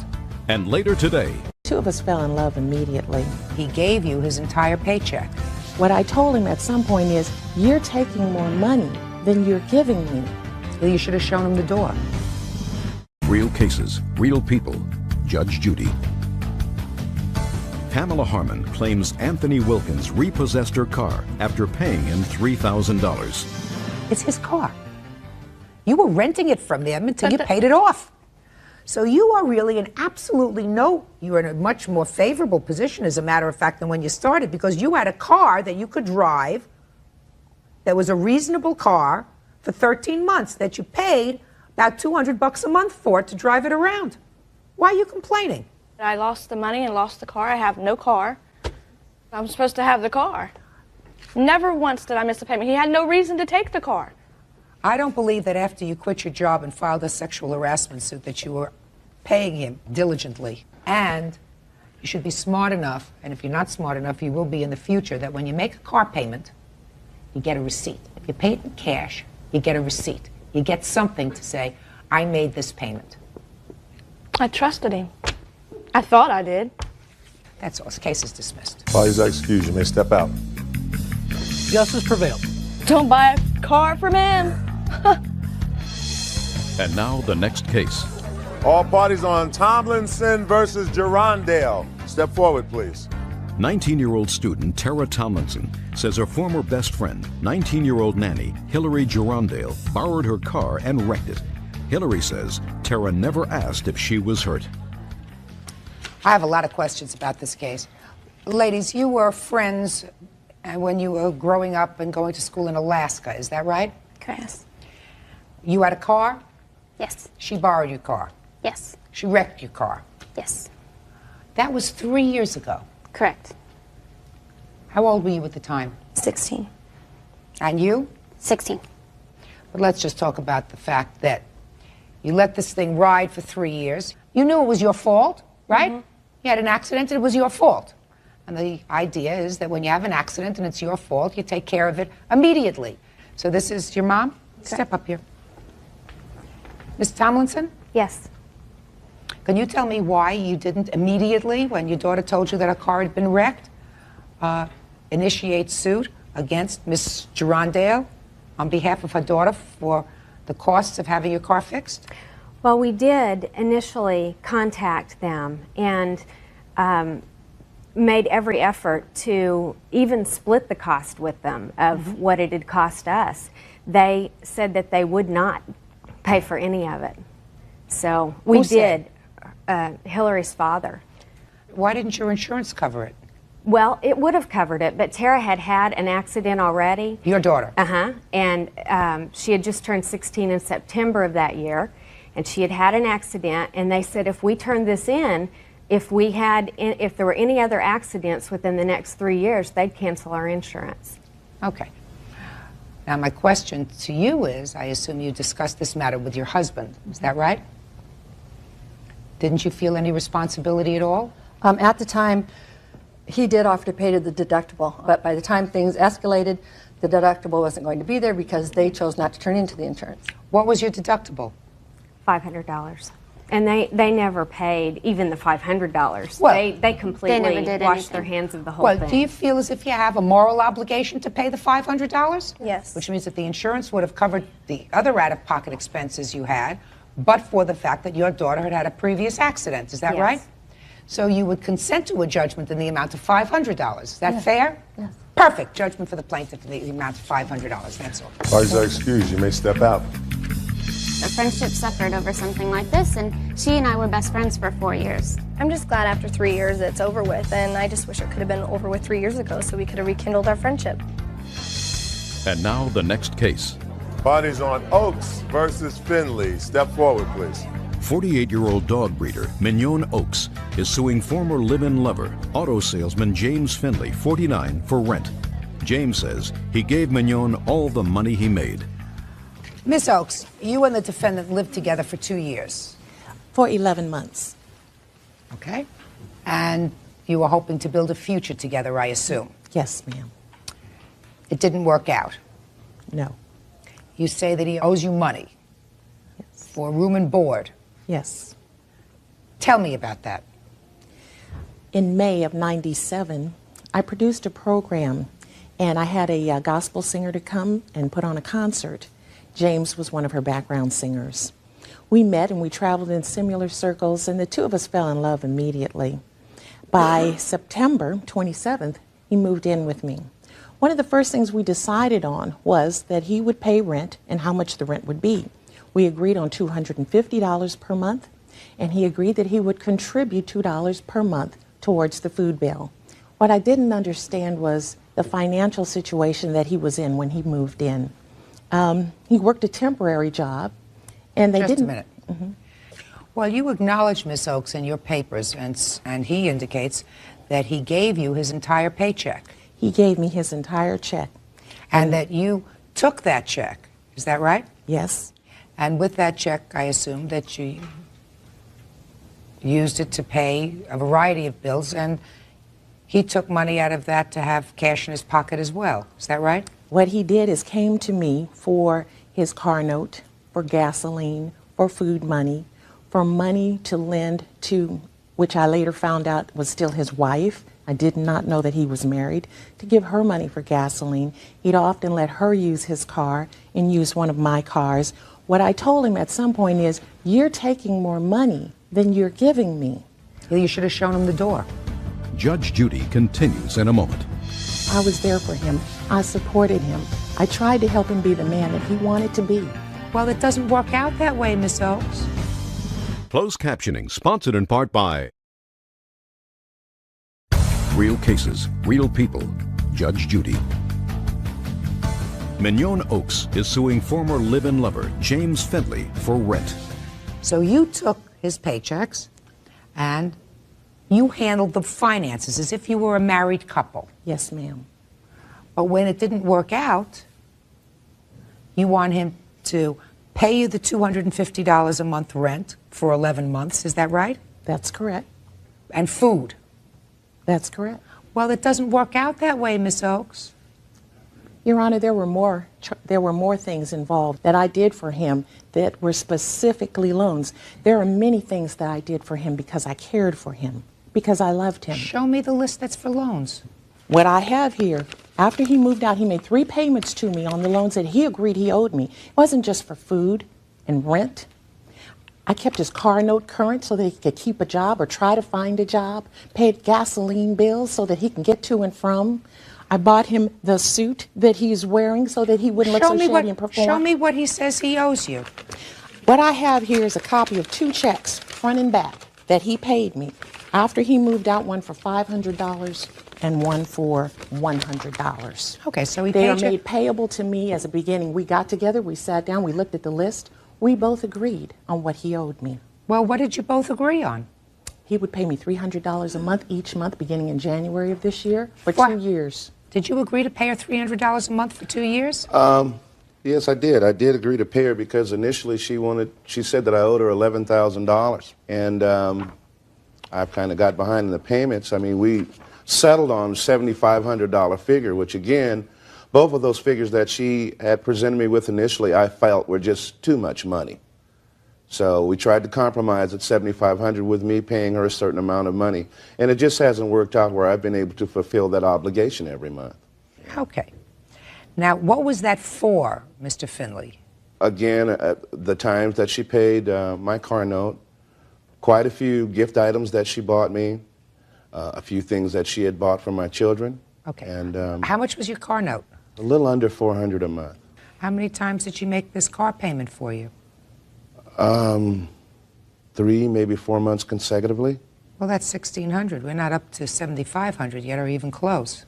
And later today,
Two of us fell in love immediately.
He gave you his entire paycheck.
What I told him at some point is, you're taking more money than you're giving me.
Well, you should have shown him the door.
real cases, real people. Judge Judy. Pamela Harmon claims Anthony Wilkins repossessed her car after paying him $3,000.
It's his car. You were renting it from them until you paid it off. So you are really you're in a much more favorable position, as a matter of fact, than when you started, because you had a car that you could drive that was a reasonable car for 13 months that you paid about $200 a month for to drive it around. Why are you complaining?
I lost the money and lost the car. I have no car. I'm supposed to have the car. Never once did I miss a payment. He had no reason to take the car.
I don't believe that after you quit your job and filed a sexual harassment suit that you were paying him diligently. And you should be smart enough, and if you're not smart enough, you will be in the future, that when you make a car payment, you get a receipt. If you pay it in cash, you get a receipt. You get something to say, I made this payment.
I trusted him. I thought I did.
That's all. This case is dismissed.
Parties are excused. You may step out.
Justice prevailed.
Don't buy a car from him.
And now the next case.
All parties on Tomlinson versus Gerondale. Step forward, please.
19-year-old student Tara Tomlinson says her former best friend, 19-year-old nanny Hillary Gerondale, borrowed her car and wrecked it. Hillary says Tara never asked if she was hurt.
I have a lot of questions about this case. Ladies, you were friends when you were growing up and going to school in Alaska, is that right?
Correct.
You had a car?
Yes.
She borrowed your car?
Yes.
She wrecked your car?
Yes.
That was 3 years ago.
Correct.
How old were you at the time?
16.
And you?
16.
But let's just talk about the fact that you let this thing ride for 3 years. You knew it was your fault, right?
Mm-hmm.
You had an accident and it was your fault. And the idea is that when you have an accident and it's your fault, you take care of it immediately. So this is your mom?
Correct.
Step up here. Ms. Tomlinson?
Yes.
Can you tell me why you didn't immediately, when your daughter told you that her car had been wrecked, initiate suit against Ms. Gerondale on behalf of her daughter for the costs of having your car fixed?
Well, we did initially contact them and made every effort to even split the cost with them of what it had cost us. They said that they would not pay for any of it. So we
Who
did.
said?
Hillary's father.
Why didn't your insurance cover it?
Well, it would have covered it, but Tara had had an accident already.
Your daughter?
Uh-huh. And she had just turned 16 in September of that year, and she had had an accident, and they said if we turned this in, if there were any other accidents within the next 3 years, they'd cancel our insurance.
Okay. Now, my question to you is, I assume you discussed this matter with your husband. Is that right? Didn't you feel any responsibility at all?
At the time, he did offer to pay to the deductible, but by the time things escalated, the deductible wasn't going to be there because they chose not to turn into the insurance.
What was your deductible?
$500. And they never paid even the $500.
Well,
they completely
never did
washed their
anything.
hands of the whole
Well,
thing.
do you feel as if you have a moral obligation to pay the $500?
Yes.
Which means that the insurance would have covered the other out-of-pocket expenses you had, but for the fact that your daughter had had a previous accident. Is that
Yes.
right? So you would consent to a judgment in the amount of $500. Is that
Yes.
fair?
Yes.
Perfect. Judgment for the plaintiff in the amount of $500. That's all.
Parties are excused. You may step out.
Our friendship suffered over something like this, and she and I were best friends for 4 years.
I'm just glad after 3 years it's over with, and I just wish it could have been over with 3 years ago so we could have rekindled our friendship.
And now the next case.
Parties on Oaks versus Finley. Step forward, please.
48-year-old dog breeder Mignon Oaks is suing former live-in lover, auto salesman James Finley, 49, for rent. James says he gave Mignon all the money he made.
Miss Oaks, you and the defendant lived together for 2 years.
For 11 months.
Okay. And you were hoping to build a future together, I assume.
Yes, ma'am.
It didn't work out.
No.
You say that he owes you money for room and board.
Yes.
Tell me about that.
In May of '97, I produced a program, and I had a gospel singer to come and put on a concert. James was one of her background singers. We met and we traveled in similar circles, and the two of us fell in love immediately. By September 27th, he moved in with me. One of the first things we decided on was that he would pay rent and how much the rent would be. We agreed on $250 per month, and he agreed that he would contribute $2 per month towards the food bill. What I didn't understand was the financial situation that he was in when he moved in. He worked a temporary job, and they didn't...
Just a minute. Mm-hmm. Well, you acknowledge, Miss Oaks, in your papers, and he indicates that he gave you his entire paycheck.
He gave me his entire check.
And that you took that check. Is that right?
Yes.
And with that check, I assume that you used it to pay a variety of bills, and he took money out of that to have cash in his pocket as well. Is that right?
What he did is came to me for his car note, for gasoline, for food money, for money to lend to, which I later found out was still his wife. I did not know that he was married, to give her money for gasoline. He'd often let her use his car and use one of my cars. What I told him at some point is, you're taking more money than you're giving me.
Well, you should have shown him the door.
Judge Judy continues in a moment.
I was there for him. I supported him. I tried to help him be the man that he wanted to be.
Well, it doesn't work out that way, Miss Oaks.
Closed captioning sponsored in part by Real Cases, Real People, Judge Judy. Mignon Oaks is suing former live-in lover James Findley for rent.
So you took his paychecks and you handled the finances as if you were a married couple.
Yes, ma'am.
But when it didn't work out, you want him to pay you the $250 a month rent for 11 months. Is that right?
That's correct.
And food.
That's correct.
Well, it doesn't work out that way, Miss Oaks.
Your Honor, there were more things involved that I did for him that were specifically loans. There are many things that I did for him because I cared for him, because I loved him.
Show me the list that's for loans.
What I have here, after he moved out, he made 3 payments to me on the loans that he agreed he owed me. It wasn't just for food and rent. I kept his car note current so that he could keep a job or try to find a job, paid gasoline bills so that he can get to and from. I bought him the suit that he's wearing so that he wouldn't look so shabby and perform.
Show me what he says he owes you.
What I have here is a copy of 2 checks, front and back, that he paid me after he moved out, one for $500 and one for $100.
Okay, so he
they
paid
are
you.
made payable to me as a beginning. We got together, we sat down, we looked at the list. We both agreed on what he owed me.
Well, what did you both agree on?
He would pay me $300 a month each month beginning in January of this year for 2 years.
Did you agree to pay her $300 a month for 2 years?
Yes, I did. I did agree to pay her because initially she said that I owed her $11,000. And I've kind of got behind in the payments. I mean, we settled on a $7,500 figure, which again, both of those figures that she had presented me with initially, I felt were just too much money. So we tried to compromise at $7,500 with me paying her a certain amount of money. And it just hasn't worked out where I've been able to fulfill that obligation every month.
Okay. Now, what was that for, Mr. Findley?
Again, the times that she paid my car note, quite a few gift items that she bought me, a few things that she had bought for my children.
Okay.
And
how much was your car note?
A little under $400 a month.
How many times did she make this car payment for you?
3, maybe 4 months consecutively.
Well, that's $1,600. We're not up to $7,500 yet, or even close.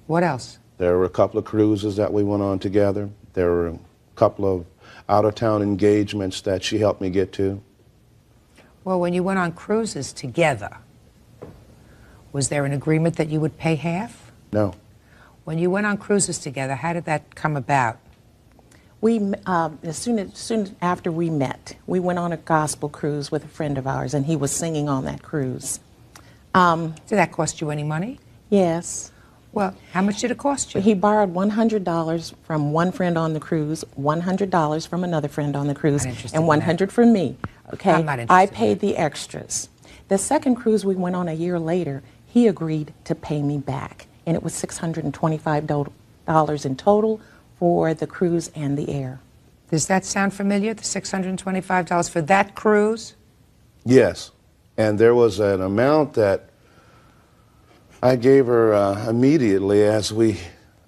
What else?
There were a couple of cruises that we went on together. There were a couple of out-of-town engagements that she helped me get to.
Well, when you went on cruises together, was there an agreement that you would pay half?
No.
When you went on cruises together, how did that come about?
We, as soon after we met, we went on a gospel cruise with a friend of ours, and he was singing on that cruise.
Did that cost you any money?
Yes.
Well, how much did it cost you?
He borrowed $100 from one friend on the cruise, $100 from another friend on the cruise, and $100 from me. Okay,
I'm not interested
I paid the extras. The second cruise we went on a year later, he agreed to pay me back, and it was $625 in total for the cruise and the air.
Does that sound familiar, the $625 for that cruise?
Yes. And there was an amount that I gave her immediately as we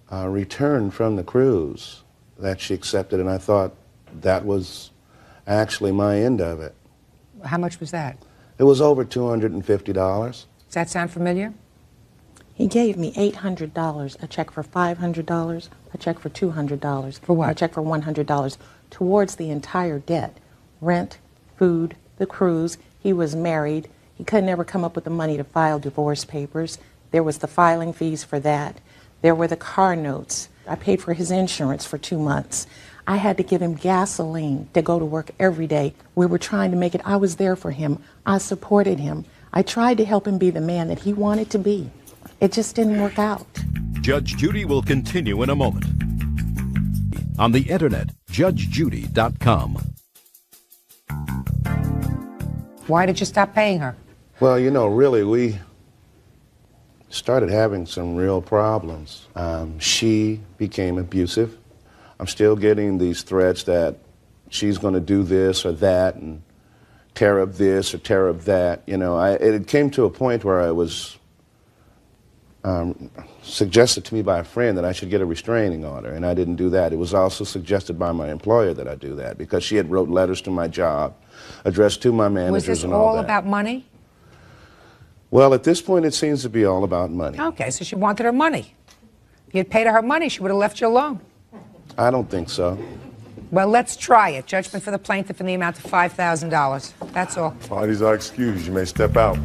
returned from the cruise that she accepted, and I thought that was actually my end of it.
How much was that?
It was over $250.
Does that sound familiar?
He gave me $800, a check for $500, a check for $200.
For what?
A check for $100 towards the entire debt. Rent, food, the cruise. He was married. He could never come up with the money to file divorce papers. There was the filing fees for that. There were the car notes. I paid for his insurance for 2 months. I had to give him gasoline to go to work every day. We were trying to make it. I was there for him. I supported him. I tried to help him be the man that he wanted to be. It just didn't work out.
Judge Judy will continue in a moment. On the internet, judgejudy.com.
Why did you stop paying her?
Well, you know, really, we started having some real problems. She became abusive. I'm still getting these threats that she's going to do this or that and tear up this or tear up that. You know, it came to a point where I was suggested to me by a friend that I should get a restraining order, and I didn't do that. It was also suggested by my employer that I do that because she had wrote letters to my job, addressed to my managers
Was this
and all
all
that.
about money?
Well, at this point, it seems to be all about money.
Okay, so she wanted her money. If you'd paid her her money, she would have left you alone.
I don't think so.
Well, let's try it. Judgment for the plaintiff in the amount of $5,000. That's all.
Parties are excused. You may step out.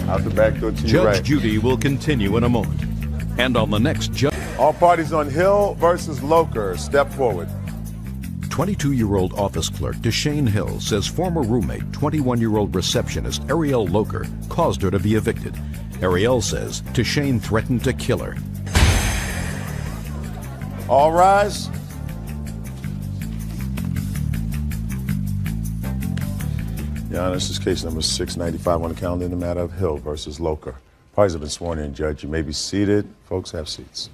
Out the back door to your
Judge
right.
Judy will continue in a moment. And on the next Judge...
All parties on Hill versus Loker, step forward.
22-year-old office clerk Deshane Hill says former roommate, 21-year-old receptionist Ariel Loker caused her to be evicted. Ariel says Deshane threatened to kill her.
All rise. Your Honor, this is case number 695 on the calendar in the matter of Hill versus Loker. Parties have been sworn in, Judge. You may be seated. Folks, have seats.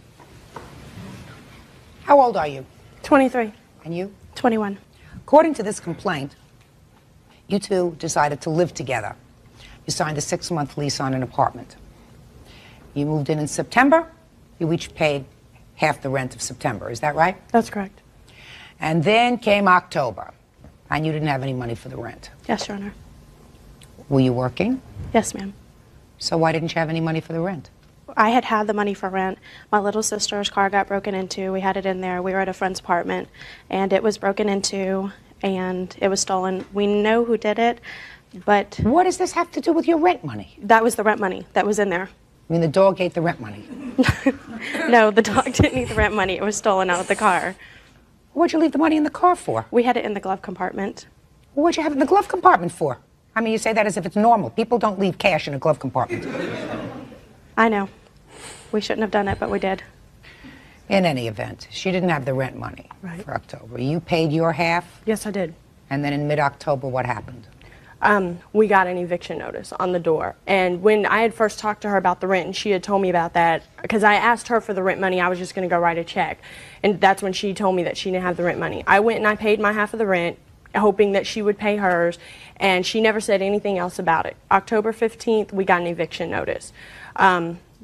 How old are you?
23.
And you?
21.
According to this complaint, you two decided to live together. You signed a 6-month lease on an apartment. You moved in September. You each paid half the rent of September. Is that right?
That's correct.
And then came October, and you didn't have any money for the rent.
Yes, Your Honor.
Were you working?
Yes, ma'am.
So why didn't you have any money for the rent?
I had the money for rent. My little sister's car got broken into. We had it in there. We were at a friend's apartment, and it was broken into, and it was stolen. We know who did it, but...
What does this have to do with your rent money?
That was the rent money that was in there.
I mean, the dog ate the rent money.
No, the dog didn't eat the rent money. It was stolen out of the car.
What'd you leave the money in the car for?
We had it in the glove compartment.
What'd you have it in the glove compartment for? I mean, you say that as if it's normal. People don't leave cash in a glove compartment.
I know. We shouldn't have done it, but we did.
In any event, she didn't have the rent money for October. You paid your half?
Yes, I did.
And then in mid-October, what happened?
We got an eviction notice on the door. And when I had first talked to her about the rent, and she had told me about that, because I asked her for the rent money, I was just going to go write a check. And that's when she told me that she didn't have the rent money. I went and I paid my half of the rent, hoping that she would pay hers, and she never said anything else about it. October 15th, we got an eviction notice.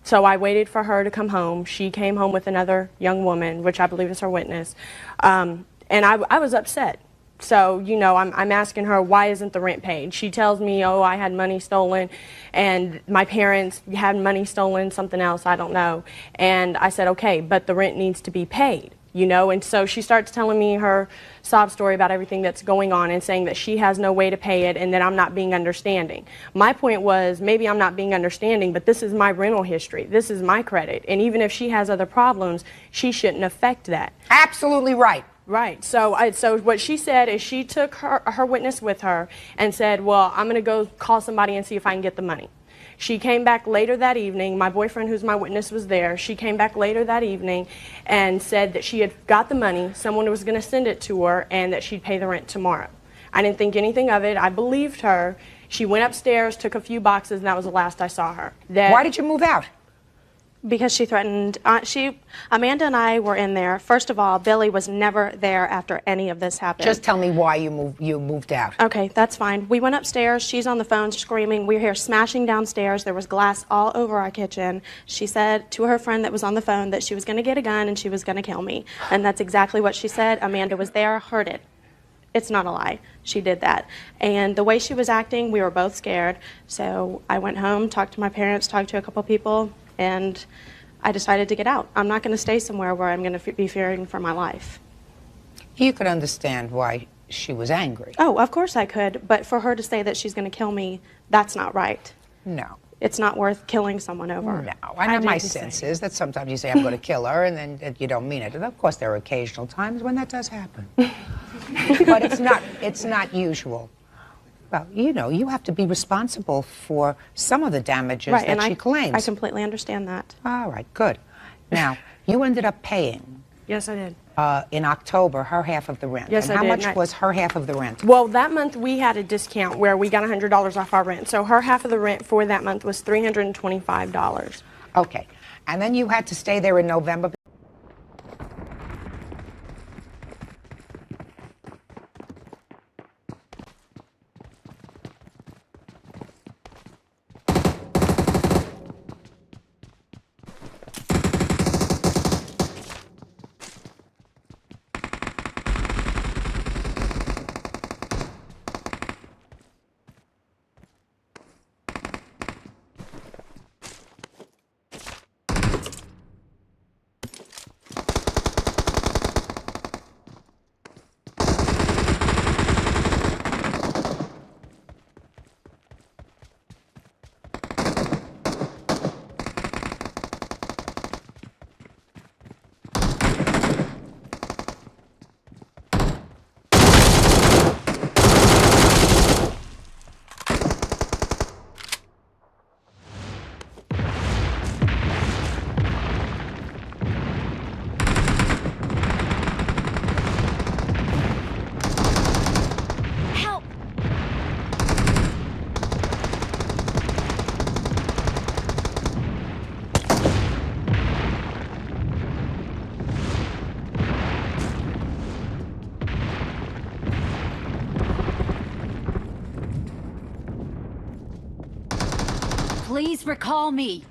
So I waited for her to come home. She came home with another young woman, which I believe is her witness. And I was upset. So, you know, I'm asking her, why isn't the rent paid? She tells me, oh, I had money stolen, and my parents had money stolen, something else, I don't know. And I said, okay, but the rent needs to be paid, you know? And so she starts telling me her sob story about everything that's going on and saying that she has no way to pay it and that I'm not being understanding. My point was, maybe I'm not being understanding, but this is my rental history. This is my credit. And even if she has other problems, she shouldn't affect that.
Absolutely right.
Right. So what she said is she took her witness with her and said, well, I'm going to go call somebody and see if I can get the money. She came back later that evening. My boyfriend, who's my witness, was there. She came back later that evening and said that she had got the money, someone was going to send it to her, and that she'd pay the rent tomorrow. I didn't think anything of it. I believed her. She went upstairs, took a few boxes, and that was the last I saw her.
Why did you move out?
Because she threatened, Amanda and I were in there. First of all, Billy was never there after any of this happened.
Just tell me why you moved out.
Okay, that's fine. We went upstairs. She's on the phone screaming. We hear smashing downstairs. There was glass all over our kitchen. She said to her friend that was on the phone that she was going to get a gun and she was going to kill me. And that's exactly what she said. Amanda was there, heard it. It's not a lie. She did that. And the way she was acting, we were both scared. So I went home, talked to my parents, talked to a couple people, and I decided to get out. I'm not going to stay somewhere where I'm going to be fearing for my life.
You could understand why she was angry.
Oh, of course I could. But for her to say that she's going to kill me, that's not right.
No.
It's not worth killing someone over.
No. I know my sense is that sometimes you say, I'm going to kill her, and then you don't mean it. And of course, there are occasional times when that does happen. But it's not usual. Well, you know, you have to be responsible for some of the damages that she claims.
I completely understand that.
All right, good. Now, you ended up paying.
Yes, I did.
In October, her half of the rent.
Yes,
and
I did.
How much was her half of the rent?
Well, that month we had a discount where we got $100 off our rent. So her half of the rent for that month was $325.
Okay. And then you had to stay there in November.
Please recall me.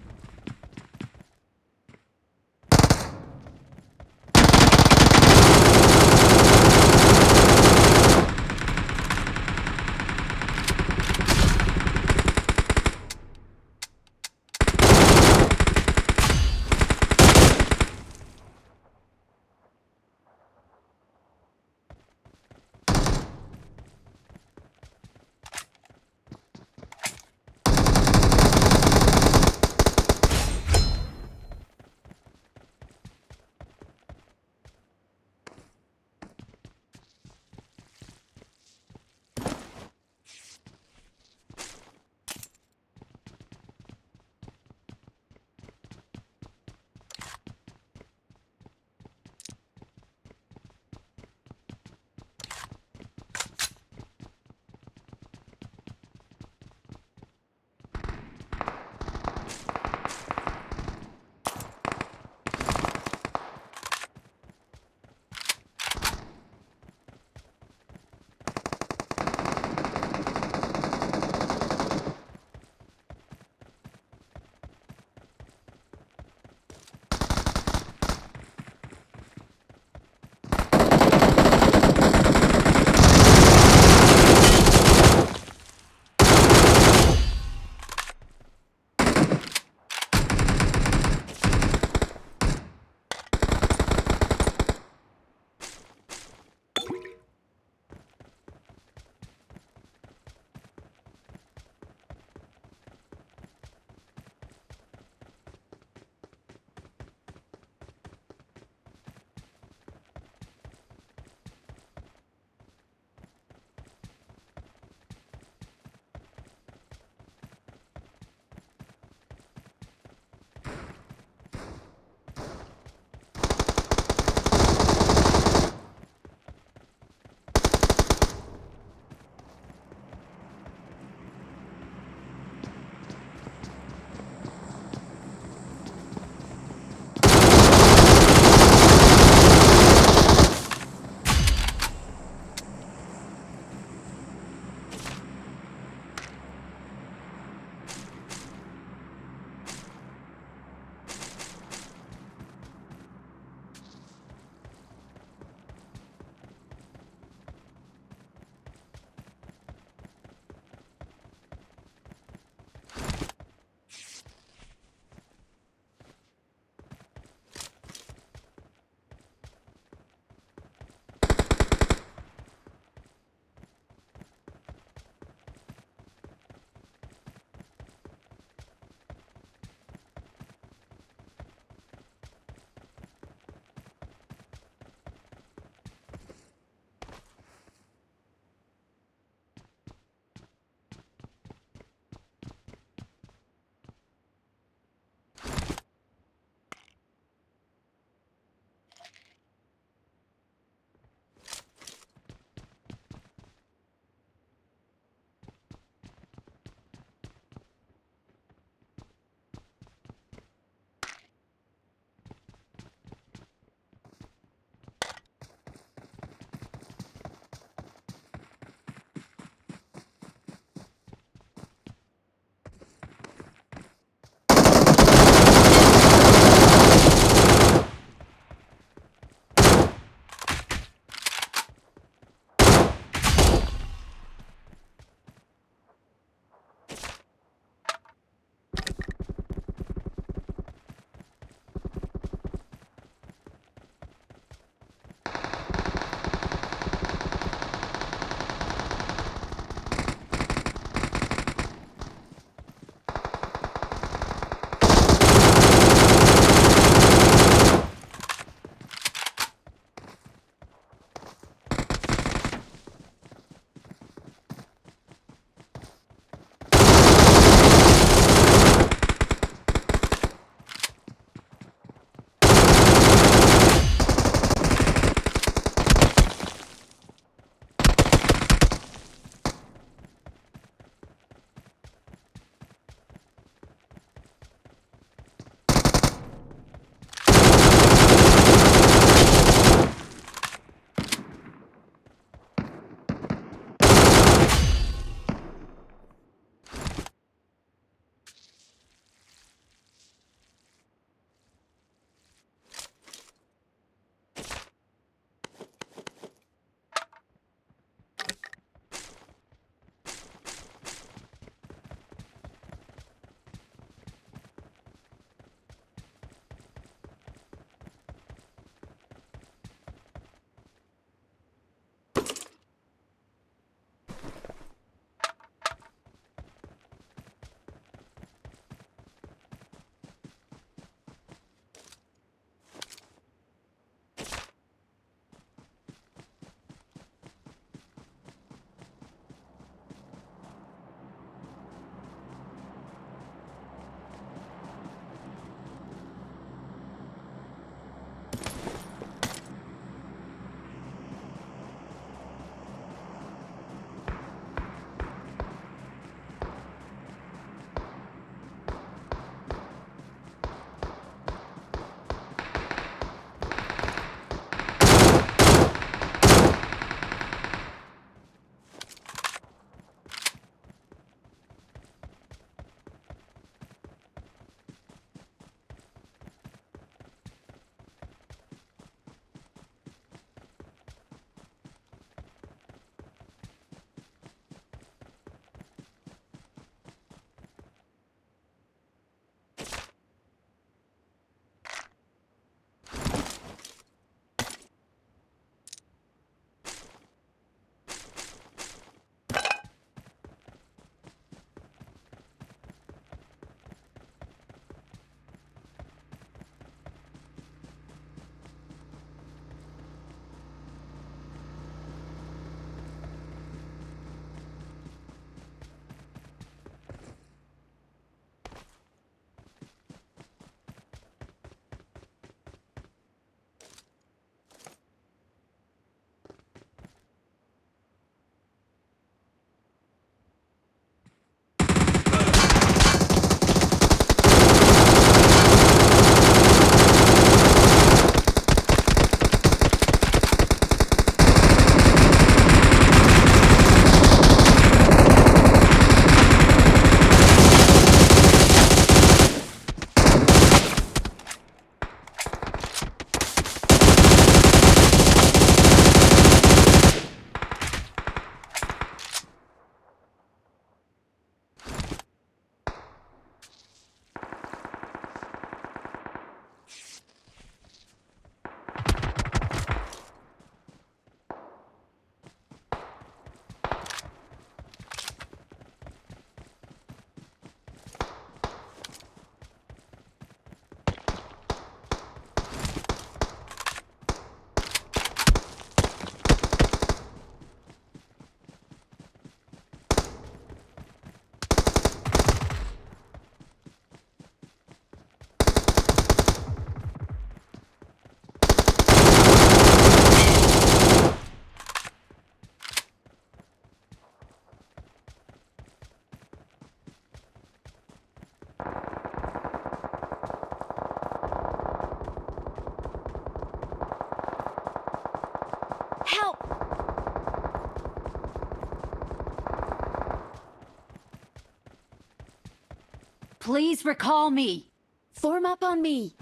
Please recall me. Form up on me.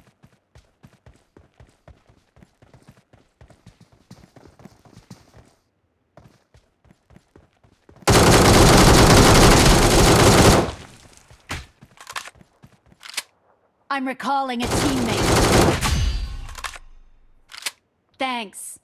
I'm recalling a teammate. Thanks.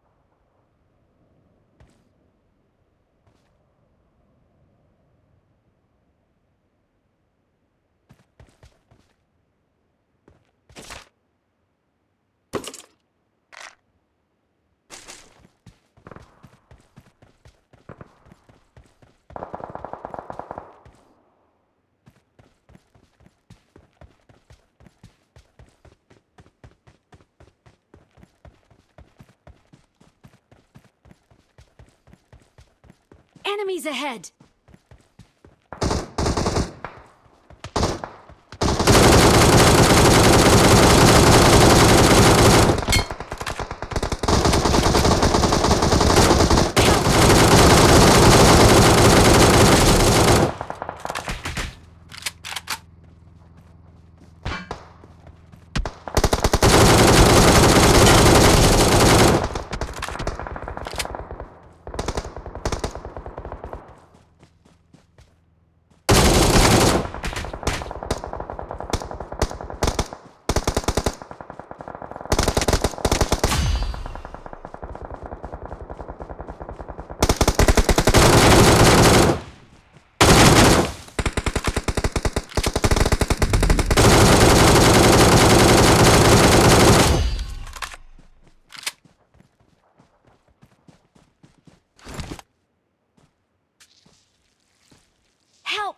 Enemies ahead! Help!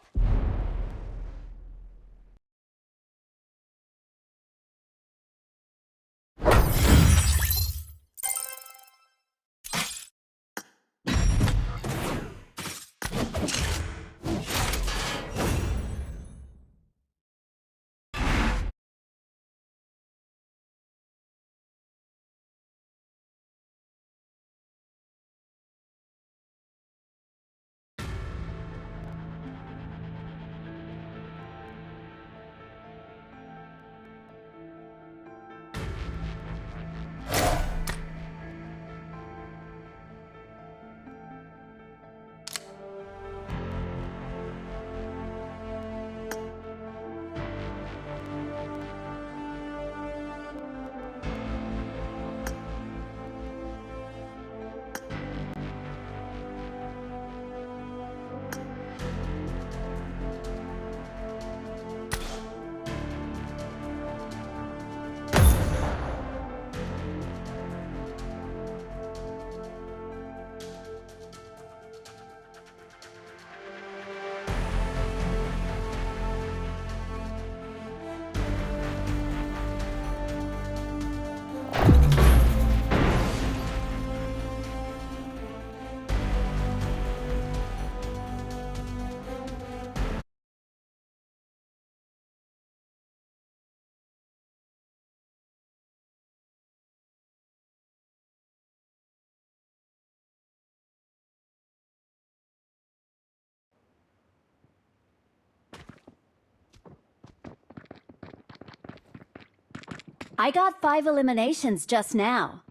I got 5 eliminations just now.